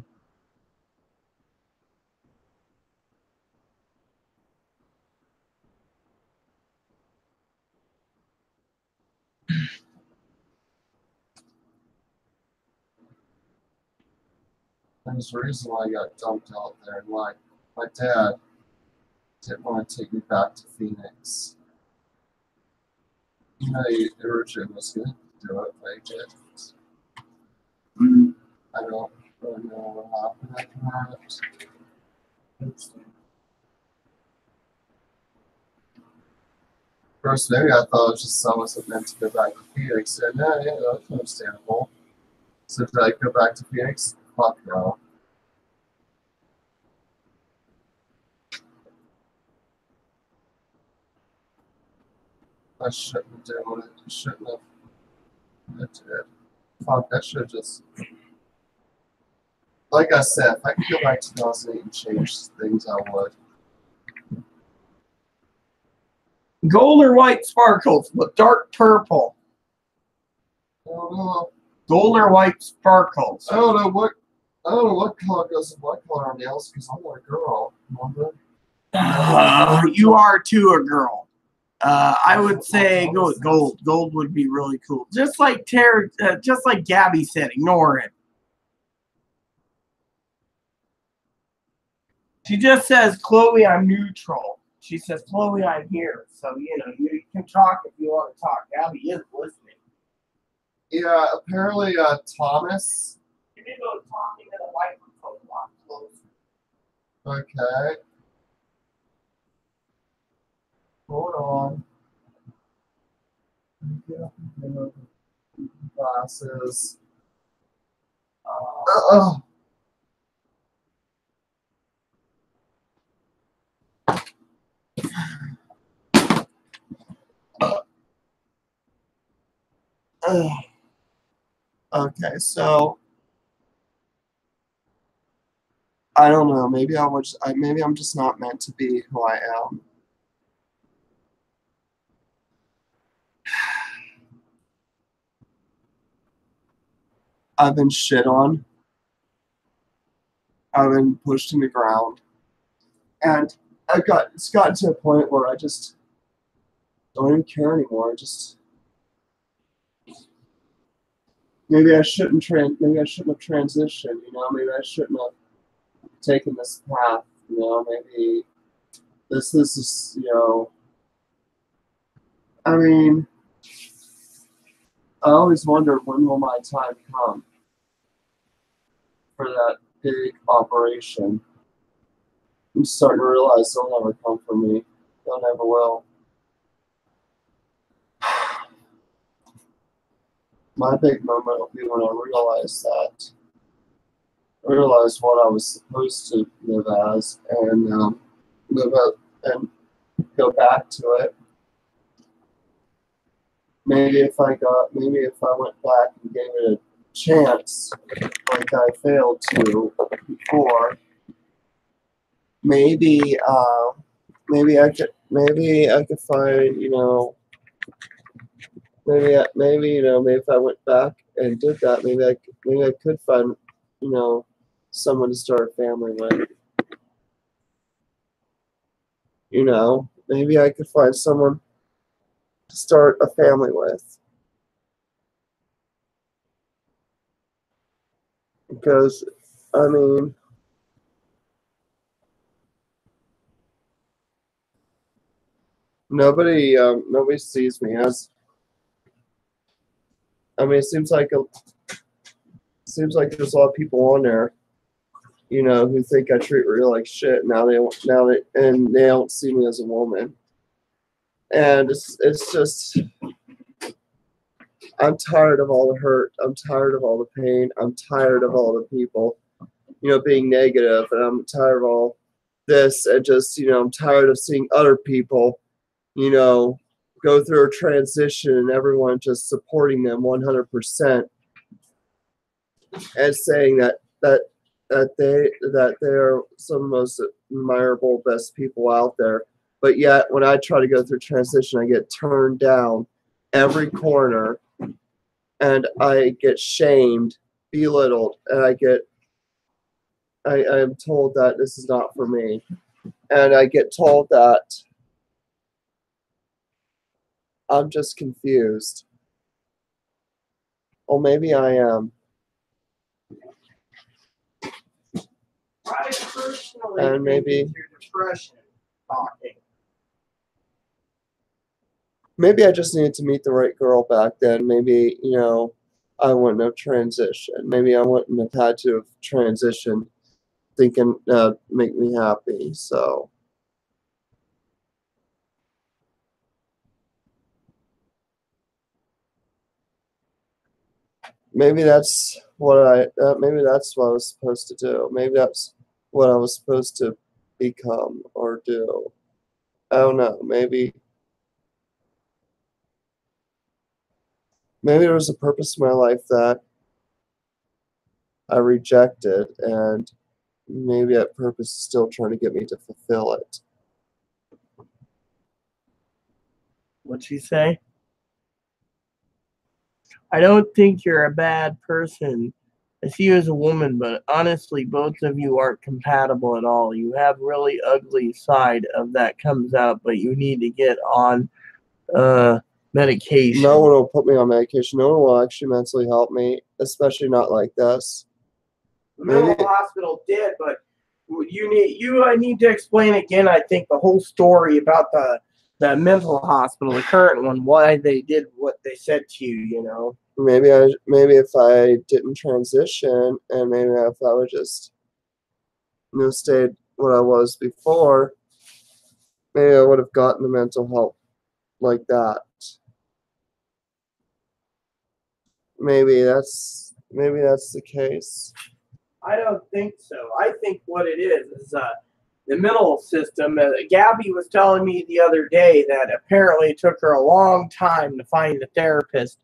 There's a reason why I got dumped out there, and why my dad didn't want to take me back to Phoenix. He originally was going to do it, but he didn't. I don't really know what happened after that. First, maybe I thought it was just someone was meant to go back to Phoenix, and yeah, that's understandable. So did I go back to Phoenix? Fuck no. I shouldn't have done it. I shouldn't have. I did. Fuck, I should just. Like I said, if I could go back to 2008 and change things, I would. Gold or white sparkles with dark purple. I don't know. Gold or white sparkles. I don't know what color goes with what color on nails because I'm not a girl. Remember? You are too a girl. I would say go with gold. Gold would be really cool. Just like just like Gabby said, ignore it. She just says, Chloe, I'm neutral. She says, Chloe, I'm here. So, you can talk if you want to talk. Gabby is listening. Yeah, apparently Thomas. You need to go talking to the microphone a lot closer. Okay. Hold on. Glasses. Okay, so I don't know. Maybe maybe I'm just not meant to be who I am. I've been shit on. I've been pushed in the ground, and it's gotten to a point where I just don't even care anymore. Maybe I shouldn't have transitioned. Maybe I shouldn't have taken this path. Maybe this is I mean, I always wondered when will my time come for that big operation. I'm starting to realize they'll never come for me. They'll never will. My big moment will be when I realize what I was supposed to live as and live out and go back to it. Maybe if I went back and gave it a chance like I failed to before, maybe maybe I could find, maybe if I went back and did that, maybe I could find, someone to start a family with. Maybe I could find someone to start a family with. Because, I mean, nobody sees me as. I mean, it seems like there's a lot of people on there, who think I treat real like shit. And they don't see me as a woman. And it's just, I'm tired of all the hurt. I'm tired of all the pain. I'm tired of all the people, being negative, and I'm tired of all this, and just, I'm tired of seeing other people, go through a transition and everyone just supporting them 100% and saying that they are some of the most admirable, best people out there. But yet, when I try to go through transition, I get turned down every corner, and I get shamed, belittled, and I am told that this is not for me. And I get told that I'm just confused. Or maybe I am. I personally And maybe think it's your depression talking. Maybe I just needed to meet the right girl back then. Maybe, I wouldn't have transitioned. Maybe I wouldn't have had to have transitioned thinking make me happy. So maybe that's what I was supposed to do. Maybe that's what I was supposed to become or do. I don't know. Maybe there was a purpose in my life that I rejected, and maybe that purpose is still trying to get me to fulfill it. What'd she say? I don't think you're a bad person. I see you as a woman, but honestly, both of you aren't compatible at all. You have really ugly side of that comes out, but you need to get on medication. No one will put me on medication. No one will actually mentally help me, especially not like this. The mental hospital did, but I need to explain again, I think, the whole story about the mental hospital, the current one, why they did what they said to you, Maybe if I didn't transition, and maybe if I would just stayed what I was before, maybe I would have gotten the mental help like that. Maybe that's the case. I don't think so. I think what it is the mental system. Gabby was telling me the other day that apparently it took her a long time to find a therapist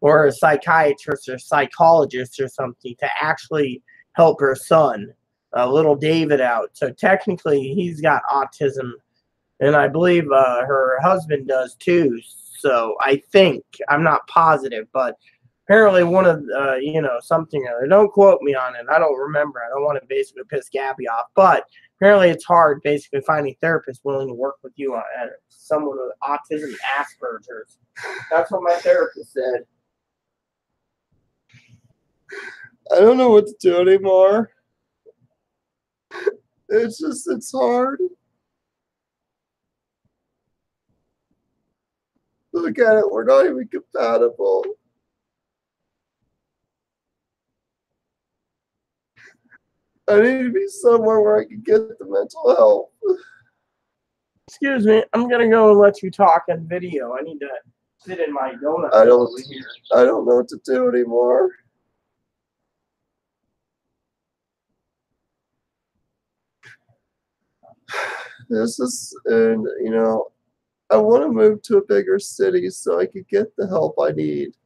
or a psychiatrist or psychologist or something to actually help her son, little David, out. So technically, he's got autism, and I believe her husband does too. So I think, I'm not positive, but apparently one of something or other. Don't quote me on it. I don't remember. I don't want to basically piss Gabby off, but apparently it's hard basically finding therapists willing to work with you on someone with autism, Asperger's. That's what my therapist said. I don't know what to do anymore. It's hard. Look at it. We're not even compatible. I need to be somewhere where I can get the mental help. Excuse me. I'm going to go and let you talk on video. I need to sit in my donut. I don't know what to do anymore. I want to move to a bigger city so I could get the help I need.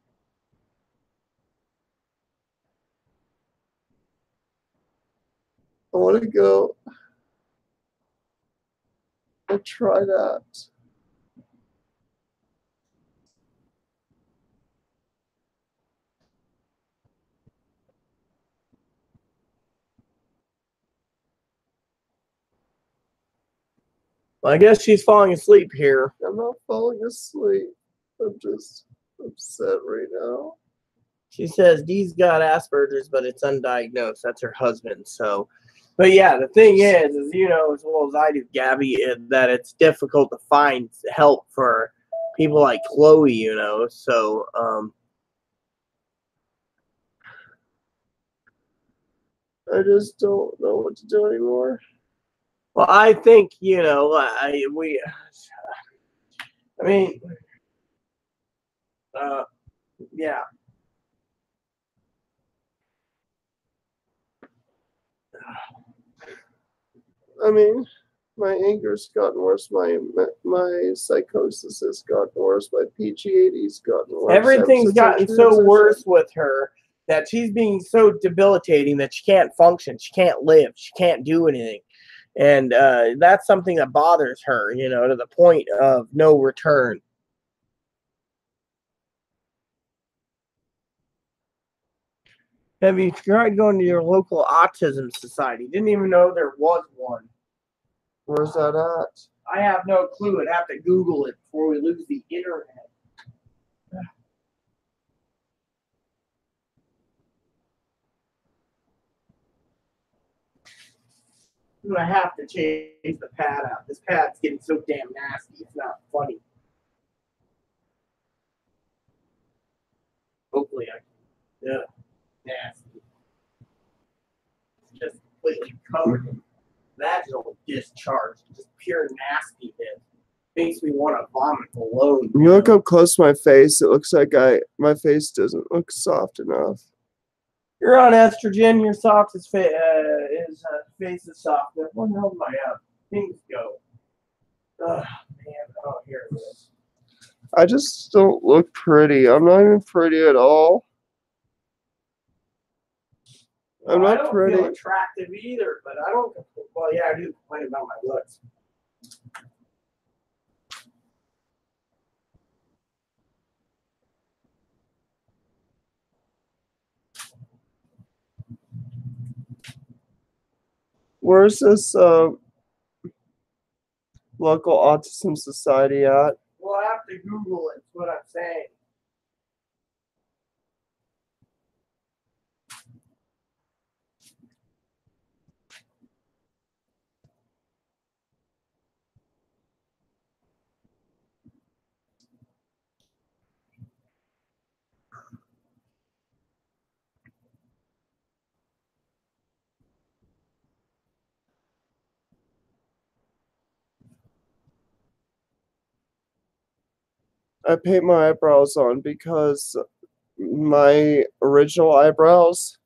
I want to go. I'll try that. Well, I guess she's falling asleep here. I'm not falling asleep. I'm just upset right now. She says Dee's got Asperger's, but it's undiagnosed. That's her husband. So, but yeah, the thing is you know as well as I do, Gabby, that it's difficult to find help for people like Chloe. You know, so I just don't know what to do anymore. well, I think you know I mean, yeah. I mean, my anger's gotten worse. My psychosis has gotten worse. My PG-AD's gotten worse. Everything's gotten so worse with her that she's being so debilitating that she can't function. She can't live. She can't do anything. And that's something that bothers her, you know, to the point of no return. Have you tried going to your local autism society? Didn't even know there was one. Where's that at? I have no clue. I'd have to Google it before we lose the internet. I'm gonna have to change the pad out. This pad's getting so damn nasty. It's not funny. Hopefully I can. Yeah, nasty. It's just completely covered in vaginal discharge. Just pure nastiness. Makes me want to vomit alone. You look up close to my face. It looks like my face doesn't look soft enough. You're on estrogen. Your soft is face is soft. Where the hell did my things go? Oh man! Oh, here it is. I just don't look pretty. I'm not even pretty at all. I'm not I don't pretty. feel attractive either, but I don't. Well, yeah, I do complain about my looks. Where's this local autism society at? Well, I have to Google it. That's what I'm saying. I paint my eyebrows on because my original eyebrows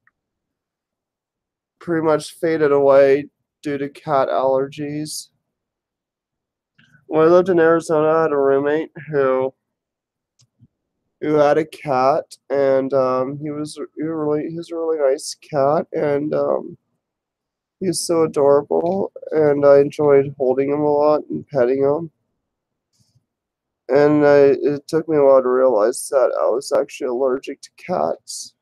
pretty much faded away due to cat allergies. When I lived in Arizona, I had a roommate who had a cat, and he was a really nice cat, and he was so adorable, and I enjoyed holding him a lot and petting him. And it took me a while to realize that I was actually allergic to cats.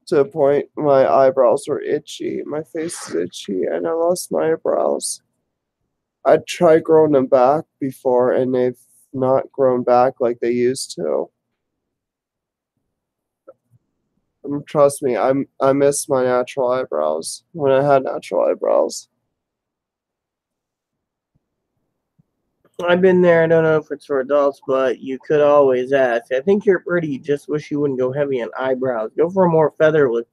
To a point, my eyebrows were itchy, my face is itchy, and I lost my eyebrows. I tried growing them back before, and they've not grown back like they used to. Trust me, I miss my natural eyebrows when I had natural eyebrows. I've been there. I don't know if it's for adults, but you could always ask. I think you're pretty. Just wish you wouldn't go heavy on eyebrows. Go for a more feather look.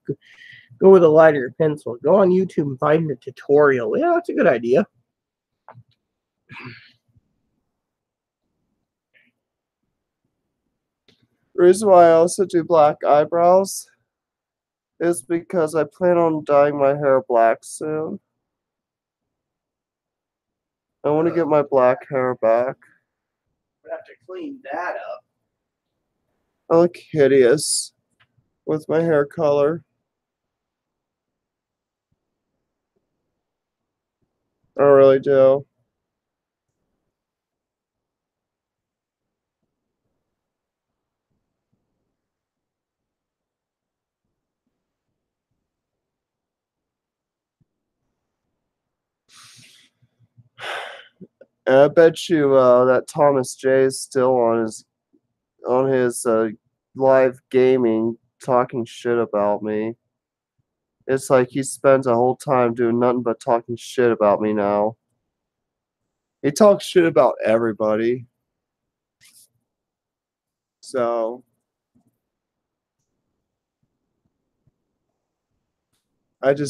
Go with a lighter pencil. Go on YouTube and find a tutorial. Yeah, that's a good idea. The reason why I also do black eyebrows is because I plan on dyeing my hair black soon. I want to get my black hair back. I have to clean that up. I look hideous with my hair color. I really do. And I bet you that Thomas J is still on his live gaming talking shit about me. It's like he spends a whole time doing nothing but talking shit about me now. He talks shit about everybody. So I don't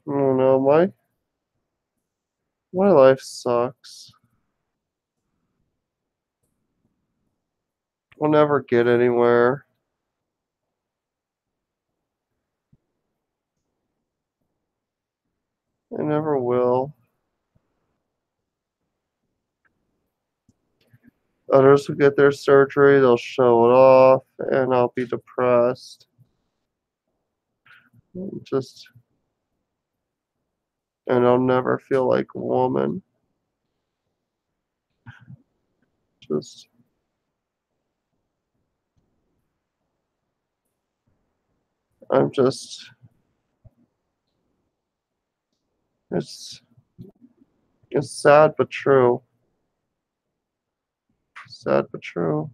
know, my life sucks. I'll never get anywhere. I never will. Others will get their surgery, they'll show it off, and I'll be depressed. Just, and I'll never feel like a woman. Just, I'm just, it's, it's sad but true. Sad but true.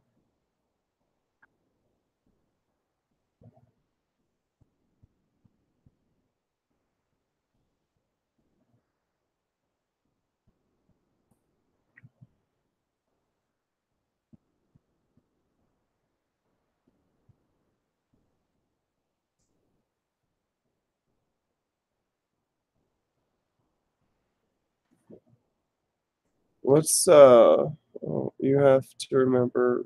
What's you have to remember.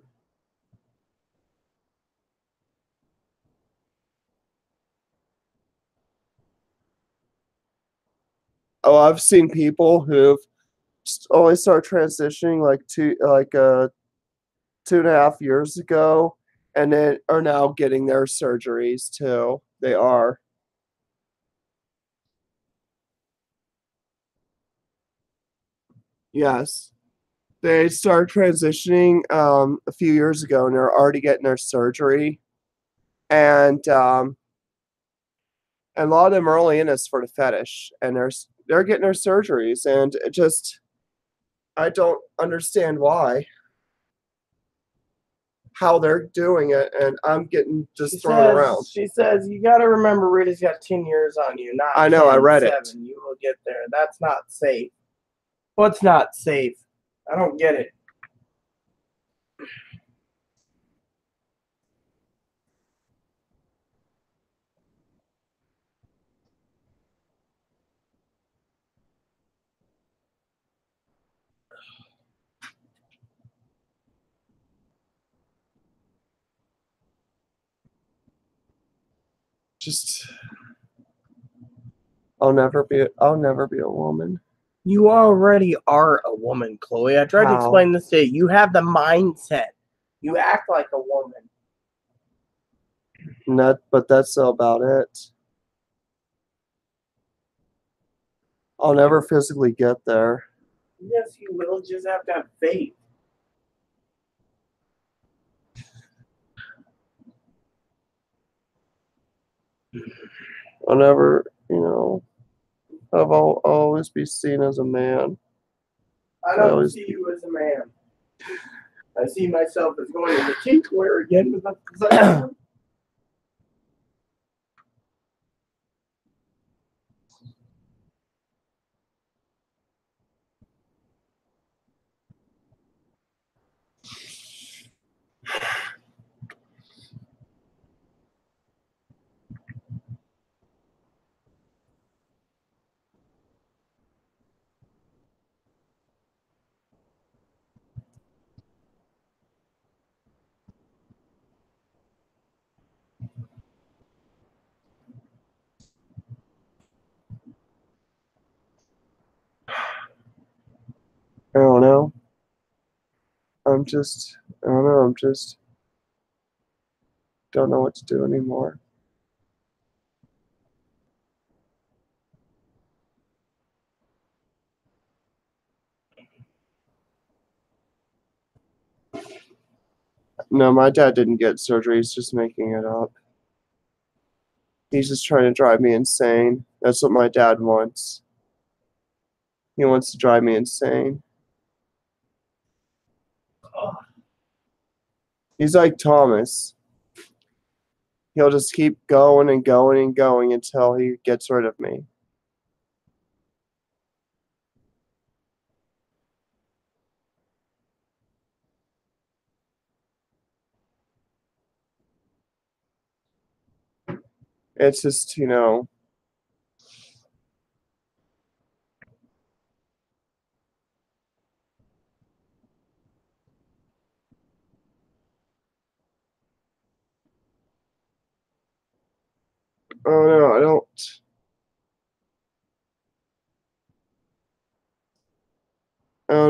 Oh, I've seen people who've only started transitioning like 2.5 years ago, and then are now getting their surgeries too. They are. Yes. They started transitioning a few years ago, and they're already getting their surgery. And a lot of them are only in this for the fetish, and they're getting their surgeries, and it just I don't understand how they're doing it, and I'm getting just thrown around. She says, you got to remember Rita's got 10 years on you, not I know, 10, I read 7. it. You will get there. That's not safe. What's not safe? I don't get it. Just I'll never be a woman. You already are a woman, Chloe. I tried to How? explain this to you. You have the mindset. You act like a woman. But that's about it. I'll never physically get there. Yes, you will. Just have to have faith. I'll never, I'll always be seen as a man. I don't see you as a man. I see myself as going into tinkware again with a I don't know. I don't know. Don't know what to do anymore. No, my dad didn't get surgery. He's just making it up. He's just trying to drive me insane. That's what my dad wants. He wants to drive me insane. He's like Thomas. He'll just keep going and going and going until he gets rid of me. It's just, you know, oh no, I don't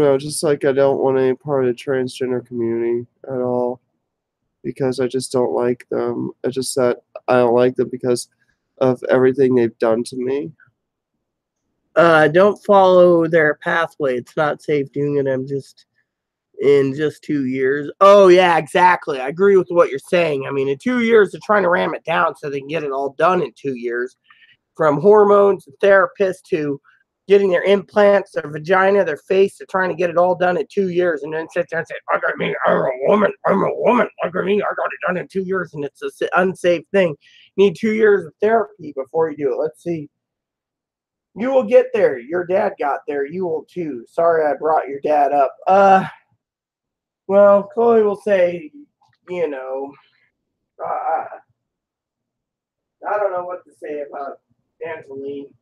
know, just like I don't want any part of the transgender community at all because I just don't like them. I just said I don't like them because of everything they've done to me. Don't follow their pathway. It's not safe doing it. I'm just in just 2 years. Oh yeah, exactly. I agree with what you're saying. I mean, in 2 years, they're trying to ram it down so they can get it all done in 2 years, from hormones to therapists to getting their implants, their vagina, their face. They're trying to get it all done in 2 years, and then sit there and say, "I got me. I'm a woman. I'm a woman. I got me. I got it done in 2 years," and it's an unsafe thing. You need 2 years of therapy before you do it. Let's see. You will get there. Your dad got there. You will too. Sorry I brought your dad up. Well, Chloe will say, you know, I don't know what to say about Angeline.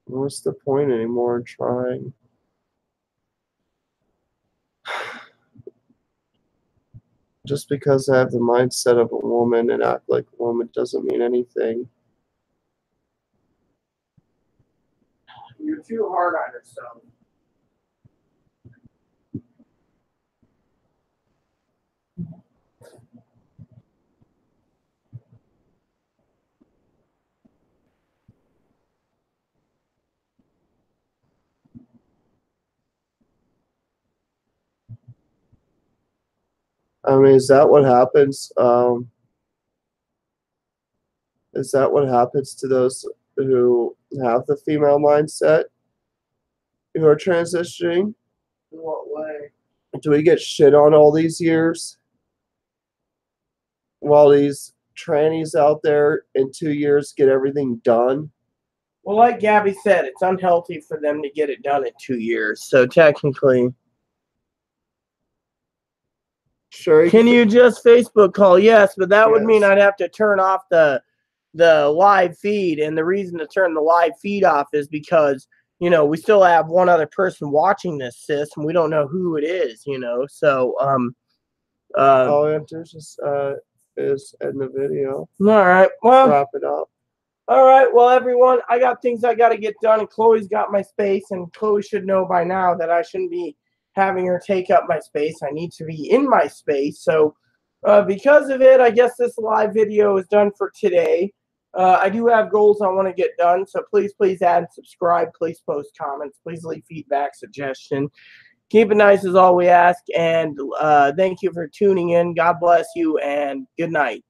What's the point anymore in trying? Just because I have the mindset of a woman and act like a woman doesn't mean anything. You're too hard on yourself. I mean, is that what happens? Is that what happens to those who have the female mindset who are transitioning? In what way? Do we get shit on all these years while these trannies out there in 2 years get everything done? Well, like Gabby said, it's unhealthy for them to get it done in 2 years. So technically, Sure. can you just Facebook call? Yes, but that would mean Yes. I'd have to turn off the live feed. And the reason to turn the live feed off is because, you know, we still have one other person watching this, sis, and we don't know who it is, you know. So all I have to do is end the video. All right. Well, wrap it up. All right. Well, everyone, I got things I got to get done, and Chloe's got my space, and Chloe should know by now that I shouldn't be having her take up my space. I need to be in my space. So because of it, I guess this live video is done for today. I do have goals I want to get done, so please add and subscribe. Please post comments. Please leave feedback, suggestion. Keep it nice is all we ask, and thank you for tuning in. God bless you, and good night.